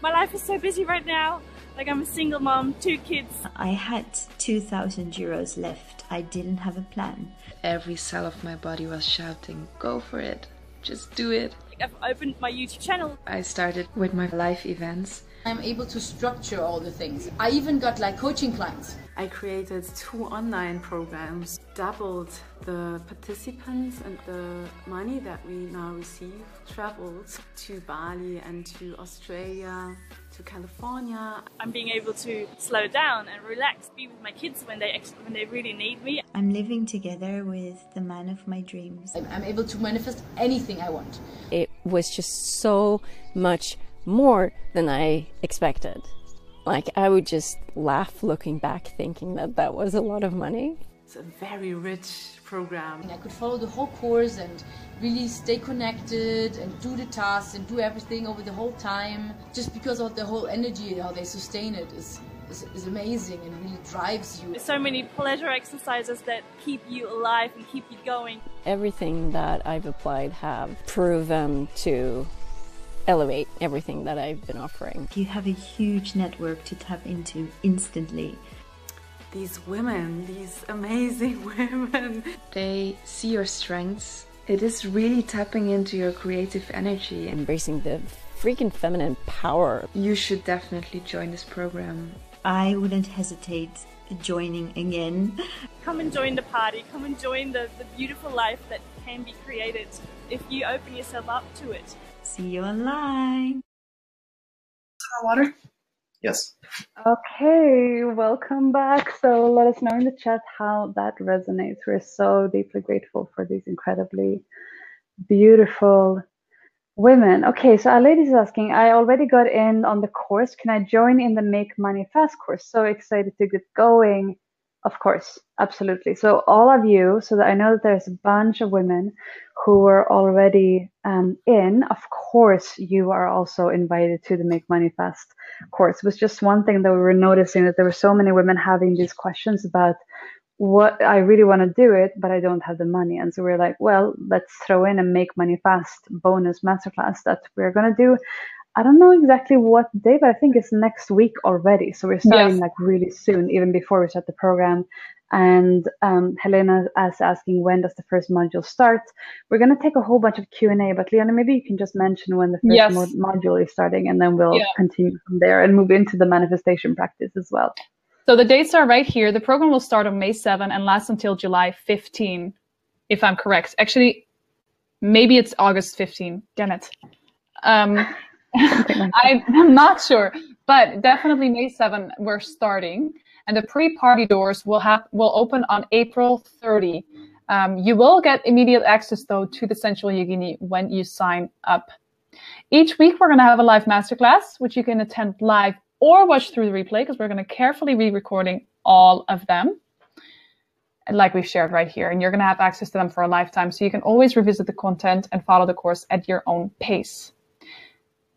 my life is so busy right now. Like, I'm a single mom, 2 kids. I had 2,000 euros left. I didn't have a plan. Every cell of my body was shouting, go for it. Just do it. Like, I've opened my YouTube channel. I started with my live events. I'm able to structure all the things. I even got like coaching clients. I created 2 online programs, doubled the participants and the money that we now receive, traveled to Bali and to Australia, to California. I'm being able to slow down and relax, be with my kids when they really need me. I'm living together with the man of my dreams. I'm able to manifest anything I want. It was just so much more than I expected. Like, I would just laugh looking back, thinking that that was a lot of money. It's a very rich program. I could follow the whole course and really stay connected and do the tasks and do everything over the whole time. Just because of the whole energy, how they sustain it is amazing and really drives you. There's so many pleasure exercises that keep you alive and keep you going. Everything that I've applied have proven to elevate everything that I've been offering. You have a huge network to tap into instantly. These women, these amazing women. They see your strengths. It is really tapping into your creative energy. Embracing the freaking feminine power. You should definitely join this program. I wouldn't hesitate joining again. Come and join the party. Come and join the beautiful life that can be created if you open yourself up to it. See you online. Water? Yes. Okay, welcome back. So let us know in the chat how that resonates. We're so deeply grateful for these incredibly beautiful women. Okay, so our lady is asking, I already got in on the course. Can I join in the Make Money Fast course? So excited to get going. Of course, absolutely. So all of you, so that I know that there's a bunch of women who are already in, of course, you are also invited to the Make Money Fast course. It was just one thing that we were noticing, that there were so many women having these questions about what I really want to do it, but I don't have the money. And so we're like, well, let's throw in a Make Money Fast bonus masterclass that we're going to do. I don't know exactly what day, but I think it's next week already. So we're starting like really soon, even before we start the program. And Helena is asking, when does the first module start? We're going to take a whole bunch of Q&A, but Leona, maybe you can just mention when the first module is starting, and then we'll continue from there and move into the manifestation practice as well. So the dates are right here. The program will start on May 7 and last until July 15, if I'm correct. Actually, maybe it's August 15. Damn it. I'm not sure, but definitely May 7 we're starting, and the pre-party doors will open on April 30. You will get immediate access though to the Sensual Yogini when you sign up. Each week we're going to have a live masterclass, which you can attend live or watch through the replay, because we're going to carefully re-recording all of them, like we've shared right here, and you're going to have access to them for a lifetime, so you can always revisit the content and follow the course at your own pace.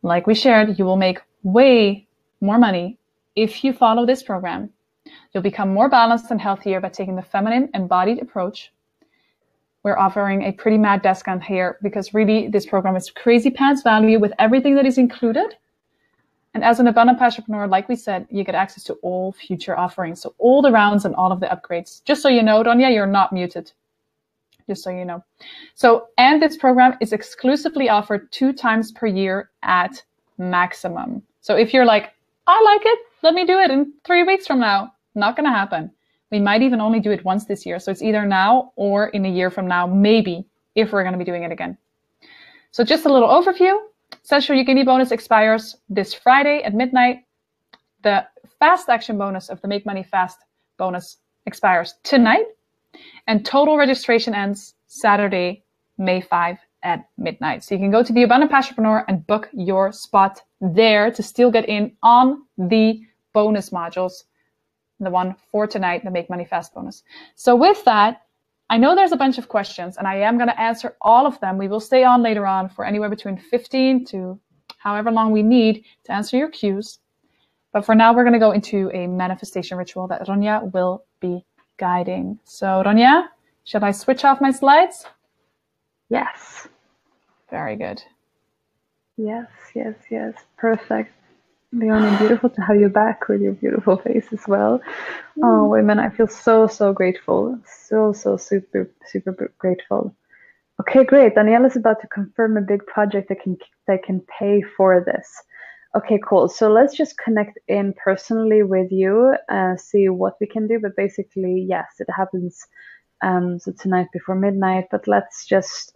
Like we shared, you will make way more money if you follow this program. You'll become more balanced and healthier by taking the feminine embodied approach. We're offering a pretty mad discount here, because really this program is crazy pants value with everything that is included. And as an Abundant Passionpreneur, like we said, you get access to all future offerings. So all the rounds and all of the upgrades. Just so you know, Ronja, you're not muted. Just so you know. So, and this program is exclusively offered 2 times per year at maximum. So if you're like, I like it, let me do it in 3 weeks from now, not going to happen. We might even only do it once this year. So it's either now or in a year from now, maybe, if we're going to be doing it again. So just a little overview. Sensual Yogini bonus expires this Friday at midnight. The fast action bonus of the Make Money Fast bonus expires tonight. And total registration ends Saturday, May 5 at midnight. So you can go to the Abundant Passionpreneur and book your spot there to still get in on the bonus modules. The one for tonight, the Make Money Fast bonus. So with that, I know there's a bunch of questions and I am going to answer all of them. We will stay on later on for anywhere between 15 to however long we need to answer your cues. But for now, we're going to go into a manifestation ritual that Ronja will be guiding. So Ronja, should I switch off my slides? Yes. Very good. Yes. Perfect. Leonie, beautiful to have you back with your beautiful face as well. Oh, women, I feel so grateful. So super grateful. Okay, great. Daniela's about to confirm a big project that can pay for this. Okay, cool. So let's just connect in personally with you, see what we can do. But basically, yes, it happens. So tonight before midnight. But let's just.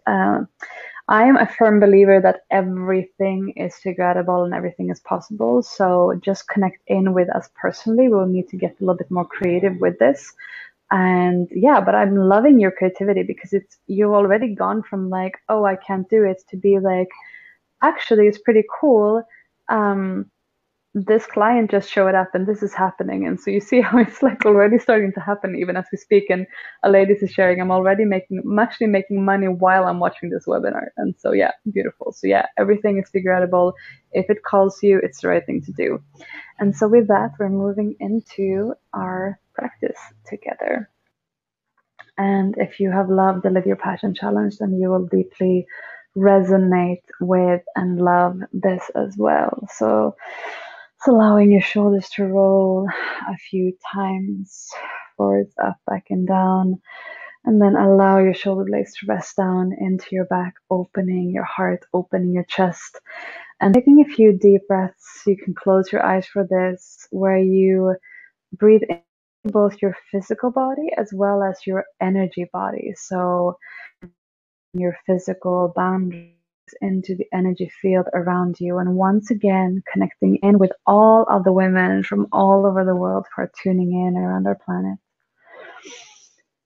I am a firm believer that everything is figureoutable and everything is possible. So just connect in with us personally. We'll need to get a little bit more creative with this. And yeah, but I'm loving your creativity because you've already gone from like, oh, I can't do it, to be like, actually, it's pretty cool. This client just showed up and this is happening. And so you see how it's like already starting to happen even as we speak. And a lady is sharing, I'm actually making money while I'm watching this webinar. And so yeah, beautiful. So yeah, everything is figureoutable. If it calls you, it's the right thing to do. And so with that, we're moving into our practice together. And if you have loved the Live Your Passion Challenge, then you will deeply resonate with and love this as well. So it's allowing your shoulders to roll a few times, forwards, up, back, and down. And then allow your shoulder blades to rest down into your back, opening your heart, opening your chest. And taking a few deep breaths. You can close your eyes for this, where you breathe in both your physical body as well as your energy body. So your physical boundaries into the energy field around you. And once again, connecting in with all of the women from all over the world who are tuning in around our planet.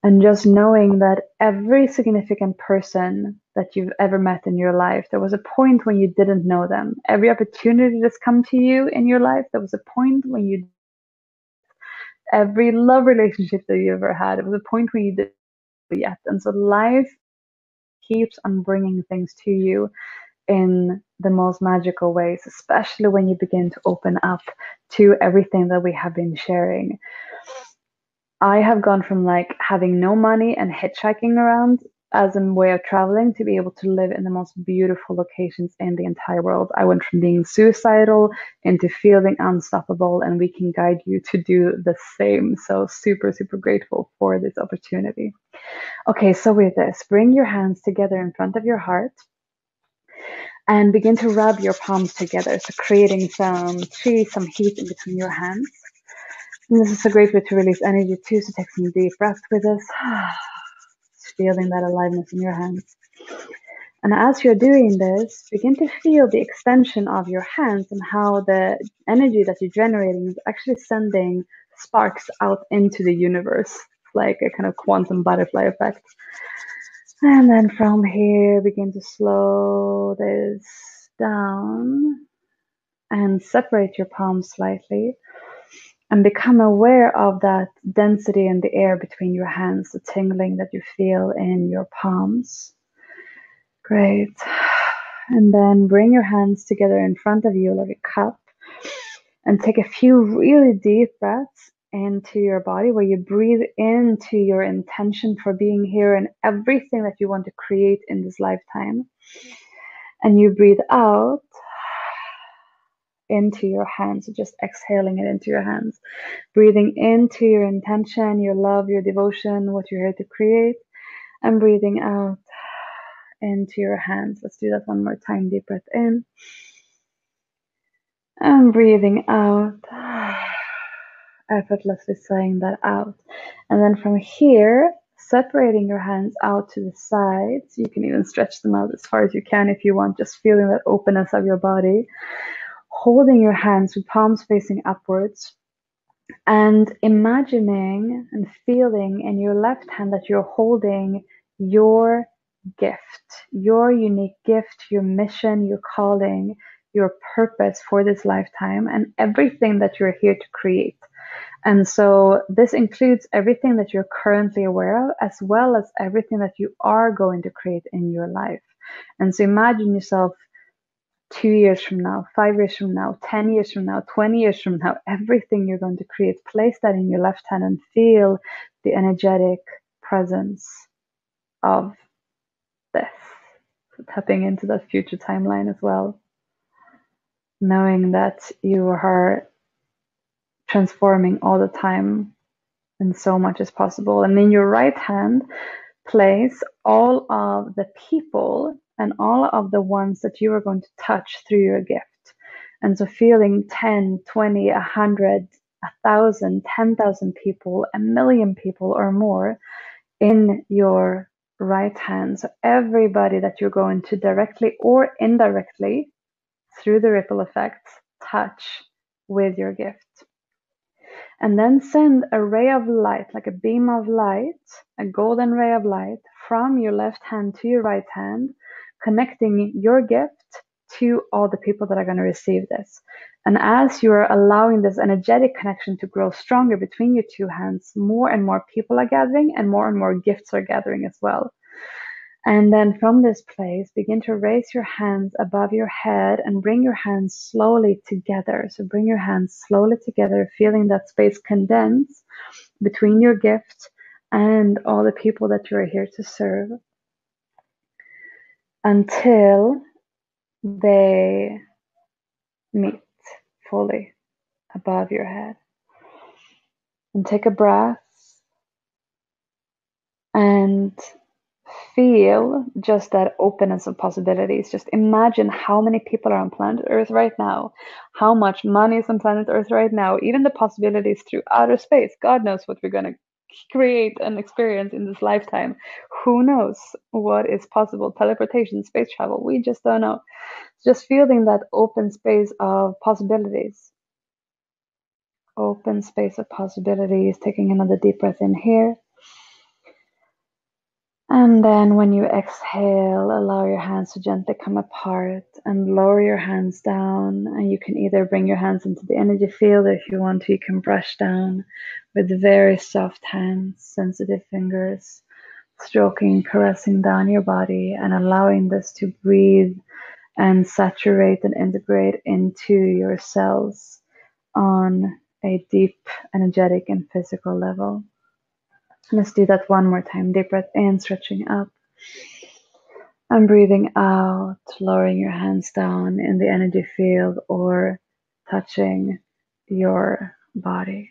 And just knowing that every significant person that you've ever met in your life, there was a point when you didn't know them. Every opportunity that's come to you in your life, there was a point when you, every love relationship that you ever had, it was a point when you didn't yet. And so life keeps on bringing things to you in the most magical ways, especially when you begin to open up to everything that we have been sharing. I have gone from like having no money and hitchhiking around as a way of traveling to be able to live in the most beautiful locations in the entire world. I went from being suicidal into feeling unstoppable, and we can guide you to do the same. So super grateful for this opportunity. Okay, so with this, bring your hands together in front of your heart and begin to rub your palms together. So creating some heat in between your hands. And this is a great way to release energy too, so take some deep breaths with us. Feeling that aliveness in your hands. And as you're doing this, begin to feel the extension of your hands and how the energy that you're generating is actually sending sparks out into the universe, like a kind of quantum butterfly effect. And then from here, begin to slow this down and separate your palms slightly. And become aware of that density in the air between your hands, the tingling that you feel in your palms. Great. And then bring your hands together in front of you like a cup. And take a few really deep breaths into your body, where you breathe into your intention for being here and everything that you want to create in this lifetime. And you breathe out into your hands, so just exhaling it into your hands, breathing into your intention, your love, your devotion, what you're here to create, and breathing out into your hands. Let's do that one more time. Deep breath in And breathing out, effortlessly saying that out. And then from here, separating your hands out to the sides. You can even stretch them out as far as you can if you want, just feeling that openness of your body. Holding your hands with palms facing upwards and imagining and feeling in your left hand that you're holding your gift, your unique gift, your mission, your calling, your purpose for this lifetime, and everything that you're here to create. And so this includes everything that you're currently aware of, as well as everything that you are going to create in your life. And so imagine yourself 2 years from now, 5 years from now, 10 years from now, 20 years from now, everything you're going to create, place that in your left hand and feel the energetic presence of this. So tapping into that future timeline as well. Knowing that you are transforming all the time and so much is possible. And in your right hand, place all of the people and all of the ones that you are going to touch through your gift. And so feeling 10, 20, 100, 1,000, 10,000 people, 1,000,000 people or more in your right hand. So everybody that you're going to directly or indirectly through the ripple effects touch with your gift. And then send a ray of light, like a beam of light, a golden ray of light from your left hand to your right hand, connecting your gift to all the people that are going to receive this. And as you're allowing this energetic connection to grow stronger between your two hands, more and more people are gathering and more gifts are gathering as well. And then from this place, begin to raise your hands above your head and bring your hands slowly together. So bring your hands slowly together, feeling that space condense between your gift and all the people that you're here to serve until they meet fully above your head. And take a breath and feel just that openness of possibilities. Just imagine how many people are on planet Earth right now, how much money is on planet Earth right now, even the possibilities through outer space. God knows what we're going to create and experience in this lifetime. Who knows what is possible? Teleportation, space travel, we just don't know. Just feeling that open space of possibilities. Open space of possibilities. Taking another deep breath in here. And then when you exhale, allow your hands to gently come apart and lower your hands down. And you can either bring your hands into the energy field, or if you want to, you can brush down with very soft hands, sensitive fingers, stroking, caressing down your body and allowing this to breathe and saturate and integrate into your cells on a deep, energetic and physical level. Let's do that one more time. Deep breath in, stretching up. And breathing out, lowering your hands down in the energy field or touching your body.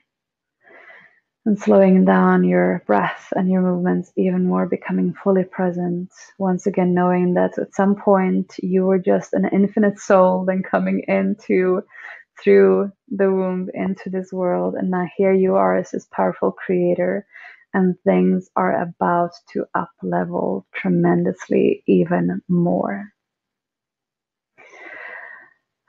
And slowing down your breath and your movements even more, becoming fully present. Once again, knowing that at some point you were just an infinite soul, then coming into through the womb into this world. And now here you are as this powerful creator. And things are about to up level tremendously even more.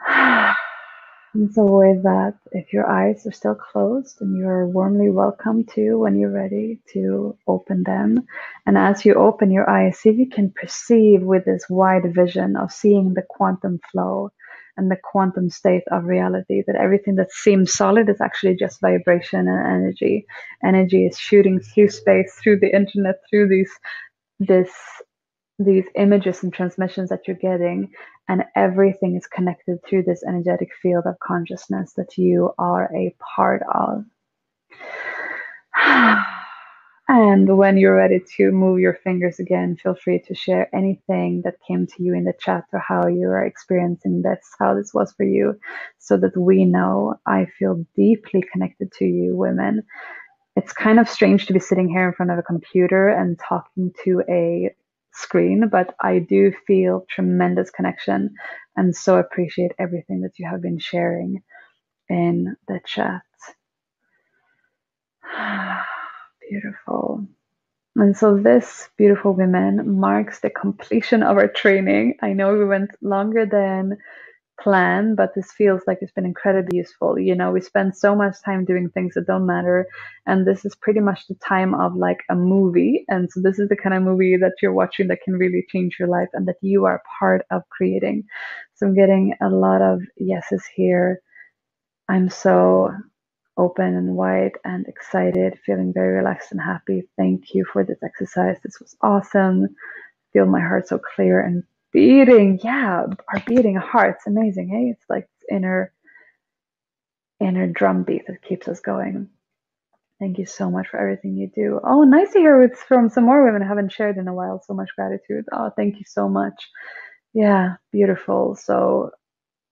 And so with that, if your eyes are still closed, and you're warmly welcome to, when you're ready, to open them. And as you open your eyes, see if you can perceive with this wide vision of seeing the quantum flow and the quantum state of reality, that everything that seems solid is actually just vibration and energy. Energy is shooting through space, through the internet, through these images and transmissions that you're getting, and everything is connected through this energetic field of consciousness that you are a part of. And when you're ready to move your fingers again, feel free to share anything that came to you in the chat, or how you are experiencing this, how this was for you, so that we know. I feel deeply connected to you, women. It's kind of strange to be sitting here in front of a computer and talking to a screen, but I do feel tremendous connection and so appreciate everything that you have been sharing in the chat. Beautiful. And so this, beautiful women, marks the completion of our training. I know we went longer than planned, but this feels like it's been incredibly useful. You know, we spend so much time doing things that don't matter, and this is pretty much the time of like a movie. And so this is the kind of movie that you're watching that can really change your life and that you are part of creating. So I'm getting a lot of yeses here. I'm so open and wide and excited, feeling very relaxed and happy. Thank you for this exercise. This was awesome. Feel my heart so clear and beating. Yeah, our beating heart's amazing, eh? It's like inner drum beat that keeps us going. Thank you so much for everything you do. Oh, nice to hear it's from some more women I haven't shared in a while. So much gratitude. Oh, thank you so much. Yeah, beautiful. So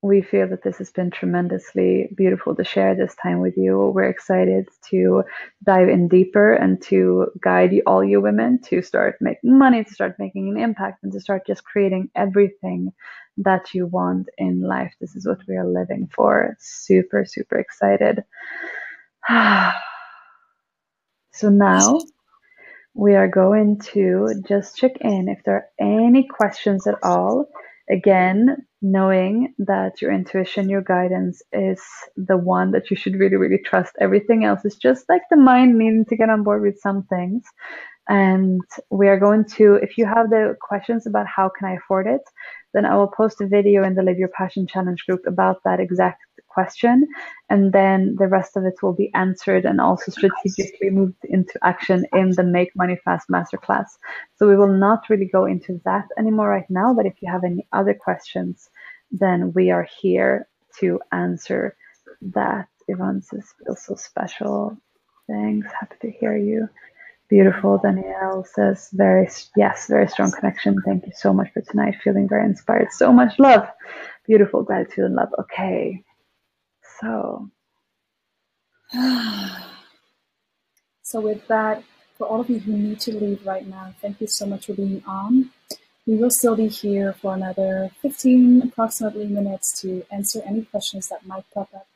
we feel that this has been tremendously beautiful to share this time with you. We're excited to dive in deeper and to guide you, all you women, to start making money, to start making an impact, and to start just creating everything that you want in life. This is what we are living for. Super, super excited. So now we are going to just check in if there are any questions at all. Again, knowing that your intuition, your guidance is the one that you should really, really trust. Everything else is just like the mind needing to get on board with some things. And we are going to, if you have the questions about how can I afford it, then I will post a video in the Live Your Passion Challenge group about that exact question. And then the rest of it will be answered and also strategically moved into action in the Make Money Fast Masterclass. So we will not really go into that anymore right now, but if you have any other questions, then we are here to answer that. Yvonne says, feels so special. Thanks, happy to hear you. Beautiful. Danielle says, very strong connection. Thank you so much for tonight. Feeling very inspired. So much love. Beautiful. Gratitude and love. Okay. So with that, for all of you who need to leave right now, thank you so much for being on. We will still be here for another 15 approximately minutes to answer any questions that might pop up.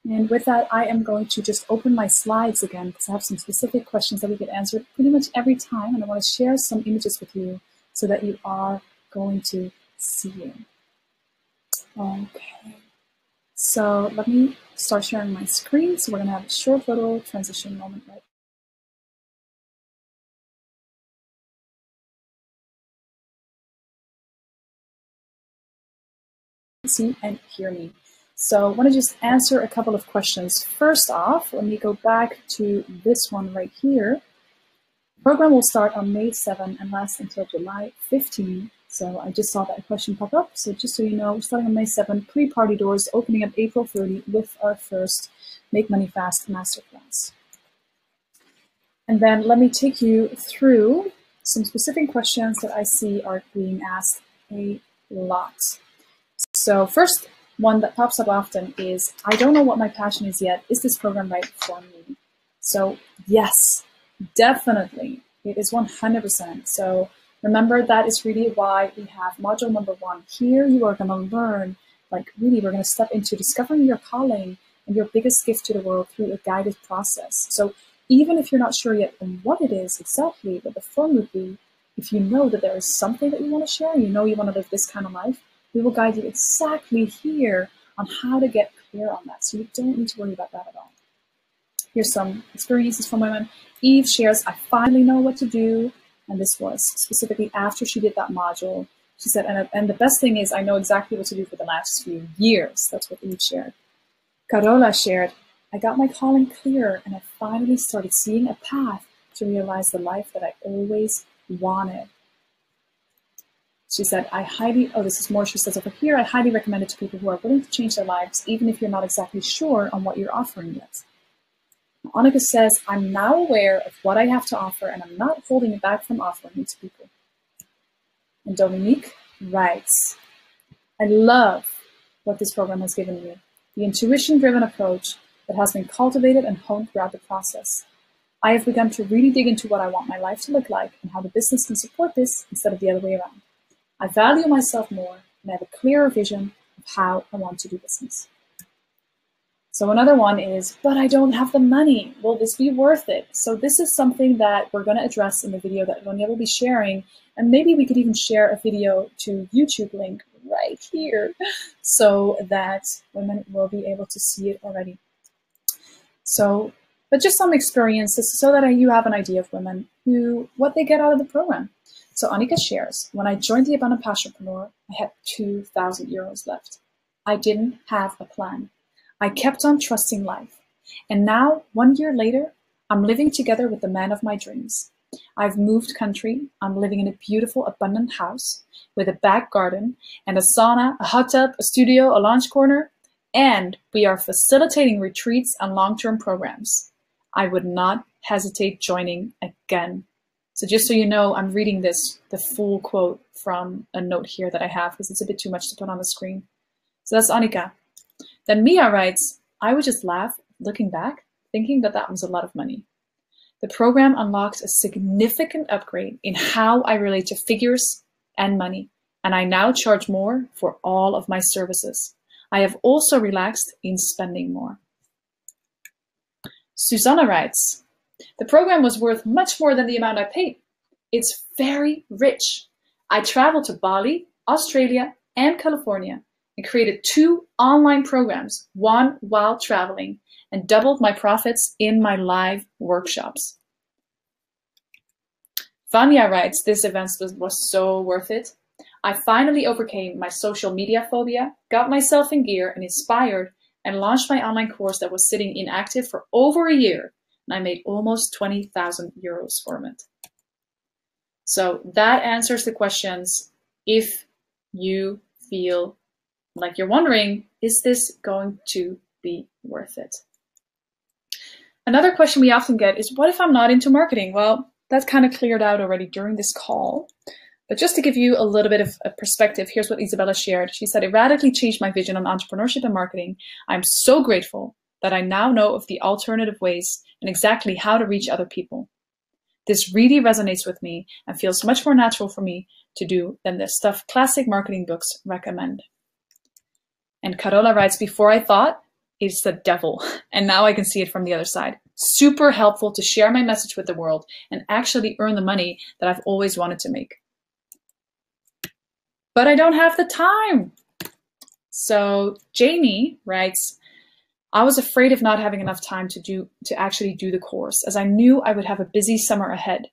And with that, I am going to just open my slides again because I have some specific questions that we get answered pretty much every time. And I want to share some images with you so that you are going to see it. Okay. So let me start sharing my screen. So we're going to have a short little transition moment right. See and hear me. So I want to just answer a couple of questions. First off, let me go back to this one right here. The program will start on May 7 and last until July 15. So I just saw that question pop up. So just so you know, we're starting on May 7, pre-party doors opening up April 30 with our first Make Money Fast Masterclass. And then let me take you through some specific questions that I see are being asked a lot. So first one that pops up often is, I don't know what my passion is yet. Is this program right for me? So yes, definitely. It is 100%. So remember, that is really why we have module number 1. Here you are going to learn, like really, we're going to step into discovering your calling and your biggest gift to the world through a guided process. So even if you're not sure yet on what it is exactly, but the fun would be, if you know that there is something that you want to share, you know you want to live this kind of life, we will guide you exactly here on how to get clear on that. So you don't need to worry about that at all. Here's some experiences from women. Eve shares, I finally know what to do. And this was specifically after she did that module. She said, and the best thing is I know exactly what to do for the last few years. That's what Eve shared. Carola shared, I got my calling clear and I finally started seeing a path to realize the life that I always wanted. She said, this is more, she says over here, I highly recommend it to people who are willing to change their lives, even if you're not exactly sure on what you're offering yet. Annika says, I'm now aware of what I have to offer and I'm not holding it back from offering it to people. And Dominique writes, I love what this program has given me, the intuition-driven approach that has been cultivated and honed throughout the process. I have begun to really dig into what I want my life to look like and how the business can support this instead of the other way around. I value myself more and I have a clearer vision of how I want to do business. So another one is, but I don't have the money. Will this be worth it? So this is something that we're going to address in the video that Ronja will be sharing. And maybe we could even share a video to YouTube link right here so that women will be able to see it already. So, but just some experiences so that you have an idea of women what they get out of the program. So Annika shares, when I joined the Abundant Passionpreneur, I had 2,000 euros left. I didn't have a plan. I kept on trusting life. And now, 1 year later, I'm living together with the man of my dreams. I've moved country. I'm living in a beautiful, abundant house with a back garden and a sauna, a hot tub, a studio, a lounge corner, and we are facilitating retreats and long-term programs. I would not hesitate joining again. So just so you know, I'm reading the full quote from a note here that I have because it's a bit too much to put on the screen. So that's Annika. Then Mia writes, I would just laugh looking back, thinking that was a lot of money. The program unlocks a significant upgrade in how I relate to figures and money, and I now charge more for all of my services. I have also relaxed in spending more. Susanna writes, the program was worth much more than the amount I paid. It's very rich. I traveled to Bali, Australia, and California and created 2 online programs, one while traveling, and doubled my profits in my live workshops. Vanya writes, this event was so worth it. I finally overcame my social media phobia, got myself in gear and inspired, and launched my online course that was sitting inactive for over a year. And I made almost 20,000 euros from it. So that answers the questions. If you feel like you're wondering, is this going to be worth it? Another question we often get is, what if I'm not into marketing? Well, that's kind of cleared out already during this call. But just to give you a little bit of a perspective, here's what Isabella shared. She said, it radically changed my vision on entrepreneurship and marketing. I'm so grateful that I now know of the alternative ways and exactly how to reach other people. This really resonates with me and feels much more natural for me to do than the stuff classic marketing books recommend. And Carola writes, before I thought it's the devil, and now I can see it from the other side. Super helpful to share my message with the world and actually earn the money that I've always wanted to make. But I don't have the time. So Jamie writes, I was afraid of not having enough time to actually do the course, as I knew I would have a busy summer ahead.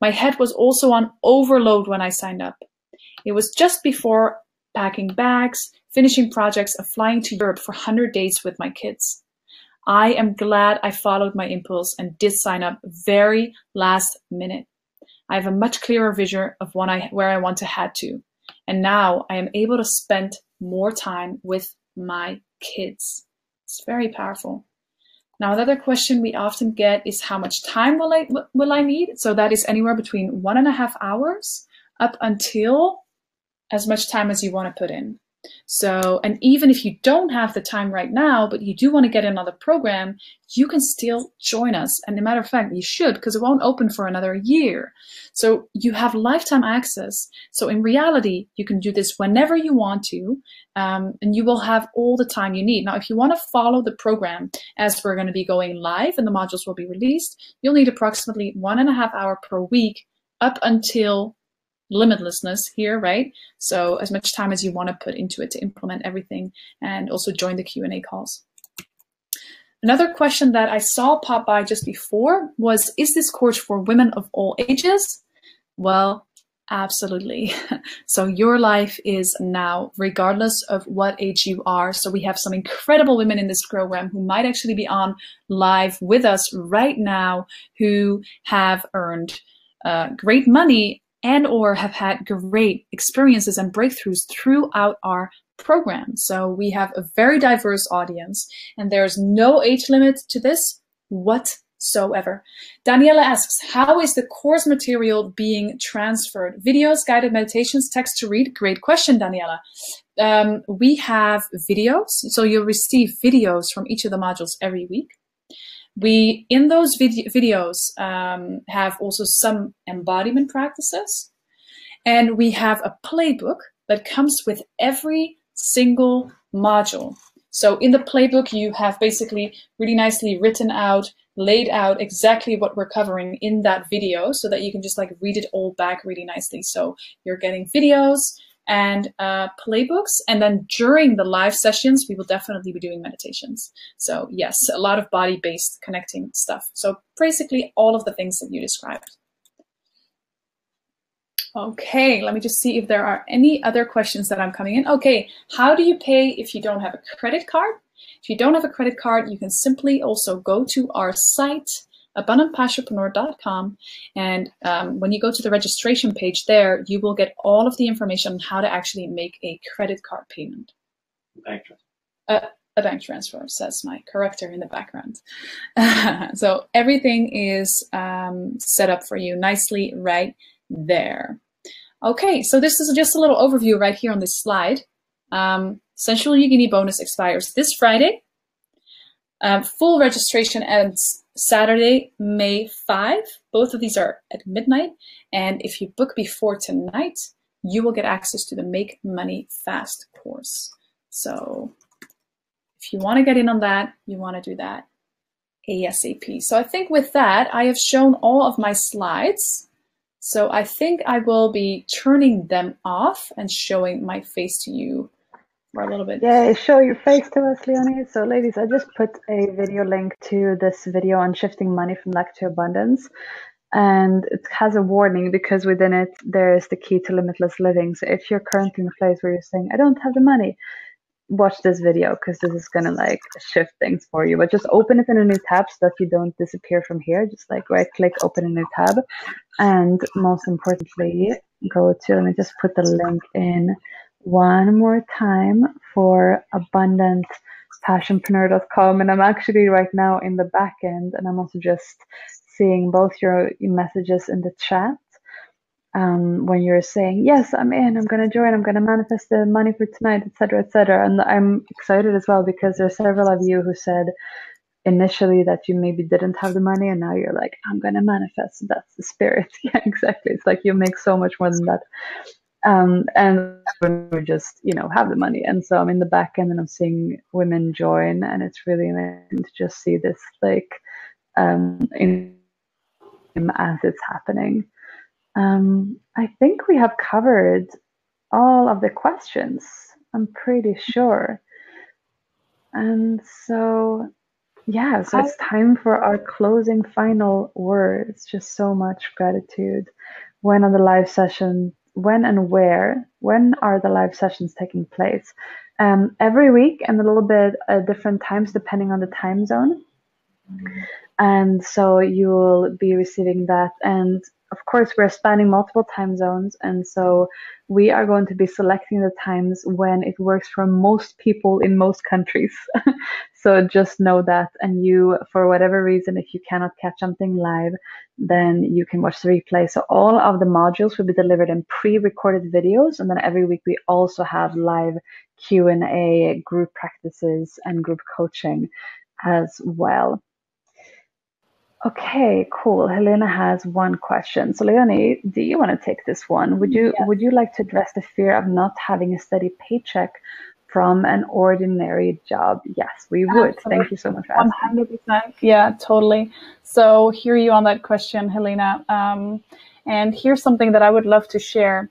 My head was also on overload when I signed up. It was just before packing bags, finishing projects, and flying to Europe for 100 days with my kids. I am glad I followed my impulse and did sign up very last minute. I have a much clearer vision of where I want to head to. And now I am able to spend more time with my kids. It's very powerful. Now, another question we often get is how much time will I need? So that is anywhere between 1.5 hours up until as much time as you want to put in. So, and even if you don't have the time right now, but you do want to get another program, you can still join us. And as a matter of fact, you should, because it won't open for another year. So you have lifetime access. So in reality, you can do this whenever you want to, and you will have all the time you need. Now, if you want to follow the program as we're going to be going live and the modules will be released, you'll need approximately 1.5 hours per week up until limitlessness here, right? So as much time as you want to put into it to implement everything and also join the Q&A calls. Another question that I saw pop by just before was, is this course for women of all ages? Well, absolutely. So your life is now, regardless of what age you are. So we have some incredible women in this program who might actually be on live with us right now, who have earned great money and or have had great experiences and breakthroughs throughout our program. So we have a very diverse audience, and there's no age limit to this whatsoever. Daniela asks, how is the course material being transferred? Videos, guided meditations, text to read? Great question, Daniela. We have videos, so you'll receive videos from each of the modules every week. We, in those videos, have also some embodiment practices, and we have a playbook that comes with every single module. So in the playbook, you have basically really nicely written out, laid out exactly what we're covering in that video so that you can just like read it all back really nicely. So you're getting videos and playbooks, and then during the live sessions, we will definitely be doing meditations. So yes, a lot of body-based connecting stuff. So basically all of the things that you described. Okay, let me just see if there are any other questions that I'm coming in. Okay, how do you pay if you don't have a credit card? If you don't have a credit card, you can simply also go to our site, abundantpassionpreneur.com, and when you go to the registration page there, you will get all of the information on how to actually make a credit card payment. Bank transfer. A bank transfer, says my corrector in the background. So everything is set up for you nicely right there. Okay, so this is just a little overview right here on this slide. Sensual Yogini bonus expires this Friday. Full registration ends Saturday, May 5. Both of these are at midnight. And if you book before tonight, you will get access to the Make Money Fast course. So if you want to get in on that, you want to do that ASAP. So I think with that, I have shown all of my slides. So I think I will be turning them off and showing my face to you for a little bit. Yeah, show your face to us, Leonie. So ladies, I just put a video link to this video on shifting money from lack to abundance. And it has a warning because within it, there is the key to limitless living. So if you're currently in a place where you're saying, I don't have the money, watch this video because this is going to like shift things for you. But just open it in a new tab so that you don't disappear from here. Just like right click, open a new tab. And most importantly, go to, let me just put the link in one more time for abundantpassionpreneur.com. And I'm actually right now in the back end, and I'm also just seeing both your messages in the chat. When you're saying, yes, I'm in, I'm going to join, I'm going to manifest the money for tonight, etc., etc. And I'm excited as well because there's several of you who said initially that you maybe didn't have the money, and now you're like, I'm going to manifest. That's the spirit. Yeah, exactly. It's like you make so much more than that. And we just, have the money. And so I'm in the back end and I'm seeing women join, and it's really amazing to just see this like as it's happening. I think we have covered all of the questions. I'm pretty sure. And so, yeah, so it's time for our closing final words. Just so much gratitude. When are the live sessions? When and where? When are the live sessions taking place? Every week and a little bit different times depending on the time zone. And so you will be receiving that. And of course, we're spanning multiple time zones. And so we are going to be selecting the times when it works for most people in most countries. So just know that. And you, for whatever reason, if you cannot catch something live, then you can watch the replay. So all of the modules will be delivered in pre-recorded videos. And then every week we also have live Q&A, group practices, and group coaching as well. Okay, cool. Helena has one question. So Leonie, do you want to take this one? Would you like to address the fear of not having a steady paycheck from an ordinary job? Yes, we would. Absolutely. Thank you so much for asking. 100%. Yeah, totally. So hear you on that question, Helena. And here's something that I would love to share.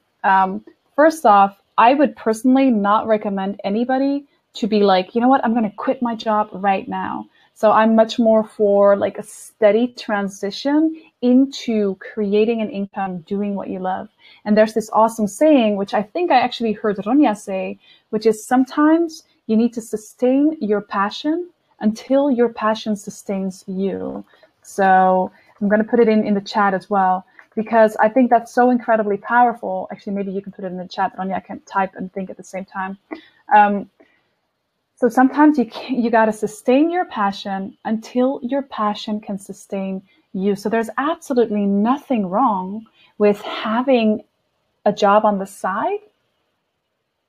First off, I would personally not recommend anybody to be like, you know what, I'm going to quit my job right now. So I'm much more for like a steady transition into creating an income, doing what you love. And there's this awesome saying, which I think I actually heard Ronja say, which is sometimes you need to sustain your passion until your passion sustains you. So I'm going to put it in the chat as well, because I think that's so incredibly powerful. Actually, maybe you can put it in the chat, Ronja, I can type and think at the same time. So sometimes you got to sustain your passion until your passion can sustain you. So there's absolutely nothing wrong with having a job on the side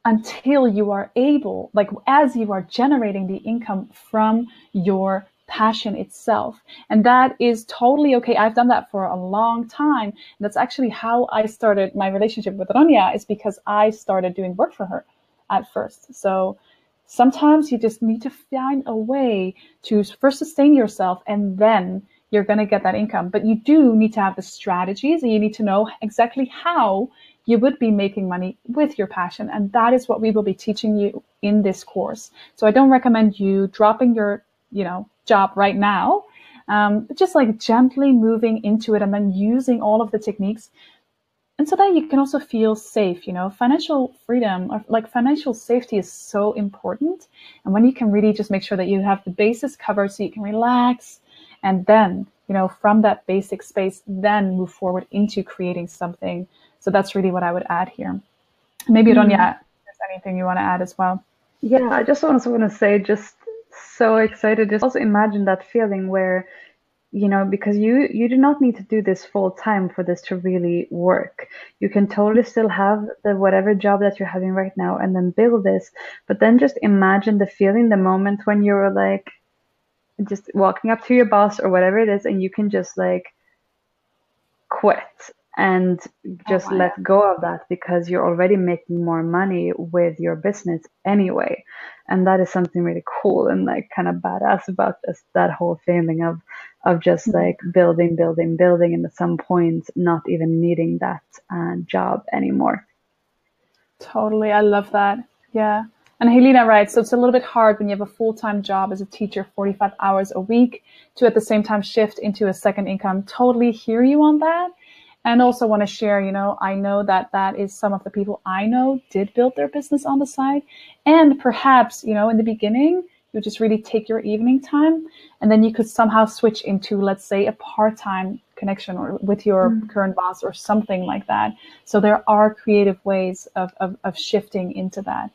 until you are able, like as you are generating the income from your passion itself. And that is totally okay. I've done that for a long time. And that's actually how I started my relationship with Ronja, is because I started doing work for her at first. So sometimes you just need to find a way to first sustain yourself, and then you're going to get that income. But you do need to have the strategies, and you need to know exactly how you would be making money with your passion. And that is what we will be teaching you in this course. So I don't recommend you dropping your, job right now, but just like gently moving into it and then using all of the techniques. And so that you can also feel safe. Financial freedom, or like financial safety, is so important. And when you can really just make sure that you have the basis covered so you can relax, and then, from that basic space, then move forward into creating something. So that's really what I would add here. Maybe Ronja, there's anything you want to add as well? Yeah, I just also want to say, just so excited. Just also imagine that feeling where, because you do not need to do this full time for this to really work. You can totally still have the whatever job that you're having right now and then build this. But then just imagine the feeling, the moment when you're like just walking up to your boss or whatever it is, and you can just like quit and just let go of that, because you're already making more money with your business anyway. And that is something really cool and like kind of badass about this, that whole feeling of just like building, and at some point not even needing that job anymore. Totally. I love that. Yeah. And Helena writes, so it's a little bit hard when you have a full-time job as a teacher, 45 hours a week, to at the same time shift into a second income. Totally hear you on that. And also want to share, I know that is some of the people I know did build their business on the side. And perhaps, in the beginning, you just really take your evening time, and then you could somehow switch into, let's say, a part-time connection or with your current boss or something like that. So there are creative ways of shifting into that.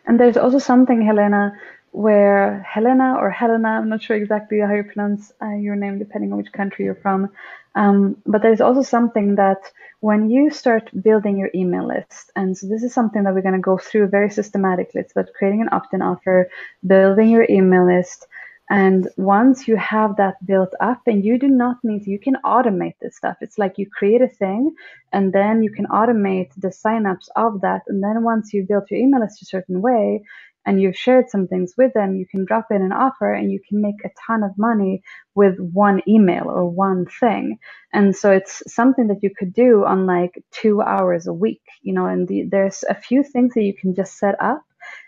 And there's also something, Helena, where Helena, I'm not sure exactly how you pronounce your name, depending on which country you're from. But there's also something that when you start building your email list, and so this is something that we're going to go through very systematically. It's about creating an opt-in offer, building your email list. And once you have that built up, and you do not need, you can automate this stuff. It's like you create a thing, and then you can automate the signups of that. And then once you've built your email list a certain way, and you've shared some things with them, you can drop in an offer and you can make a ton of money with one email or one thing. And so it's something that you could do on like 2 hours a week, and there's a few things that you can just set up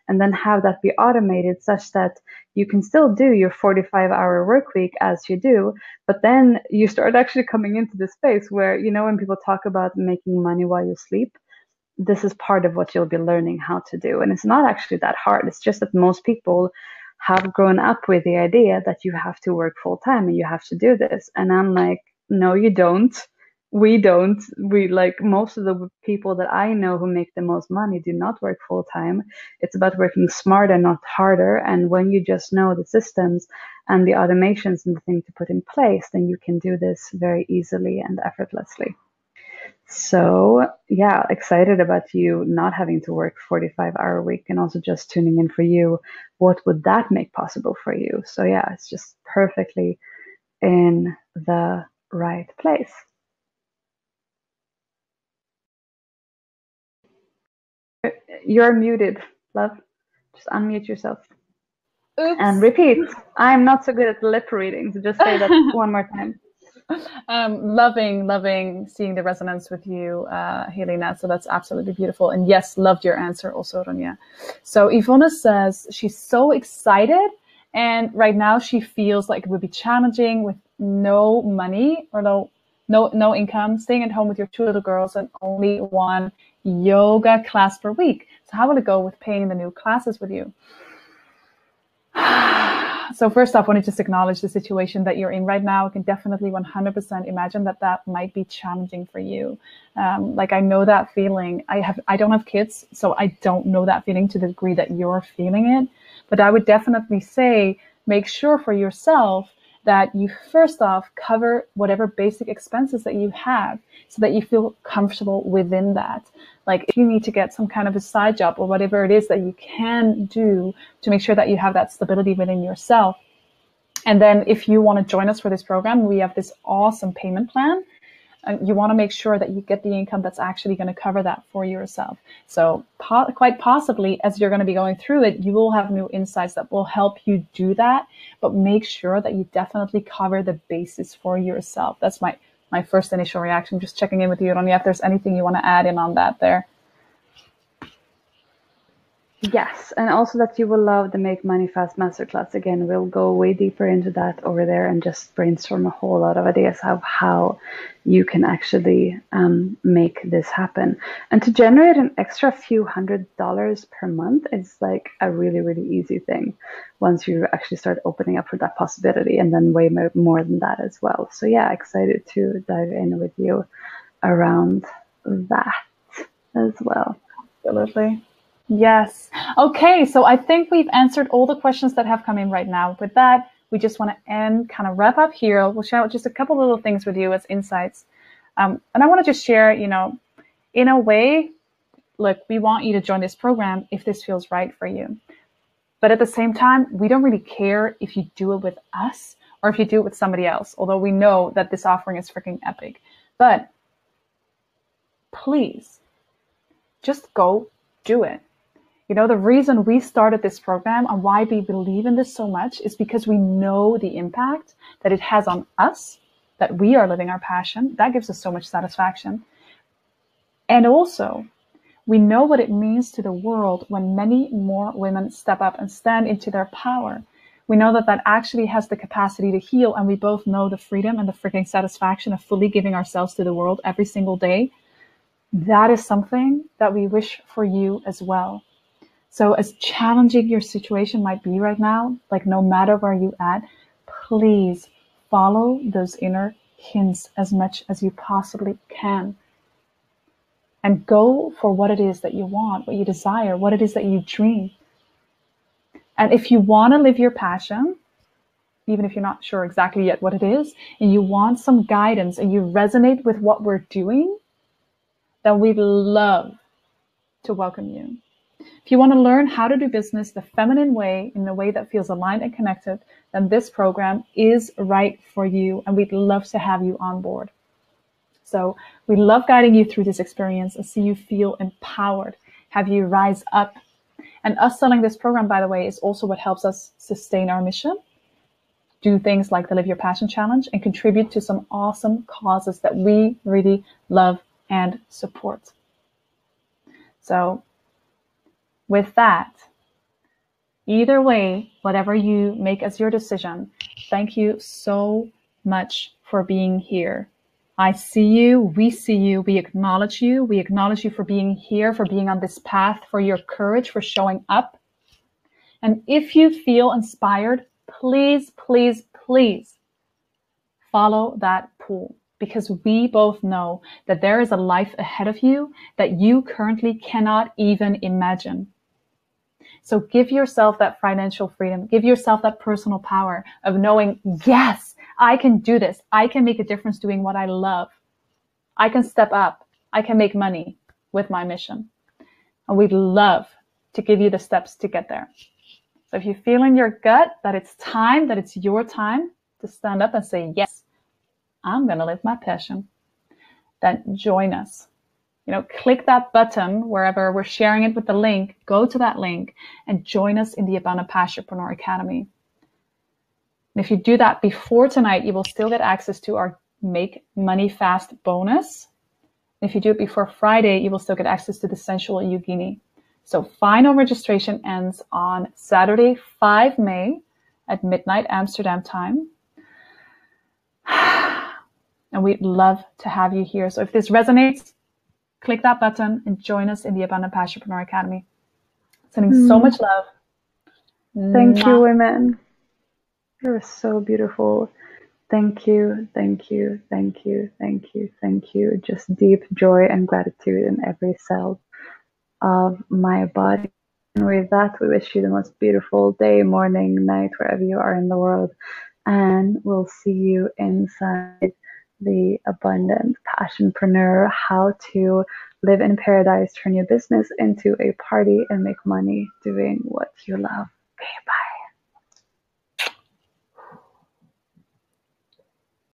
and then have that be automated such that you can still do your 45-hour work week as you do, but then you start actually coming into this space where, when people talk about making money while you sleep, this is part of what you'll be learning how to do. And it's not actually that hard. It's just that most people have grown up with the idea that you have to work full time and you have to do this. And I'm like, no, you don't. We don't. We, like, most of the people that I know who make the most money do not work full time. It's about working smarter, not harder. And when you just know the systems and the automations and the things to put in place, then you can do this very easily and effortlessly. So yeah, excited about you not having to work 45-hour week, and also just tuning in for you. What would that make possible for you? So yeah, it's just perfectly in the right place. You're muted, love. Just unmute yourself. Oops. And repeat. I'm not so good at lip reading, so just say that one more time. Loving seeing the resonance with you, Helena. So that's absolutely beautiful. And yes, loved your answer also, Ronja. So Yvonne says she's so excited, and right now she feels like it would be challenging with no money or no income, staying at home with your 2 little girls and only 1 yoga class per week. So how will it go with paying the new classes with you? So first off, I want to just acknowledge the situation that you're in right now. I can definitely 100% imagine that might be challenging for you. Like, I know that feeling. I don't have kids, so I don't know that feeling to the degree that you're feeling it. But I would definitely say, make sure for yourself that you first off cover whatever basic expenses that you have so that you feel comfortable within that. Like, if you need to get some kind of a side job or whatever it is that you can do to make sure that you have that stability within yourself. And then if you want to join us for this program, we have this awesome payment plan. You want to make sure that you get the income that's actually going to cover that for yourself. So quite possibly, as you're going to be going through it, you will have new insights that will help you do that, but make sure that you definitely cover the basis for yourself. That's my first initial reaction. Just checking in with you, Ronja, if there's anything you want to add in on that there. Yes, and also that you will love the Make Money Fast Masterclass. Again, we'll go way deeper into that over there and just brainstorm a whole lot of ideas of how you can actually make this happen. And to generate an extra few $100s per month is like a really, really easy thing once you actually start opening up for that possibility, and then way more than that as well. So yeah, excited to dive in with you around that as well. Absolutely. Yes. Okay, so I think we've answered all the questions that have come in right now. With that, we just want to wrap up here. We'll share just a couple little things with you as insights. And I want to just share, in a way, look, we want you to join this program if this feels right for you. But at the same time, we don't really care if you do it with us or if you do it with somebody else, although we know that this offering is freaking epic. But please, just go do it. The reason we started this program and why we believe in this so much is because we know the impact that it has on us, that we are living our passion. That gives us so much satisfaction. And also, we know what it means to the world when many more women step up and stand into their power. We know that actually has the capacity to heal, and we both know the freedom and the freaking satisfaction of fully giving ourselves to the world every single day. That is something that we wish for you as well. So as challenging your situation might be right now, like no matter where you're at, please follow those inner hints as much as you possibly can. And go for what it is that you want, what you desire, what it is that you dream. And if you want to live your passion, even if you're not sure exactly yet what it is, and you want some guidance and you resonate with what we're doing, then we'd love to welcome you. If you want to learn how to do business the feminine way, in a way that feels aligned and connected, then this program is right for you, and we'd love to have you on board. So we love guiding you through this experience and see you feel empowered, have you rise up. And us selling this program, by the way, is also what helps us sustain our mission, do things like the Live Your Passion Challenge, and contribute to some awesome causes that we really love and support. So with that, either way, whatever you make as your decision, thank you so much for being here. I see you, we acknowledge you. We acknowledge you for being here, for being on this path, for your courage, for showing up. And if you feel inspired, please, please, please follow that pull, because we both know that there is a life ahead of you that you currently cannot even imagine. So give yourself that financial freedom, give yourself that personal power of knowing, yes, I can do this. I can make a difference doing what I love. I can step up. I can make money with my mission. And we'd love to give you the steps to get there. So if you feel in your gut that it's time, that it's your time to stand up and say, yes, I'm going to live my passion, then join us. Click that button wherever we're sharing it with the link, go to that link and join us in the Abundant Passionpreneur Academy. And if you do that before tonight, you will still get access to our Make Money Fast bonus. And if you do it before Friday, you will still get access to the Sensual Yogini. So final registration ends on Saturday, 5 May at midnight Amsterdam time. And we'd love to have you here. So if this resonates, click that button and join us in the Abundant Passionpreneur Academy. Sending so much love. Thank you, women. You're so beautiful. Thank you, thank you, thank you, thank you, thank you. Just deep joy and gratitude in every cell of my body. And with that, we wish you the most beautiful day, morning, night, wherever you are in the world. And we'll see you inside the Abundant Passionpreneur, how to live in paradise, turn your business into a party, and make money doing what you love. Okay, bye.